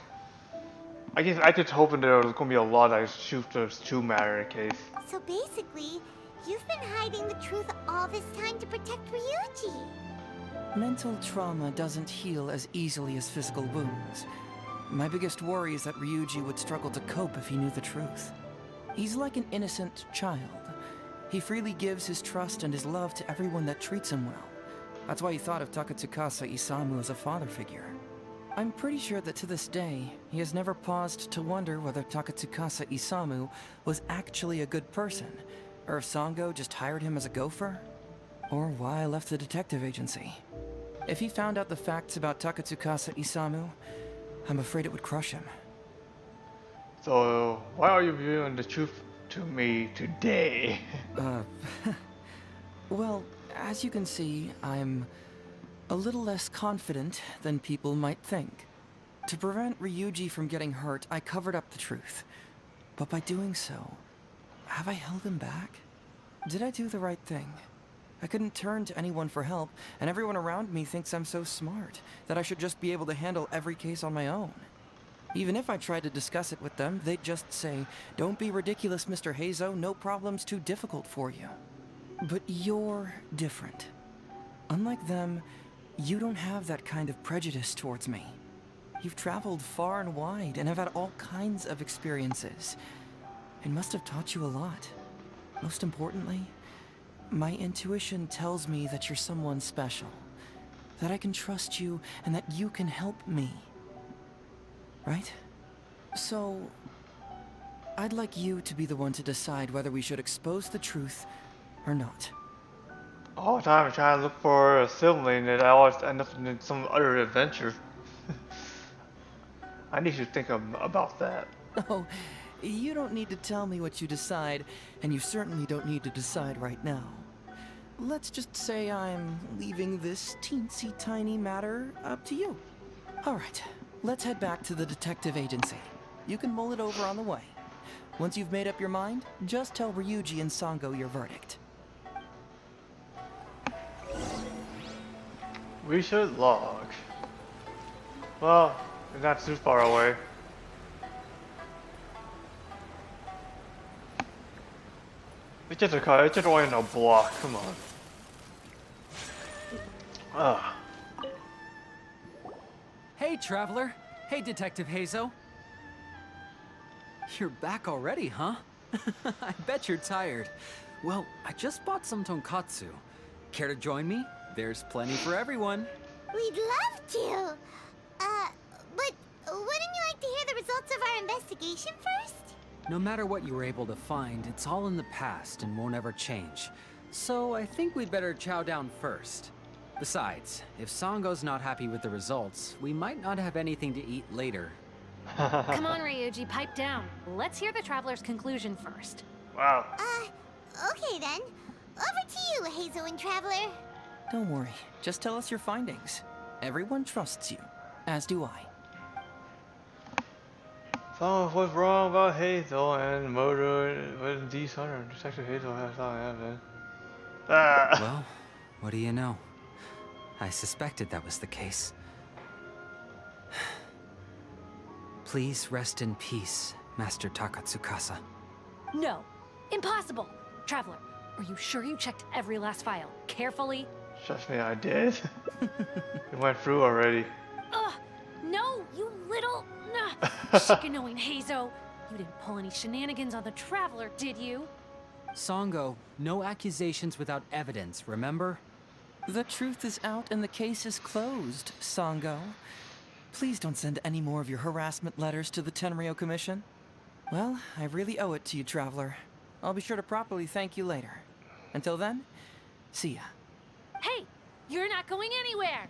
I guess I just hoping there was gonna be a law that shoots the true matter case. So basically, you've been hiding the truth all this time to protect Ryuji. Mental trauma doesn't heal as easily as physical wounds. My biggest worry is that Ryuji would struggle to cope if he knew the truth. He's like an innocent child. He freely gives his trust and his love to everyone that treats him well. That's why he thought of Takatsukasa Isamu as a father figure. I'm pretty sure that to this day, he has never paused to wonder whether Takatsukasa Isamu was actually a good person, or if Sango just hired him as a gopher, or why I left the detective agency. If he found out the facts about Takatsukasa Isamu, I'm afraid it would crush him. So why are you revealing the truth to me today? Well, as you can see, I'm a little less confident than people might think. To prevent Ryuji from getting hurt, I covered up the truth. But by doing so, have I held him back? Did I do the right thing? I couldn't turn to anyone for help, and everyone around me thinks I'm so smart that I should just be able to handle every case on my own. Even if I tried to discuss it with them, they'd just say, "Don't be ridiculous, Mr. Heizhu, no problem's too difficult for you." But you're different. Unlike them, you don't have that kind of prejudice towards me. You've traveled far and wide and have had all kinds of experiences. It must have taught you a lot. Most importantly, my intuition tells me that you're someone special, that I can trust you and that you can help me. Right? So, I'd like you to be the one to decide whether we should expose the truth or not. All the time I try to look for a sibling and I always end up in some other adventure. I need to think about that. Oh, you don't need to tell me what you decide, and you certainly don't need to decide right now. Let's just say I'm leaving this teensy tiny matter up to you. All right, let's head back to the detective agency. You can mull it over on the way. Once you've made up your mind, just tell Ryuji and Sango your verdict. We should log. Well, it's not too far away. It's just a car, it's just only in a block, come on. Ugh. Hey, Traveler. Hey, Detective Heizhu. You're back already, huh? I bet you're tired. Well, I just bought some tonkatsu. Care to join me? There's plenty for everyone. We'd love to. But wouldn't you like to hear the results of our investigation first? No matter what you were able to find, it's all in the past and won't ever change. So I think we'd better chow down first. Besides, if Sango's not happy with the results, we might not have anything to eat later. Come on, Ryuji, pipe down. Let's hear the Traveler's conclusion first. Wow. Okay then. Over to you, Heizhu and Traveler. Don't worry, just tell us your findings. Everyone trusts you, as do I. So what's wrong about Heizhu and murder with D. Hunter? Detective Heizhu has not happened. Well, what do you know? I suspected that was the case. Please rest in peace, Master Takatsukasa. No, impossible. Traveler, are you sure you checked every last file carefully? Trust me, I did. It went through already. Ugh, no, you little... Shikanoing Heizhu. You didn't pull any shenanigans on the Traveler, did you? Sango, no accusations without evidence, remember? The truth is out and the case is closed, Sango. Please don't send any more of your harassment letters to the Tenryo Commission. Well, I really owe it to you, Traveler. I'll be sure to properly thank you later. Until then, see ya. Hey, you're not going anywhere.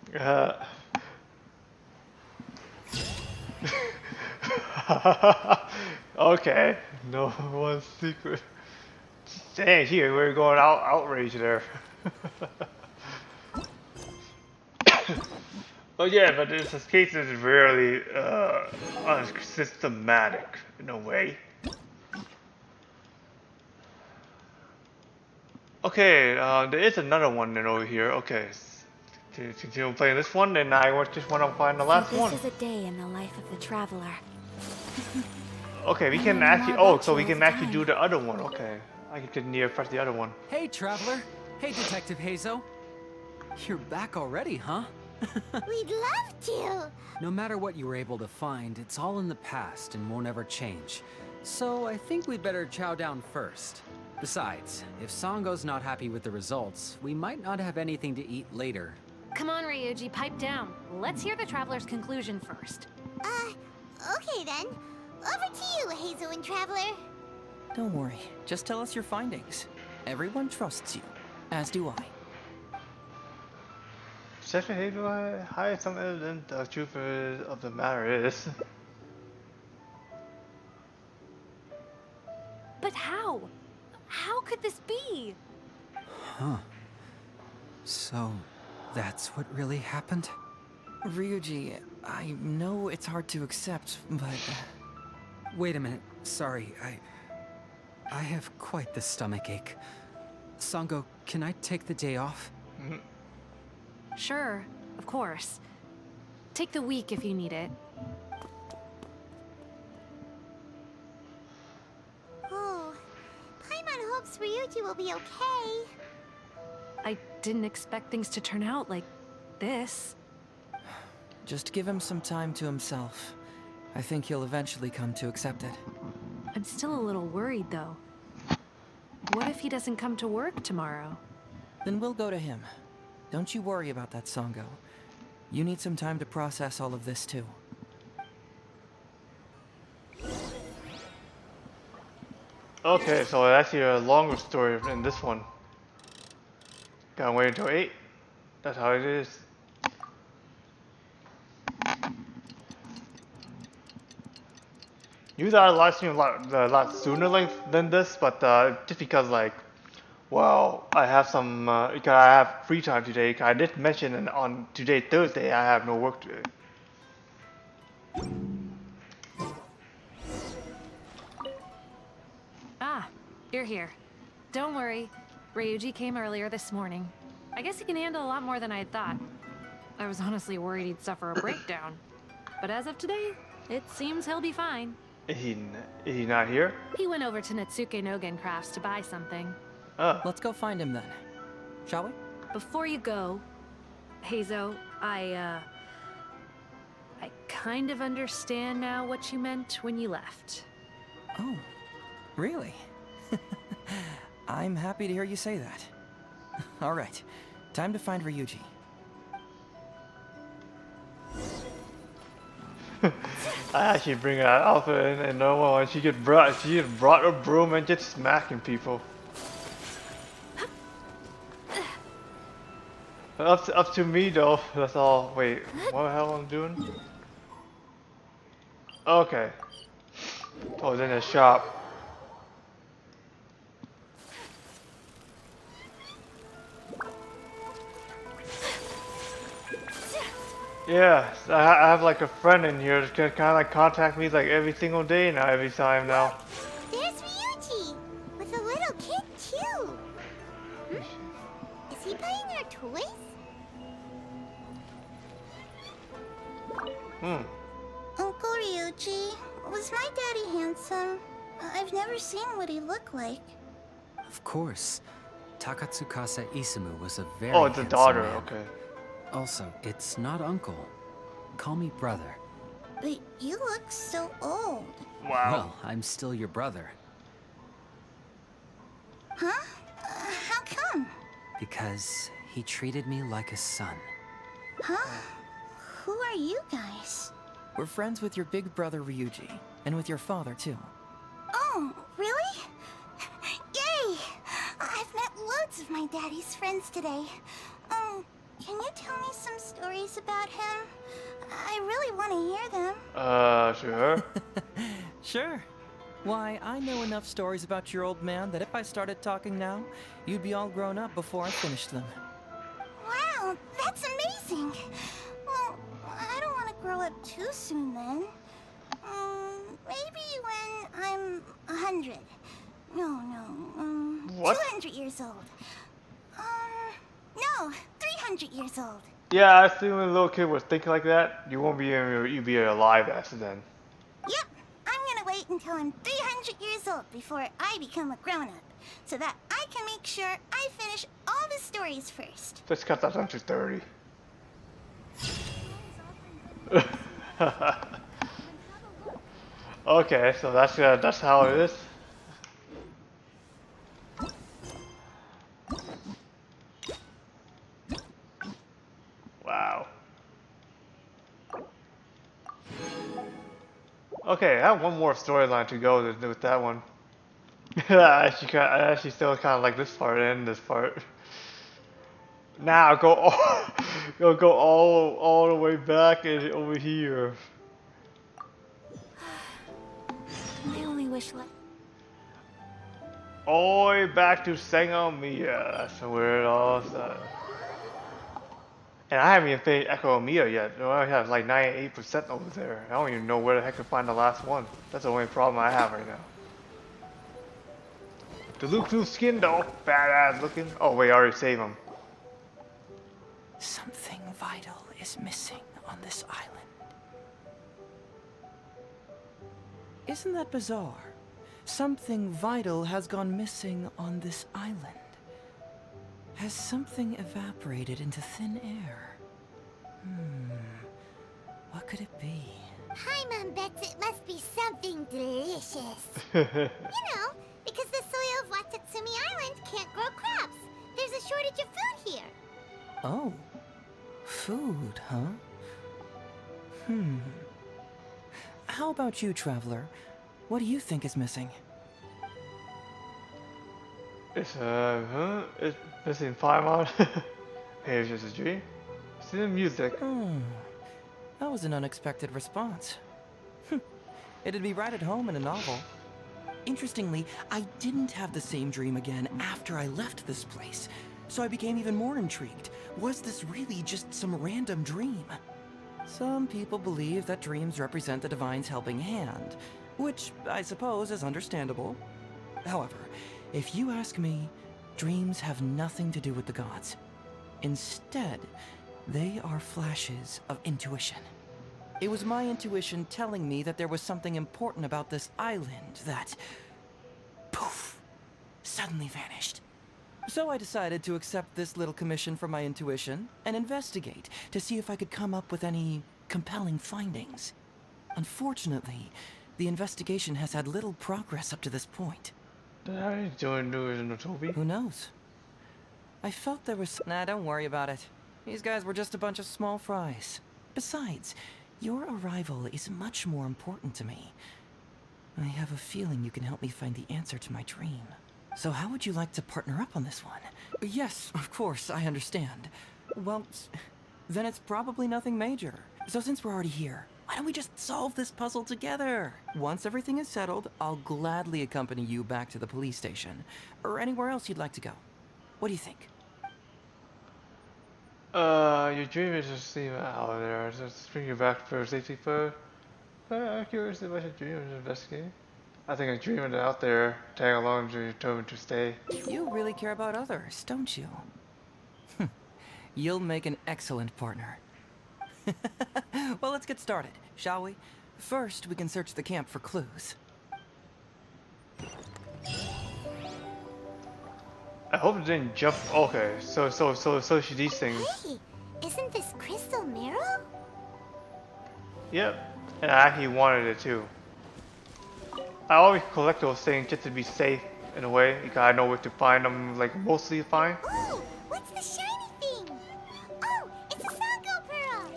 Okay, no one's secret. Dang, here we're going outrage there. But yeah, but this case is really unsystematic in a way. Okay, there is another one then over here. Okay, to continue playing this one, and I just want to find the last one. This is a day in the life of the Traveler. Okay, we can actually. Oh, so we can actually do the other one. Okay, I can near press the other one. Hey, Traveler. Hey, Detective Heizhu. You're back already, huh? We'd love to. No matter what you were able to find, it's all in the past and won't ever change. So I think we'd better chow down first. Besides, if Sango's not happy with the results, we might not have anything to eat later. Come on, Ryuji, pipe down. Let's hear the Traveler's conclusion first. Okay then. Over to you, Heizhu and Traveler. Don't worry, just tell us your findings. Everyone trusts you, as do I. Detective Heizhu hide some evidence the truth of the matter is. But how? How could this be? Huh. So, that's what really happened? Ryuji, I know it's hard to accept, but Wait a minute. Sorry, I have quite the stomach ache. Sango, can I take the day off? Sure, of course. Take the week if you need it. Oh, Paimon hopes Ryuji will be okay. I didn't expect things to turn out like this. Just give him some time to himself. I think he'll eventually come to accept it. I'm still a little worried, though. What if he doesn't come to work tomorrow? Then we'll go to him. Don't you worry about that, Sango. You need some time to process all of this, too. Okay, so it's actually a longer story in this one. Gotta wait until 8. That's how it is. Usually I live stream a lot sooner than this, but just because like, well, I have some, because I have free time today. I did mention on today Thursday I have no work today. Ah, you're here. Don't worry. Ryuji came earlier this morning. I guess he can handle a lot more than I had thought. I was honestly worried he'd suffer a breakdown. But as of today, it seems he'll be fine. Is he not here? He went over to Natsuke Nogen Crafts to buy something. Let's go find him then. Shall we? Before you go, Heizhu, I kind of understand now what you meant when you left. Oh, really? I'm happy to hear you say that. All right, time to find Ryuji. I actually bring that Alpha in and no one. She get brought a broom and just smacking people. Up to me though. That's all. Wait, what the hell I'm doing? Okay. I was in a shop. Yeah, I have like a friend in here that can kind of like contact me like every single day now, every time now. There's Ryuji! With a little kid too! Is he buying our toys? Uncle Ryuji, was my daddy handsome? I've never seen what he looked like. Of course. Takatsukasa Isumu was a very Oh, it's a handsome daughter, man. okay. Also, it's not uncle. Call me brother. But you look so old. Wow. Well, I'm still your brother. Huh? How come? Because he treated me like a son. Huh? Who are you guys? We're friends with your big brother Ryuji, and with your father too. Oh, really? Yay! I've met loads of my daddy's friends today. Can you tell me some stories about him? I really want to hear them. Sure. Sure. Why, I know enough stories about your old man that if I started talking now, you'd be all grown up before I finished them. Wow, that's amazing. Well, I don't want to grow up too soon then. Maybe when I'm 100. No, What? 200 years old. No, 300 years old. Yeah, I assume when a little kid was thinking like that, you won't be you'd be alive after then. Yep, I'm gonna wait until I'm 300 years old before I become a grown-up, so that I can make sure I finish all the stories first. Let's cut that down to 30. Okay, so that's how it is. Wow. Okay, I have one more storyline to go with that one. I actually still kind of like this part and this part. Now go all the way back and over here. I only wish All the way back to Sangamiya. That's where it all started. And I haven't even finished Echo Mia yet. I only have like 98% over there. I don't even know where the heck to find the last one. That's the only problem I have right now. The Luke new skin though, badass looking. Oh wait, I already saved him. Something vital is missing on this island. Isn't that bizarre? Something vital has gone missing on this island. Has something evaporated into thin air? What could it be? Paimon bets it must be something delicious. You know, because the soil of Watatsumi Island can't grow crops. There's a shortage of food here. Oh, food, huh? How about you, traveler? What do you think is missing? It's missing Paimon. Hey, it's just a dream. It's the music. That was an unexpected response. It'd be right at home in a novel. Interestingly, I didn't have the same dream again after I left this place, so I became even more intrigued. Was this really just some random dream? Some people believe that dreams represent the divine's helping hand, which I suppose is understandable. However, if you ask me, dreams have nothing to do with the gods. Instead, they are flashes of intuition. It was my intuition telling me that there was something important about this island that, poof, suddenly vanished. So I decided to accept this little commission from my intuition and investigate to see if I could come up with any compelling findings. Unfortunately, the investigation has had little progress up to this point. Did I join Notobi? Who knows? I felt there was... Nah, don't worry about it. These guys were just a bunch of small fries. Besides, your arrival is much more important to me. I have a feeling you can help me find the answer to my dream. So how would you like to partner up on this one? Yes, of course, I understand. Well, then it's probably nothing major. So since we're already here, why don't we just solve this puzzle together? Once everything is settled, I'll gladly accompany you back to the police station, or anywhere else you'd like to go. What do you think? Your dream is just seem out there. Just bring you back for safety first. I'm curious about your dream and investigating. I think a dreamer out there tag along to you told me to stay. You really care about others, don't you? You'll make an excellent partner. Well, let's get started, shall we? First, we can search the camp for clues. I hope it didn't jump. Okay, so should these things. Hey, isn't this crystal marrow? Yep, and I actually wanted it too. I always collect those things just to be safe in a way, because I know where to find them, like mostly fine. Oh, what's the shiny thing? Oh, it's a Sango pearl.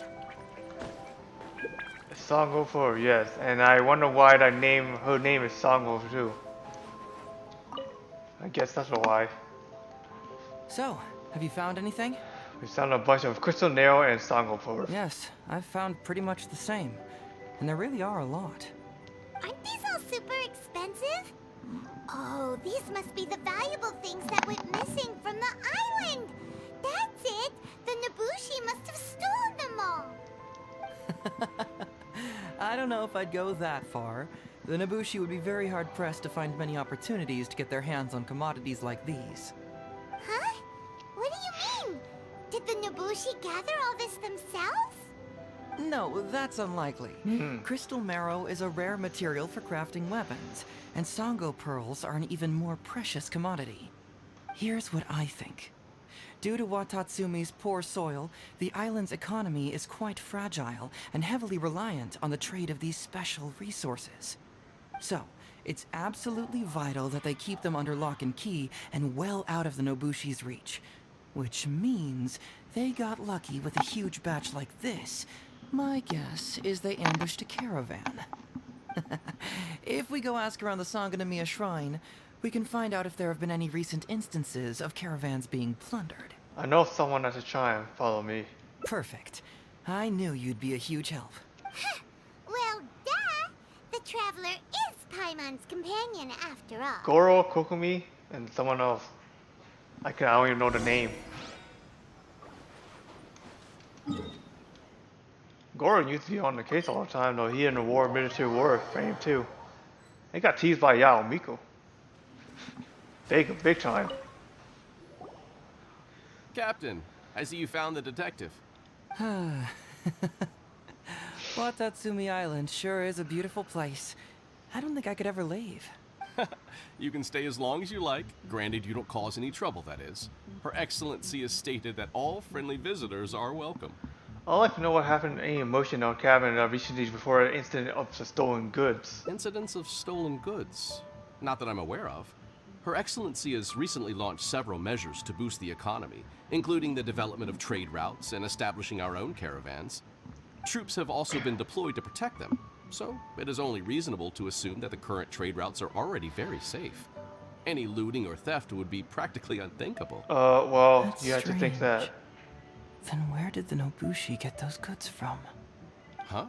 Songo for yes, and I wonder why her name is Songo too. I guess that's why. So, have you found anything? We found a bunch of crystal nail and Songo pearls. Yes, I've found pretty much the same. And there really are a lot. Aren't these all super expensive? Oh, these must be the valuable things that went missing from the island. That's it. The Nobushi must have stolen them all. I don't know if I'd go that far. The Nobushi would be very hard-pressed to find many opportunities to get their hands on commodities like these. Huh? What do you mean? Did the Nobushi gather all this themselves? No, that's unlikely. Crystal marrow is a rare material for crafting weapons, and Sango pearls are an even more precious commodity. Here's what I think. Due to Watatsumi's poor soil, the island's economy is quite fragile and heavily reliant on the trade of these special resources. So, it's absolutely vital that they keep them under lock and key and well out of the Nobushi's reach. Which means they got lucky with a huge batch like this. My guess is they ambushed a caravan. If we go ask around the Sangonomiya Shrine, we can find out if there have been any recent instances of caravans being plundered. I know someone at the shrine. Follow me. Perfect. I knew you'd be a huge help. Well, duh! The traveler is Paimon's companion after all. Goro, Kokumi, and someone else. I don't even know the name. Goro used to be on the case all the time, though. He in the war, military war frame too. He got teased by Yao Miko. Big time. Captain, I see you found the detective. Watatsumi Island sure is a beautiful place. I don't think I could ever leave. You can stay as long as you like, granted you don't cause any trouble, that is. Her Excellency has stated that all friendly visitors are welcome. I'd like to know what happened in emotion on cabin recently before an incident of the stolen goods. Incidents of stolen goods? Not that I'm aware of. Her Excellency has recently launched several measures to boost the economy, including the development of trade routes and establishing our own caravans. Troops have also been deployed to protect them, so it is only reasonable to assume that the current trade routes are already very safe. Any looting or theft would be practically unthinkable. Well, That's you have to think that. strange. Then where did the Nobushi get those goods from? Huh?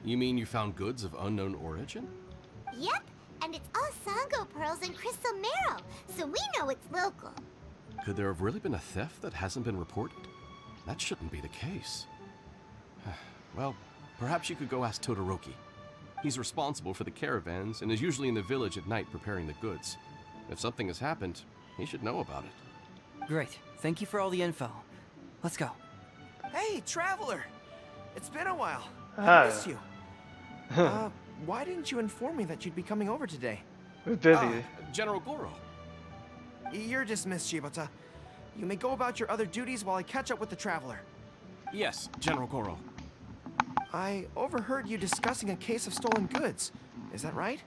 You mean you found goods of unknown origin? Yep, and it's all Sango pearls and crystal marrow, so we know it's local. Could there have really been a theft that hasn't been reported? That shouldn't be the case. Well, perhaps you could go ask Todoroki. He's responsible for the caravans and is usually in the village at night preparing the goods. If something has happened, he should know about it. Great. Thank you for all the info. Let's go. Hey, traveler! It's been a while. Ah. I missed you. Why didn't you inform me that you'd be coming over today? We're busy. General Goro. You're dismissed, Shibata. You may go about your other duties while I catch up with the traveler. Yes, General Goro. I overheard you discussing a case of stolen goods. Is that right?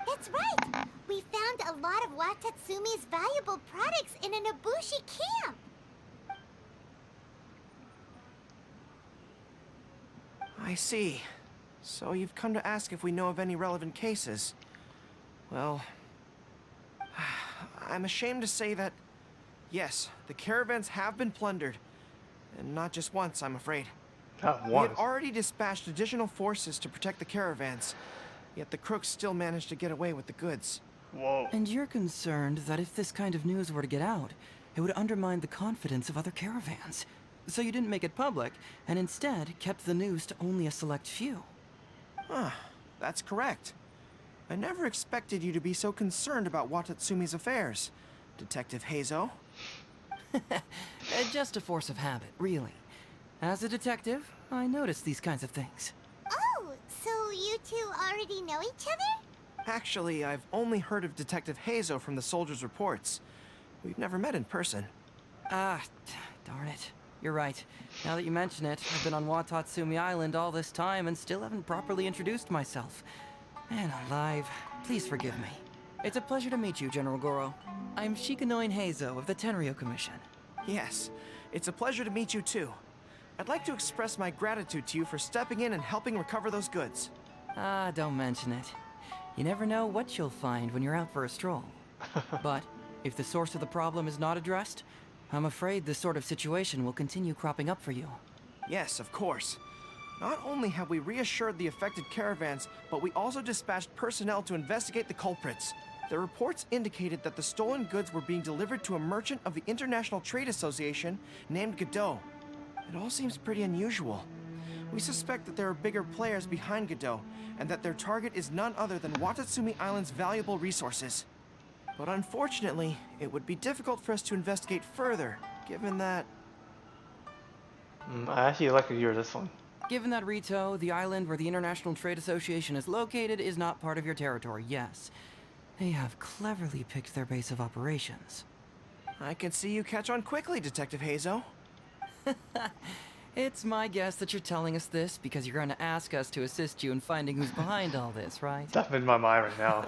That's right! We found a lot of Watatsumi's valuable products in a Nobushi camp! I see. So you've come to ask if we know of any relevant cases. Well, I'm ashamed to say that, yes, the caravans have been plundered. And not just once, I'm afraid. Not We once. had already dispatched additional forces to protect the caravans, yet the crooks still managed to get away with the goods. Whoa. And you're concerned that if this kind of news were to get out, it would undermine the confidence of other caravans. So you didn't make it public, and instead kept the news to only a select few. That's correct. I never expected you to be so concerned about Watatsumi's affairs, Detective Heizhu. Just a force of habit, really. As a detective, I notice these kinds of things. Oh, so you two already know each other? Actually, I've only heard of Detective Heizhu from the soldiers' reports. We've never met in person. Ah, darn it. You're right. Now that you mention it, I've been on Watatsumi Island all this time and still haven't properly introduced myself. Man alive, please forgive me. It's a pleasure to meet you, General Goro. I'm Shikanoin Heizhu of the Tenryo Commission. Yes, it's a pleasure to meet you too. I'd like to express my gratitude to you for stepping in and helping recover those goods. Ah, don't mention it. You never know what you'll find when you're out for a stroll. But if the source of the problem is not addressed, I'm afraid this sort of situation will continue cropping up for you. Yes, of course. Not only have we reassured the affected caravans, but we also dispatched personnel to investigate the culprits. The reports indicated that the stolen goods were being delivered to a merchant of the International Trade Association named Godot. It all seems pretty unusual. We suspect that there are bigger players behind Godot, and that their target is none other than Watatsumi Island's valuable resources. But unfortunately, it would be difficult for us to investigate further, given that... I actually like to hear this one. Given that Rito, the island where the International Trade Association is located, is not part of your territory, yes. They have cleverly picked their base of operations. I can see you catch on quickly, Detective Heizhu. It's my guess that you're telling us this because you're going to ask us to assist you in finding who's behind all this, right? That's in my mind right now.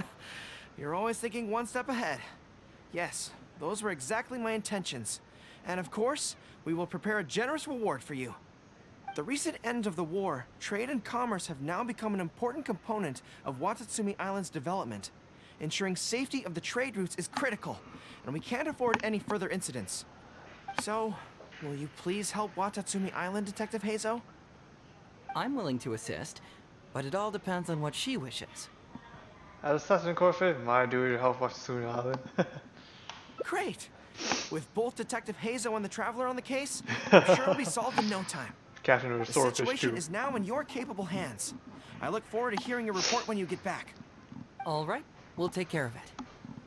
You're always thinking one step ahead. Yes, those were exactly my intentions. And of course, we will prepare a generous reward for you. The recent end of the war, trade and commerce have now become an important component of Watatsumi Island's development. Ensuring safety of the trade routes is critical, and we can't afford any further incidents. So, will you please help Watatsumi Island, Detective Heizhu? I'm willing to assist, but it all depends on what she wishes. As Assassin Corfit, my duty to help watch Tsuni Island. Great! With both Detective Heizhu and the Traveler on the case, I'm sure it'll be solved in no time. Catching a The swordfish situation too. is now in your capable hands. I look forward to hearing your report when you get back. All right, we'll take care of it.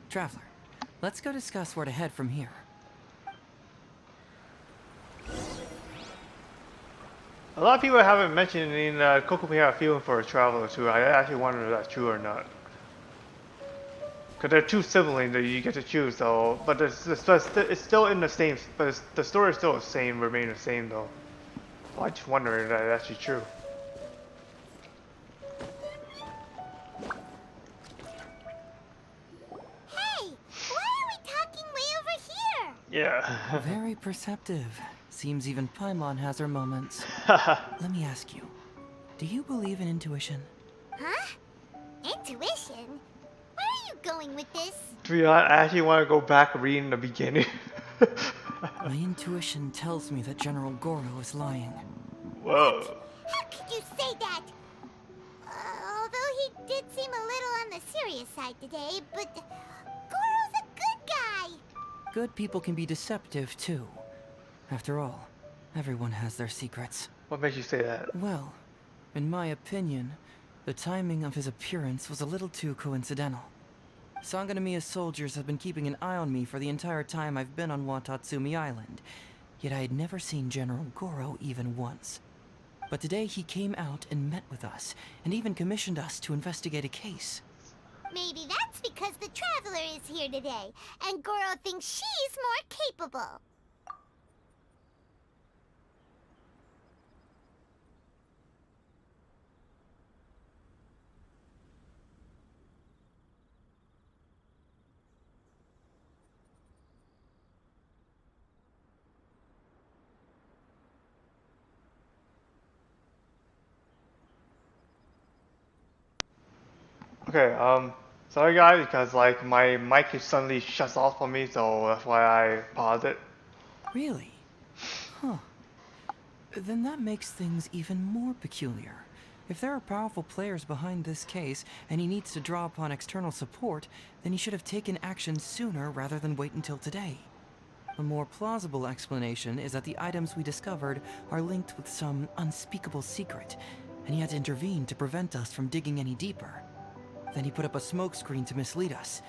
Traveler, let's go discuss where to head from here. A lot of people haven't mentioned in Kokomi had a feeling for a traveler too. I actually wonder if that's true or not. Because they're two siblings that you get to choose, though. But it's still in the same. But the story is still the same, remain the same though. So I just wonder if that's actually true. Hey, why are we talking way over here? Yeah. Very perceptive. Seems even Paimon has her moments. Let me ask you, do you believe in intuition? Huh? Intuition? Where are you going with this? To be honest, I actually want to go back and read in the beginning. My intuition tells me that General Goro is lying. Whoa. How could you say that? Although he did seem a little on the serious side today, but Goro's a good guy. Good people can be deceptive too. After all, everyone has their secrets. What makes you say that? Well, in my opinion, the timing of his appearance was a little too coincidental. Sangonomiya's soldiers have been keeping an eye on me for the entire time I've been on Watatsumi Island, yet I had never seen General Goro even once. But today he came out and met with us, and even commissioned us to investigate a case. Maybe that's because the Traveler is here today, and Goro thinks she's more capable. Okay, sorry guys, because like my mic is suddenly shuts off on me, so that's why I paused it. Really? Huh. Then that makes things even more peculiar. If there are powerful players behind this case, and he needs to draw upon external support, then he should have taken action sooner rather than wait until today. A more plausible explanation is that the items we discovered are linked with some unspeakable secret, and he had to intervene to prevent us from digging any deeper. Then he put up a smokescreen to mislead us.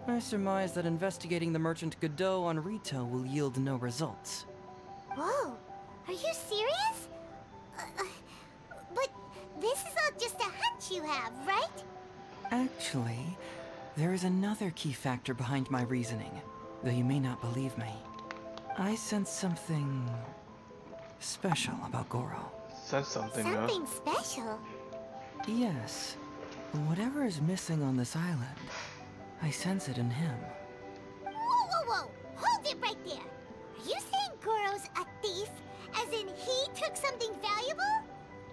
I surmise that investigating the merchant Godot on Rito will yield no results. Whoa, are you serious? But this is all just a hunch you have, right? Actually, there is another key factor behind my reasoning, though you may not believe me. I sense something special about Goro. Sense something, huh? Something special? Yes. Whatever is missing on this island, I sense it in him. Whoa, whoa, whoa! Hold it right there! Are you saying Goro's a thief? As in he took something valuable?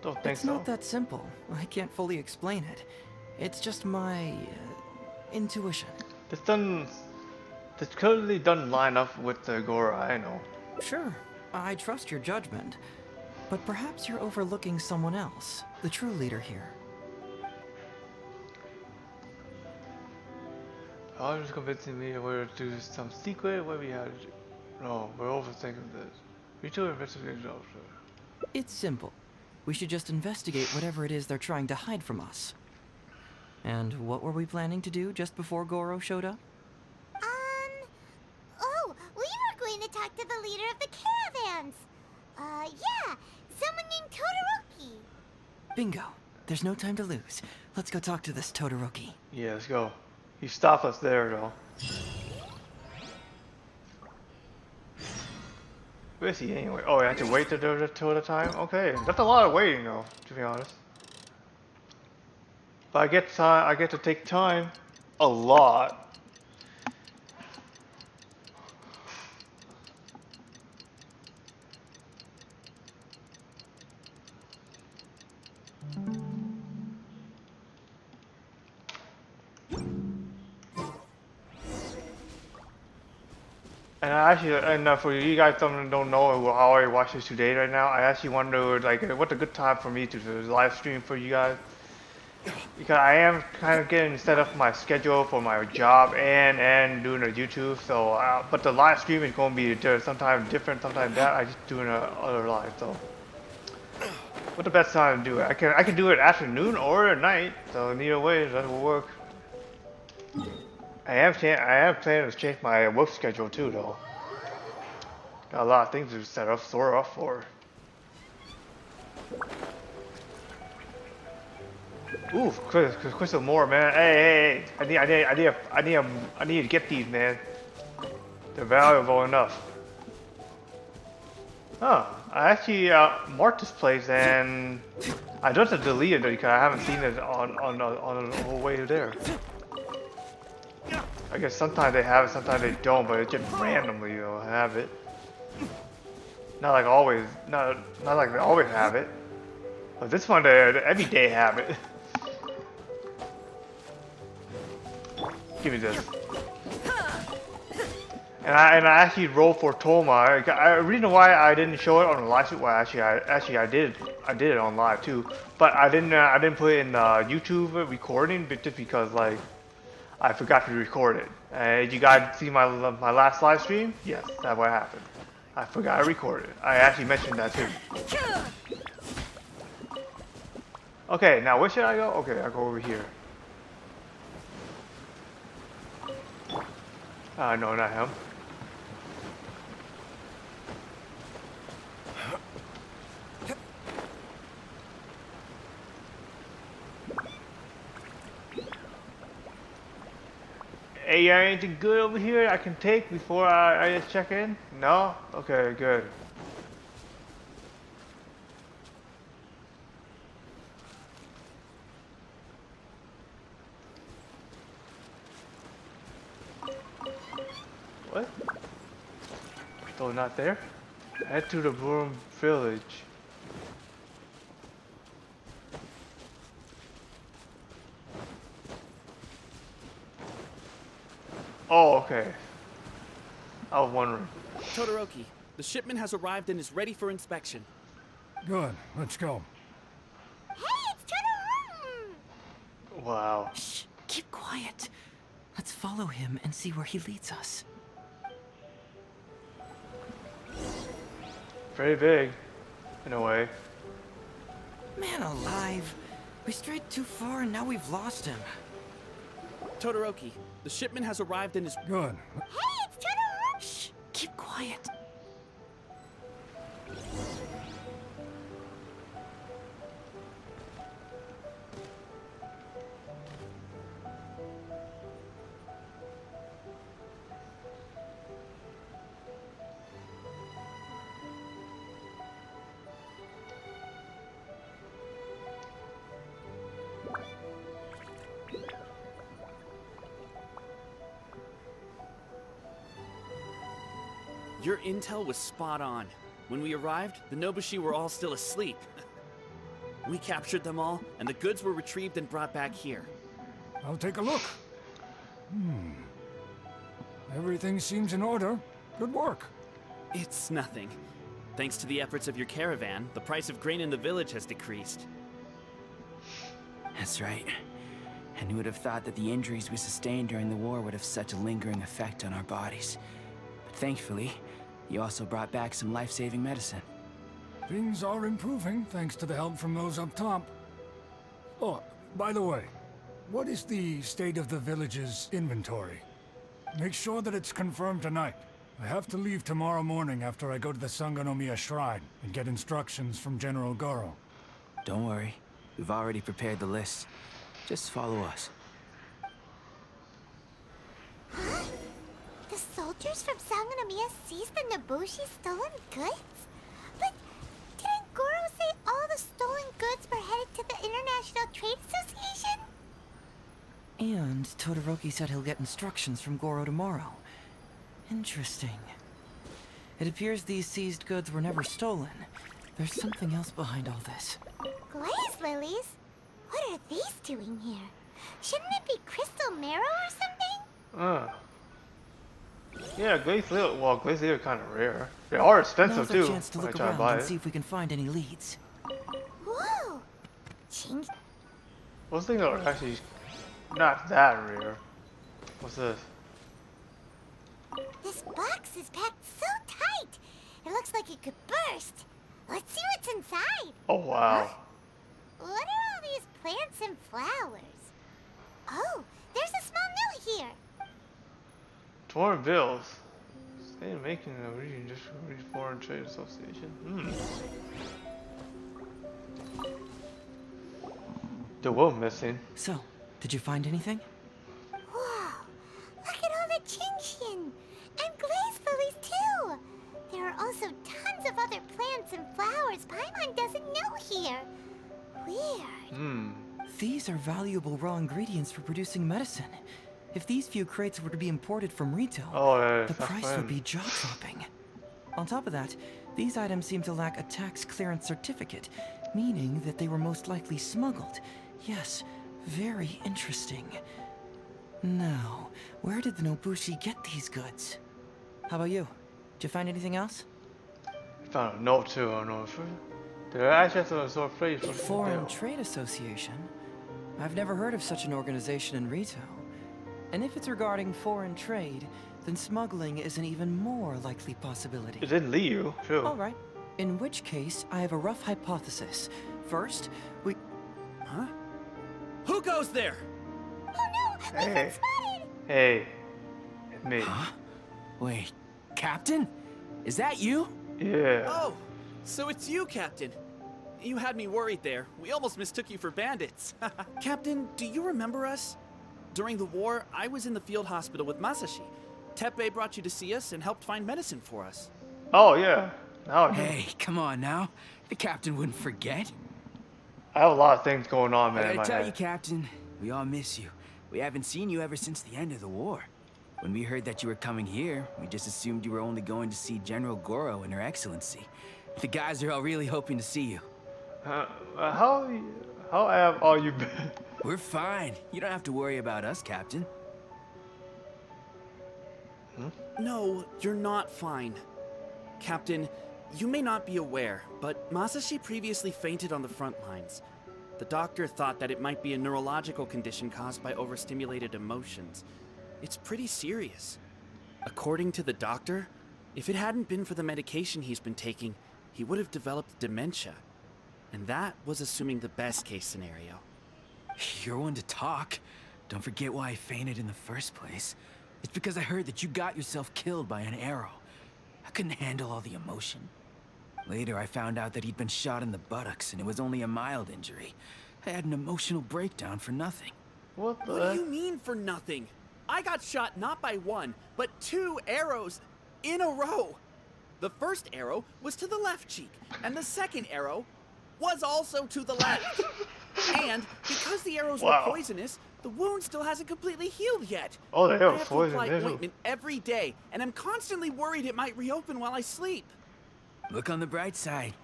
Don't think It's so. not that simple. I can't fully explain it. It's just my intuition. This clearly doesn't line up with the Goro I know. Sure, I trust your judgment. But perhaps you're overlooking someone else, the true leader here. I was convincing me we're to do some secret what we had to do. No, we're overthinking this. We two investigation officer. It's simple. We should just investigate whatever it is they're trying to hide from us. And what were we planning to do just before Goro showed up? Oh, we were going to talk to the leader of the caravans. Yeah, someone named Todoroki. Bingo. There's no time to lose. Let's go talk to this Todoroki. Yeah, let's go. He stopped us there though. Where is he anyway? Oh, I have to wait till the time? Okay, that's a lot of waiting though, to be honest. But I get time, I get to take time. A lot. And I actually, for you guys don't know how I watch this today right now, I actually wonder like what's a good time for me to do live stream for you guys. Because I am kind of getting set up my schedule for my job and doing a YouTube. So, but the live stream is going to be sometime different, sometimes that. I just doing other live. So, What's the best time to do it? I can do it afternoon or at night. So either way, that will work. I am planning to change my work schedule too, though. Got a lot of things to set up, store up for. Ooh, crystal more, man. Hey, I need to get these, man. They're valuable enough. Huh. I actually marked this place and I just have deleted it because I haven't seen it on the whole way there. I guess sometimes they have it, sometimes they don't, but it just randomly they'll have it. Not like always, not like they always have it. But this one they every day have it. Give me this. And I actually rolled for Toma. The reason why I didn't show it on the live stream, well I did it on live too, but I didn't put it in YouTube recording just because like I forgot to record it. Did you guys see my last live stream? Yes, that's what happened. I forgot to record it. I actually mentioned that too. Okay, now where should I go? Okay, I'll go over here. No, not him. Hey, you got anything good over here I can take before I just check in? No? Okay, good. What? Oh, not there? Head to the Broom Village. Oh, okay. I was wondering. Todoroki, the shipment has arrived and is ready for inspection. Good, let's go. Hey, it's Todoroki! Wow. Shh, keep quiet. Let's follow him and see where he leads us. Very big, in a way. Man alive. We strayed too far and now we've lost him. Todoroki, the shipment has arrived and is... Good. Hey, it's Todoroki! Shh, keep quiet. Your intel was spot on. When we arrived, the Nobushi were all still asleep. We captured them all, and the goods were retrieved and brought back here. I'll take a look. Everything seems in order. Good work. It's nothing. Thanks to the efforts of your caravan, the price of grain in the village has decreased. That's right. And who would have thought that the injuries we sustained during the war would have such a lingering effect on our bodies? But thankfully, you also brought back some life-saving medicine. Things are improving thanks to the help from those up top. Oh, by the way, what is the state of the village's inventory? Make sure that it's confirmed tonight. I have to leave tomorrow morning after I go to the Sangonomiya Shrine and get instructions from General Goro. Don't worry. We've already prepared the list. Just follow us. Huh? The soldiers from Sangonomiya seized the Nobushi's stolen goods? But didn't Goro say all the stolen goods were headed to the International Trade Association? And Todoroki said he'll get instructions from Goro tomorrow. Interesting. It appears these seized goods were never stolen. There's something else behind all this. Glaze lilies? What are these doing here? Shouldn't it be crystal marrow or something? Yeah, glazed lily. Well, glazed lily are kind of rare. They are expensive Now's too. our chance to when I look try to around buy and it. see if we can find any leads. Whoa! Ching. Those things are actually not that rare. What's this? This box is packed so tight. It looks like it could burst. Let's see what's inside. Oh wow. What are all these plants and flowers? Oh, there's a small note here. Torn bills. Stay making a region just for Foreign Trade Association. The world missing. So, did you find anything? Wow, look at all the Genshin and glaze lilies too. There are also tons of other plants and flowers Paimon doesn't know here. Weird. These are valuable raw ingredients for producing medicine. If these few crates were to be imported from retail, the price would be jaw-dropping. On top of that, these items seem to lack a tax clearance certificate, meaning that they were most likely smuggled. Yes, very interesting. Now, where did the Nobushi get these goods? How about you? Did you find anything else? I found a note too, I don't know if they're actually a sort of phrase for Foreign Trade Association? I've never heard of such an organization in retail. And if it's regarding foreign trade, then smuggling is an even more likely possibility. It's in Liu, sure. Alright. In which case, I have a rough hypothesis. First, we... Huh? Who goes there? Oh no! We've been spotted! Hey. It's me. Huh? Wait, Captain? Is that you? Yeah. Oh, so it's you, Captain. You had me worried there. We almost mistook you for bandits. Captain, do you remember us? During the war, I was in the field hospital with Masashi. Teppei brought you to see us and helped find medicine for us. Oh, yeah. Now Hey, come on now. The captain wouldn't forget. I have a lot of things going on, man. I in my gotta tell head. you, Captain, we all miss you. We haven't seen you ever since the end of the war. When we heard that you were coming here, we just assumed you were only going to see General Goro and Her Excellency. The guys are all really hoping to see you. How have all you been? We're fine. You don't have to worry about us, Captain. No, you're not fine. Captain, you may not be aware, but Masashi previously fainted on the front lines. The doctor thought that it might be a neurological condition caused by overstimulated emotions. It's pretty serious. According to the doctor, if it hadn't been for the medication he's been taking, he would have developed dementia. And that was assuming the best case scenario. You're one to talk. Don't forget why I fainted in the first place. It's because I heard that you got yourself killed by an arrow. I couldn't handle all the emotion. Later, I found out that he'd been shot in the buttocks, and it was only a mild injury. I had an emotional breakdown for nothing. What the? What do you mean for nothing? I got shot not by one, but 2 arrows in a row. The first arrow was to the left cheek, and the second arrow was also to the left. And because the arrows were poisonous, the wound still hasn't completely healed yet. Oh, they I are have to apply poisonous. ointment every day, and I'm constantly worried it might reopen while I sleep. Look on the bright side.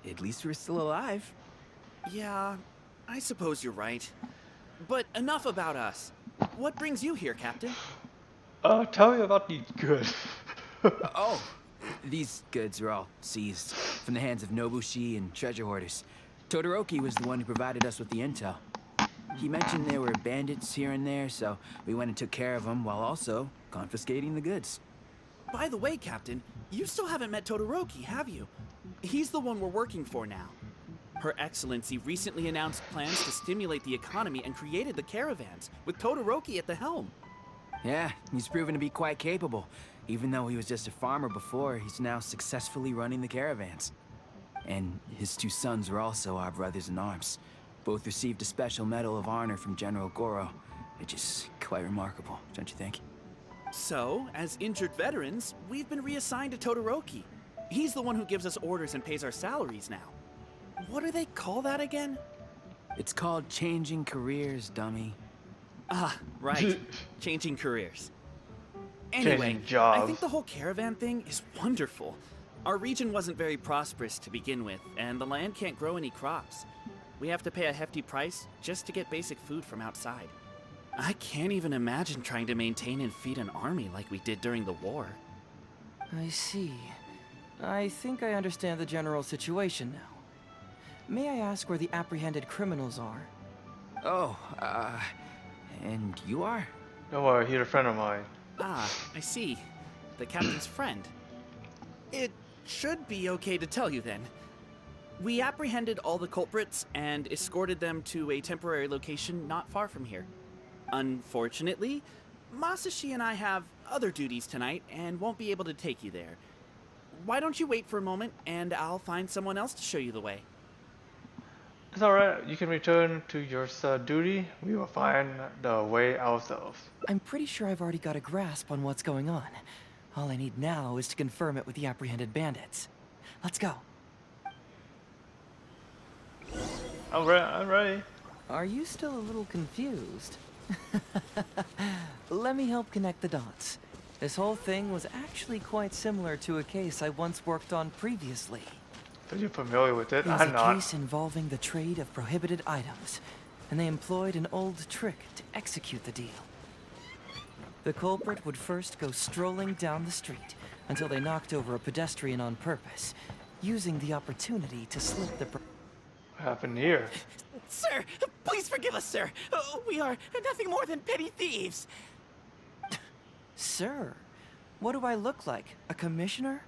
At least we're still alive. Yeah, I suppose you're right. But enough about us. What brings you here, Captain? Tell me about these goods. Oh, these goods were all seized from the hands of Nobushi and treasure hoarders. Todoroki was the one who provided us with the intel. He mentioned there were bandits here and there, so we went and took care of them while also confiscating the goods. By the way, Captain, you still haven't met Todoroki, have you? He's the one we're working for now. Her Excellency recently announced plans to stimulate the economy and created the caravans, with Todoroki at the helm. Yeah, he's proven to be quite capable. Even though he was just a farmer before, he's now successfully running the caravans. And his 2 sons were also our brothers in arms. Both received a special medal of honor from General Goro, which is quite remarkable, don't you think? So, as injured veterans, we've been reassigned to Todoroki. He's the one who gives us orders and pays our salaries now. What do they call that again? It's called changing careers, dummy. Ah, right. Changing careers. Anyway, Changing jobs. I think the whole caravan thing is wonderful. Our region wasn't very prosperous to begin with, and the land can't grow any crops. We have to pay a hefty price just to get basic food from outside. I can't even imagine trying to maintain and feed an army like we did during the war. I see. I think I understand the general situation now. May I ask where the apprehended criminals are? Oh, and you are? Don't worry, he's a friend of mine. Ah, I see. The captain's friend. It should be okay to tell you then. We apprehended all the culprits and escorted them to a temporary location not far from here. Unfortunately, Masashi and I have other duties tonight and won't be able to take you there. Why don't you wait for a moment and I'll find someone else to show you the way. It's alright, you can return to your duty. We will find the way ourselves. I'm pretty sure I've already got a grasp on what's going on. All I need now is to confirm it with the apprehended bandits. Let's go. Alright, I'm ready. Are you still a little confused? Let me help connect the dots. This whole thing was actually quite similar to a case I once worked on previously. So you're familiar with it? It was I'm a not. case involving the trade of prohibited items, and they employed an old trick to execute the deal. The culprit would first go strolling down the street until they knocked over a pedestrian on purpose, using the opportunity to slip the... What happened here? Sir, please forgive us, sir. We are nothing more than petty thieves. Sir, what do I look like? A commissioner?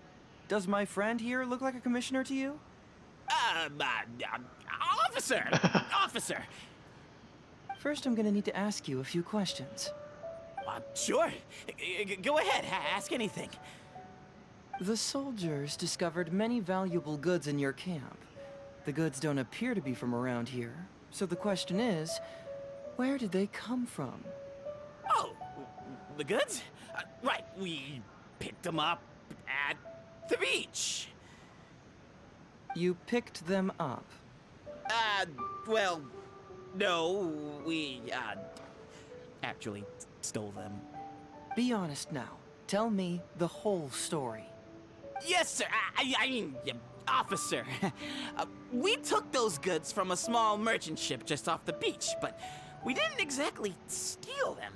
Does my friend here look like a commissioner to you? Officer! Officer! First, I'm gonna need to ask you a few questions. Sure. Go ahead, ask anything. The soldiers discovered many valuable goods in your camp. The goods don't appear to be from around here, so the question is, where did they come from? Oh, the goods? Right, we picked them up at the beach. You picked them up? Well, no, we, actually stole them. Be honest now. Tell me the whole story. Yes, sir. I mean, officer. We took those goods from a small merchant ship just off the beach, but we didn't exactly steal them.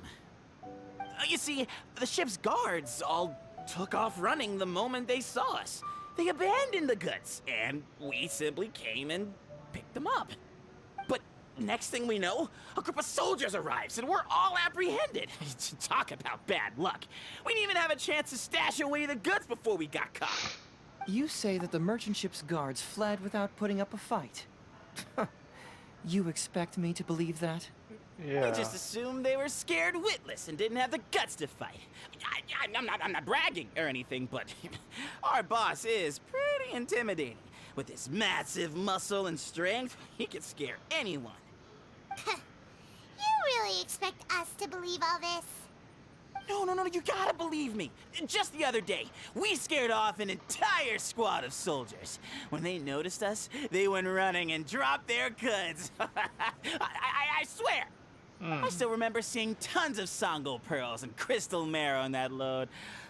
You see, the ship's guards all took off running the moment they saw us. They abandoned the goods, and we simply came and picked them up. But next thing we know, a group of soldiers arrives, and we're all apprehended. Talk about bad luck. We didn't even have a chance to stash away the goods before we got caught. You say that the merchant ship's guards fled without putting up a fight. You expect me to believe that? Yeah. I just assumed they were scared witless and didn't have the guts to fight. I'm not bragging or anything, but our boss is pretty intimidating. With his massive muscle and strength, he could scare anyone. You really expect us to believe all this? No, you gotta believe me. Just the other day, we scared off an entire squad of soldiers. When they noticed us, they went running and dropped their goods. I swear. I still remember seeing tons of Sango pearls and crystal marrow in that load.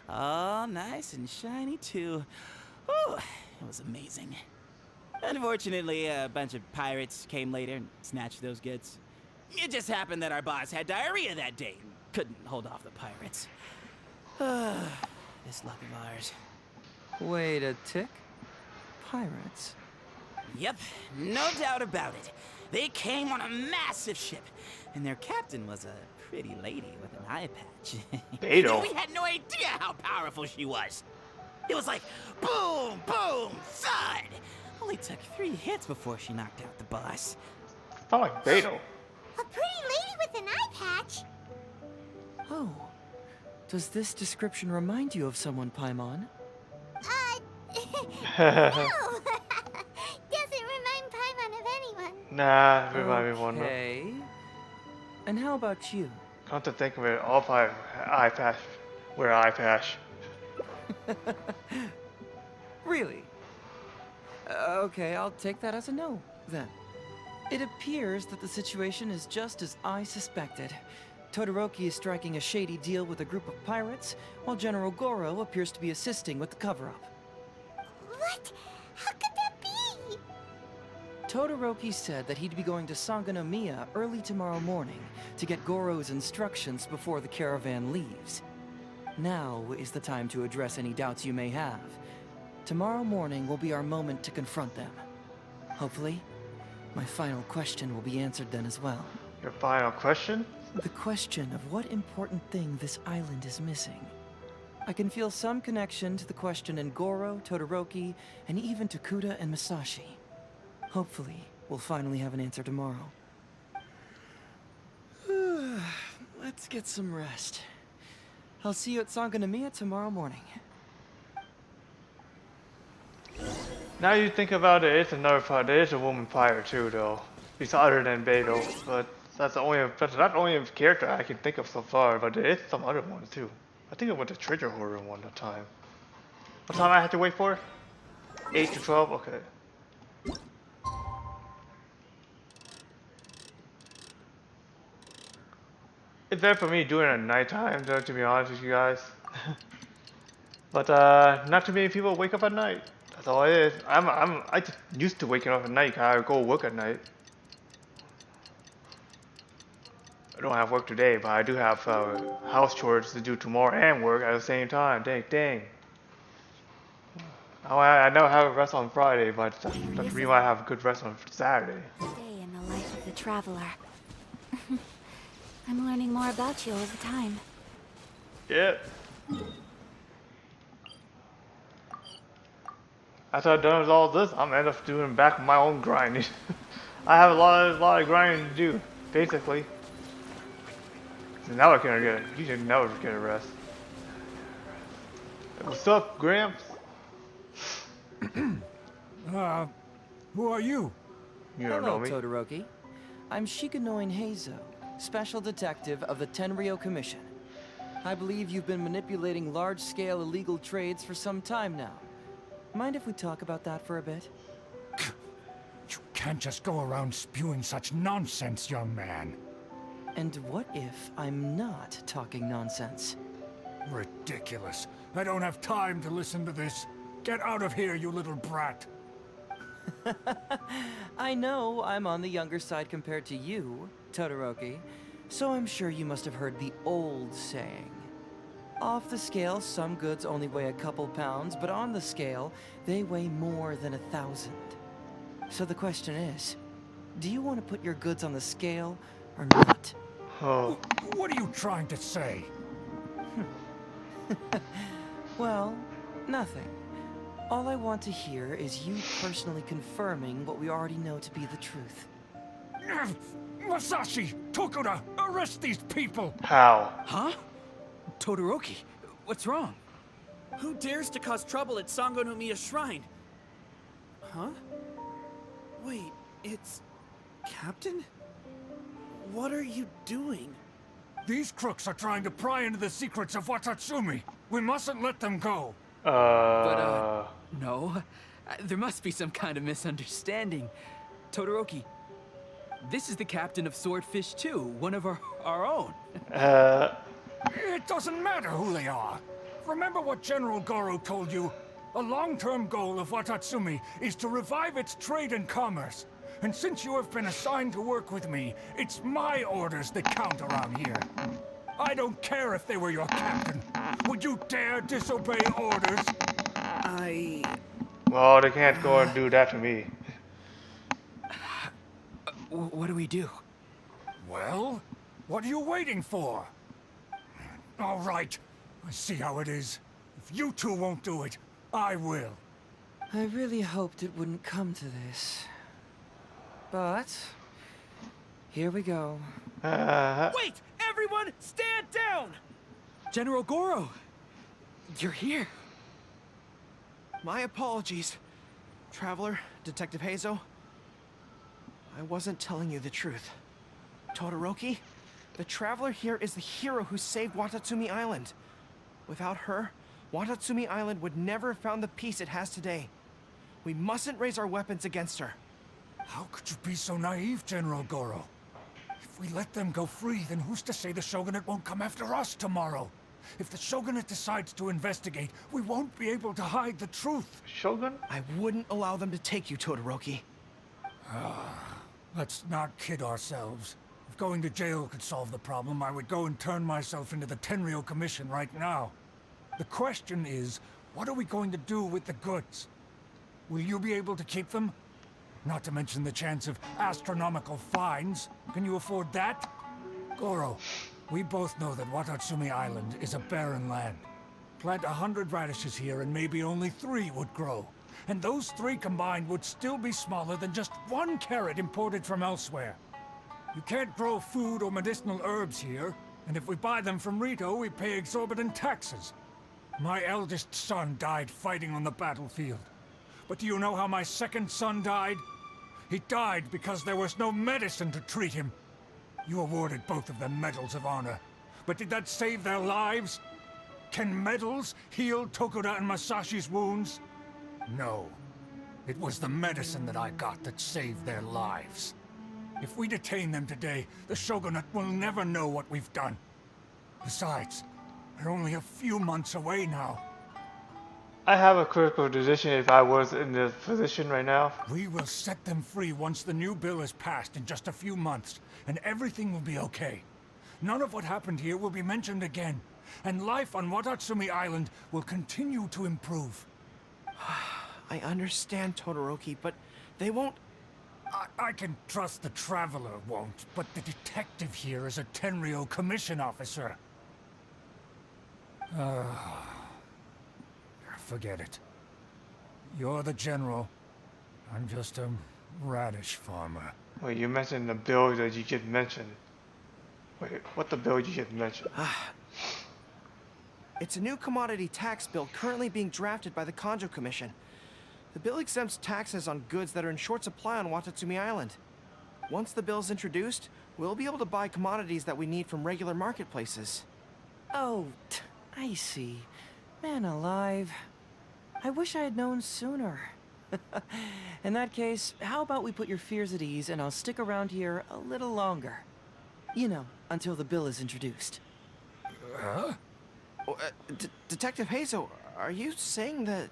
All nice and shiny, too. Ooh, it was amazing. Unfortunately, a bunch of pirates came later and snatched those goods. It just happened that our boss had diarrhea that day and couldn't hold off the pirates. This luck of ours. Wait a tick. Pirates? Yep, no doubt about it. They came on a massive ship, and their captain was a pretty lady with an eye patch. Beto. We had no idea how powerful she was. It was like boom, boom, thud. Only took 3 hits before she knocked out the boss. Sound like Beto. A pretty lady with an eye patch? Oh. Does this description remind you of someone, Paimon? No! Doesn't remind Paimon of anyone. Nah, remind me one. Okay. And how about you? Come to think of it, all five eye patch. Wear eye patch. Really? Okay, I'll take that as a no, then. It appears that the situation is just as I suspected. Todoroki is striking a shady deal with a group of pirates, while General Goro appears to be assisting with the cover-up. What? How could that be? Todoroki said that he'd be going to Sangonomiya early tomorrow morning to get Goro's instructions before the caravan leaves. Now is the time to address any doubts you may have. Tomorrow morning will be our moment to confront them. Hopefully, my final question will be answered then as well. Your final question? The question of what important thing this island is missing. I can feel some connection to the question in Goro, Todoroki, and even to Kuda and Masashi. Hopefully, we'll finally have an answer tomorrow. Let's get some rest. I'll see you at Sangonomiya tomorrow morning. Now you think about it, it's another pirate. There is a woman pirate too, though. It's other than Beto, but that's not the only character I can think of so far. But there is some other ones too. I think it was the treasure hoarder one at time. What time I have to wait for? 8 to 12. Okay. It's better for me doing it at nighttime, though, to be honest with you guys. But not too many people wake up at night. That's all it is. I just used to waking up at night. I go work at night. I don't have work today, but I do have house chores to do tomorrow and work at the same time. Dang. I never have a rest on Friday, but that's the reason why I have a good rest on Saturday. Day in the life of the traveler. I'm learning more about you all the time. Yeah. After I'm done with all this, I'm gonna end up doing back my own grinding. I have a lot of grinding to do, basically. So now I can get it. You should never get a rest. What's up, Gramps? Who are you? You don't Hello, know me. Todoroki. I'm Shikanoin Heizhu, Special Detective of the Tenryou Commission. I believe you've been manipulating large-scale illegal trades for some time now. Mind if we talk about that for a bit? You can't just go around spewing such nonsense, young man. And what if I'm not talking nonsense? Ridiculous. I don't have time to listen to this. Get out of here, you little brat. I know I'm on the younger side compared to you, Todoroki, so I'm sure you must have heard the old saying. Off the scale, some goods only weigh a couple pounds, but on the scale, they weigh more than 1,000. So the question is, do you want to put your goods on the scale or not? Oh. What are you trying to say? Well, nothing. All I want to hear is you personally confirming what we already know to be the truth. Masashi! Tokuda! Arrest these people! How? Huh? Todoroki, what's wrong? Who dares to cause trouble at Sangonomiya Shrine? Huh? Wait, it's... Captain? What are you doing? These crooks are trying to pry into the secrets of Watatsumi. We mustn't let them go. No. There must be some kind of misunderstanding. Todoroki, this is the captain of Swordfish 2, one of our own. It doesn't matter who they are. Remember what General Goro told you? A long-term goal of Watatsumi is to revive its trade and commerce. And since you have been assigned to work with me, it's my orders that count around here. I don't care if they were your captain. Would you dare disobey orders? Well, they can't go and do that to me. What do we do? Well, what are you waiting for? All right, I see how it is. If you two won't do it, I will. I really hoped it wouldn't come to this. But... here we go. Wait! Everyone, stand down! General Goro! You're here. My apologies, Traveler, Detective Heizhu. I wasn't telling you the truth. Todoroki, the Traveler here is the hero who saved Watatsumi Island. Without her, Watatsumi Island would never have found the peace it has today. We mustn't raise our weapons against her. How could you be so naive, General Goro? If we let them go free, then who's to say the Shogunate won't come after us tomorrow? If the Shogunate decides to investigate, we won't be able to hide the truth. Shogun? I wouldn't allow them to take you, Todoroki. Let's not kid ourselves. If going to jail could solve the problem, I would go and turn myself into the Tenryou Commission right now. The question is, what are we going to do with the goods? Will you be able to keep them? Not to mention the chance of astronomical fines. Can you afford that? Goro, we both know that Watatsumi Island is a barren land. Plant 100 radishes here and maybe only 3 would grow. And those 3 combined would still be smaller than just 1 carrot imported from elsewhere. You can't grow food or medicinal herbs here, and if we buy them from Rito, we pay exorbitant taxes. My eldest son died fighting on the battlefield. But do you know how my second son died? He died because there was no medicine to treat him. You awarded both of them medals of honor. But did that save their lives? Can medals heal Tokuda and Masashi's wounds? No. It was the medicine that I got that saved their lives. If we detain them today, the Shogunate will never know what we've done. Besides, they're only a few months away now. I have a critical decision if I was in this position right now. We will set them free once the new bill is passed in just a few months, and everything will be okay. None of what happened here will be mentioned again, and life on Watatsumi Island will continue to improve. I understand, Todoroki, but they won't... I can trust the Traveler won't, but the detective here is a Tenryo commission officer. Forget it. You're the general. I'm just a radish farmer. Wait, you mentioned the bill that you just mentioned. Wait, what the bill you just mentioned? It's a new commodity tax bill currently being drafted by the Kanjo Commission. The bill exempts taxes on goods that are in short supply on Watatsumi Island. Once the bill is introduced, we'll be able to buy commodities that we need from regular marketplaces. Oh, I see. Man alive. I wish I had known sooner. In that case, how about we put your fears at ease and I'll stick around here a little longer. You know, until the bill is introduced. Huh? Oh, Detective Heizhu, are you saying that...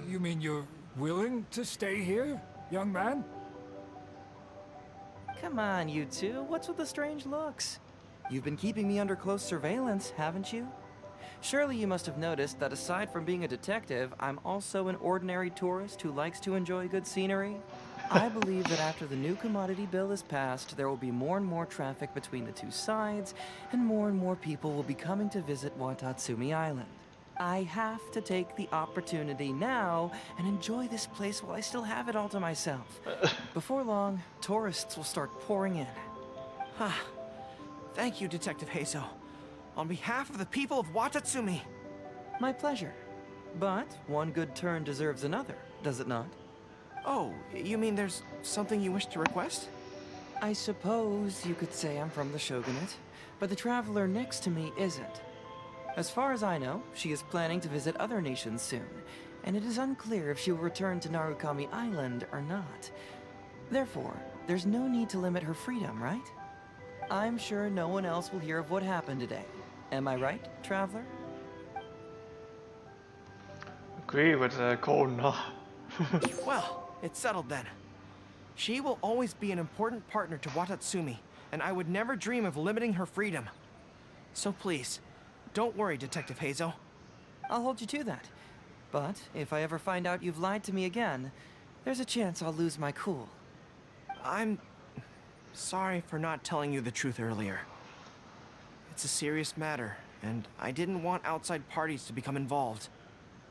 You mean you're willing to stay here, young man? Come on, you two. What's with the strange looks? You've been keeping me under close surveillance, haven't you? Surely you must have noticed that aside from being a detective, I'm also an ordinary tourist who likes to enjoy good scenery. I believe that after the new commodity bill is passed, there will be more and more traffic between the two sides, and more people will be coming to visit Watatsumi Island. I have to take the opportunity now and enjoy this place while I still have it all to myself. Before long, tourists will start pouring in. Thank you, Detective Heizhu. On behalf of the people of Watatsumi. My pleasure. But one good turn deserves another, does it not? Oh, you mean there's something you wish to request? I suppose you could say I'm from the Shogunate, but the traveler next to me isn't. As far as I know, she is planning to visit other nations soon, and it is unclear if she will return to Narukami Island or not. Therefore, there's no need to limit her freedom, right? I'm sure no one else will hear of what happened today. Am I right, traveler? Agree with the cold nod. Well, it's settled then. She will always be an important partner to Watatsumi, and I would never dream of limiting her freedom. So please, don't worry, Detective Heizhu. I'll hold you to that. But if I ever find out you've lied to me again, there's a chance I'll lose my cool. I'm sorry for not telling you the truth earlier. It's a serious matter, and I didn't want outside parties to become involved.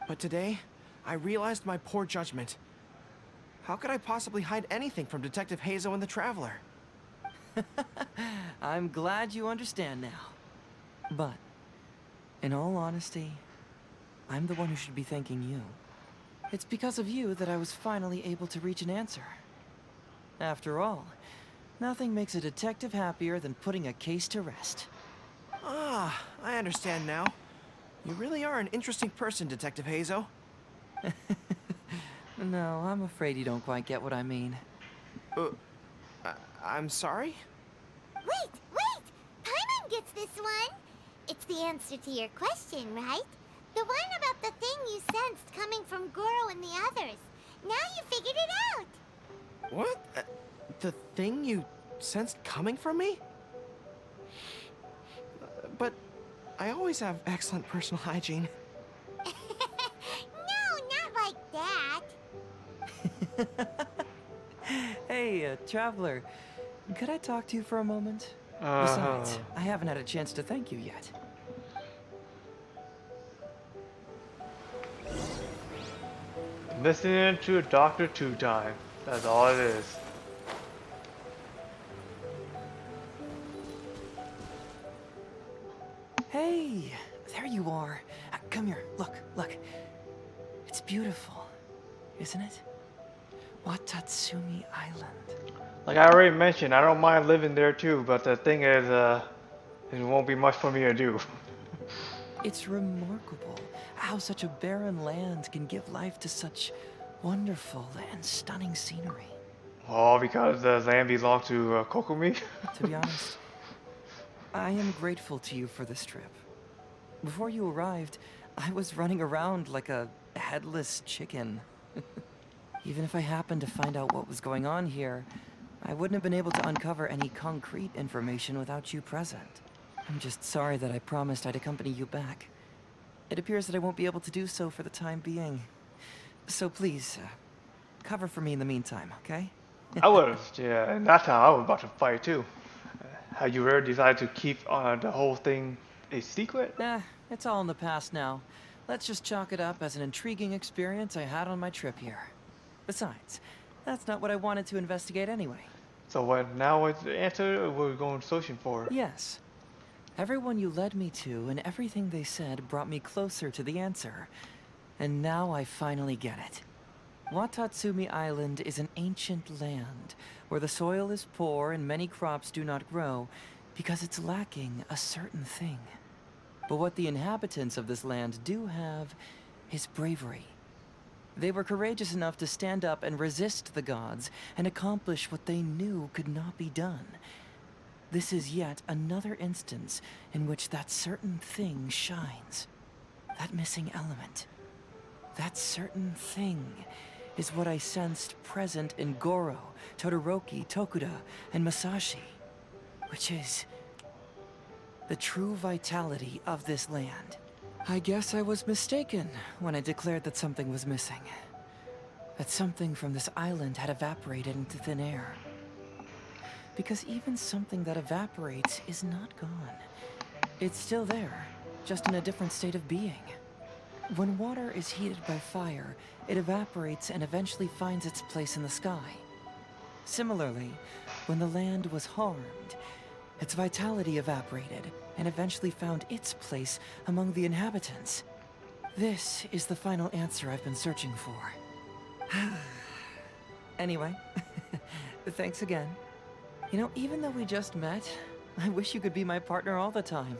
But today, I realized my poor judgment. How could I possibly hide anything from Detective Heizhu and the Traveler? I'm glad you understand now. But, in all honesty, I'm the one who should be thanking you. It's because of you that I was finally able to reach an answer. After all, nothing makes a detective happier than putting a case to rest. Ah, I understand now. You really are an interesting person, Detective Heizhu. No, I'm afraid you don't quite get what I mean. I'm sorry? Wait! Paimon gets this one! It's the answer to your question, right? The one about the thing you sensed coming from Goro and the others. Now you figured it out! What? The thing you sensed coming from me? But I always have excellent personal hygiene. No, not like that. Hey, Traveler, could I talk to you for a moment? Besides, I haven't had a chance to thank you yet. listening to Doctor Two time. That's all it is. Hey, there you are. Come here. Look, look. It's beautiful, isn't it? Watatsumi Island. Like I already mentioned, I don't mind living there too, but the thing is, it won't be much for me to do. It's remarkable how such a barren land can give life to such wonderful and stunning scenery. All because the land belongs to Kokomi? To be honest, I am grateful to you for this trip. Before you arrived, I was running around like a headless chicken. Even if I happened to find out what was going on here, I wouldn't have been able to uncover any concrete information without you present. I'm just sorry that I promised I'd accompany you back. It appears that I won't be able to do so for the time being. So please, cover for me in the meantime, okay? I was, yeah, and that time I was about to fight too. Had you ever decided to keep the whole thing a secret? Nah, it's all in the past now. Let's just chalk it up as an intriguing experience I had on my trip here. Besides, that's not what I wanted to investigate anyway. So what, now what's the answer we're going searching for? Yes. Everyone you led me to and everything they said brought me closer to the answer. And now I finally get it. Watatsumi Island is an ancient land where the soil is poor and many crops do not grow because it's lacking a certain thing. But what the inhabitants of this land do have is bravery. They were courageous enough to stand up and resist the gods and accomplish what they knew could not be done. This is yet another instance in which that certain thing shines. That missing element. That certain thing is what I sensed present in Goro, Todoroki, Tokuda, and Masashi, which is the true vitality of this land. I guess I was mistaken when I declared that something was missing. That something from this island had evaporated into thin air. Because even something that evaporates is not gone. It's still there, just in a different state of being. When water is heated by fire, it evaporates and eventually finds its place in the sky. Similarly, when the land was harmed, its vitality evaporated and eventually found its place among the inhabitants. This is the final answer I've been searching for. Anyway, thanks again. You know, even though we just met, I wish you could be my partner all the time.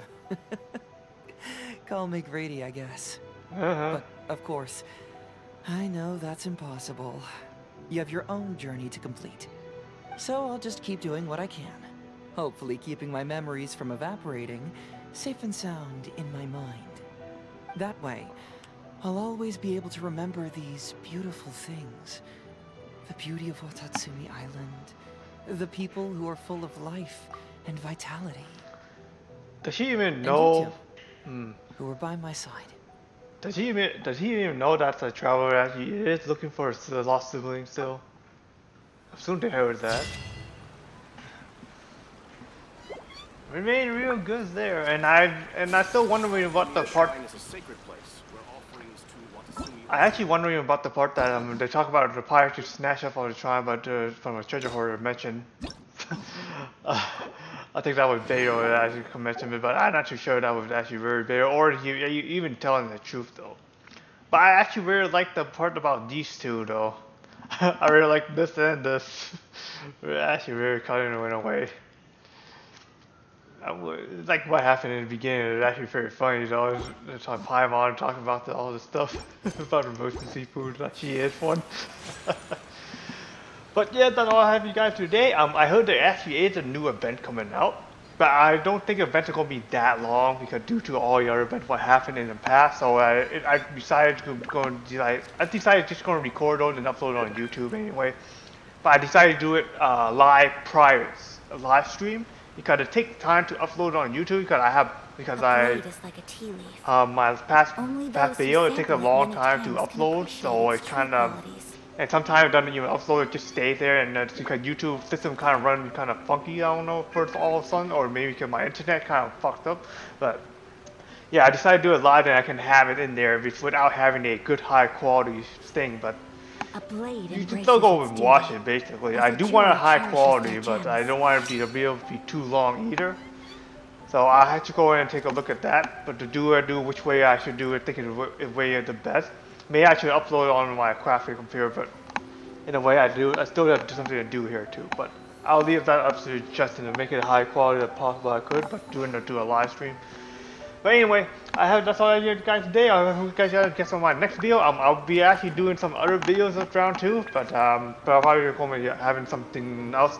Call me greedy, I guess. But, of course, I know that's impossible. You have your own journey to complete. So I'll just keep doing what I can. Hopefully keeping my memories from evaporating safe and sound in my mind. That way, I'll always be able to remember these beautiful things. The beauty of Watatsumi Island. The people who are full of life and vitality. Does he even know? Who were by my side. Does he even know that the traveler that he is looking for the lost sibling still? I assume they heard that. Remain real goods there, and I still wondering about the part. I actually wondering about the part that they talk about the pirate to snatch up all the shrine, but from a treasure hoarder mentioned. I think that was Bayo that actually mentioned it, but I'm not too sure that was actually very Bayo, or he even telling the truth though. But I actually really like the part about these two though. I really like this and this. We're actually really cutting it in a way. Like what happened in the beginning is actually very funny though. It's on Paimon talking about all this stuff about the roasted seafood. Like she is one. But yeah, that's all I have for you guys today. I heard there actually is a new event coming out, but I don't think events are gonna be that long because due to all the other events what happened in the past. So I decided to go and just going to record those and upload on YouTube anyway. But I decided to do it live prior, a live stream. Because it takes time to upload on YouTube because my past video it takes a long time to upload, so it kind of, and sometimes it doesn't even upload, it just stays there, and it's because YouTube system kind of runs kind of funky, I don't know, first all of a sudden, or maybe because my internet kind of fucked up, but yeah, I decided to do it live and I can have it in there without having a good high quality thing, but A blade You can embraces still go its and duty. wash it basically. As I the do want a jeweler high cherishes quality, their but I gems. don't want it to be able to be too long either. So I had to go in and take a look at that. But to do which way I should do it, thinking the way the best. Maybe I should upload it on my crafting computer, but in a way I still have something to do here too. But I'll leave that up to Justin to make it high quality as possible I could, but do a live stream. But anyway, that's all I did guys today. I hope you guys get on my next video. I'll be actually doing some other videos around too, but I'll probably be having something else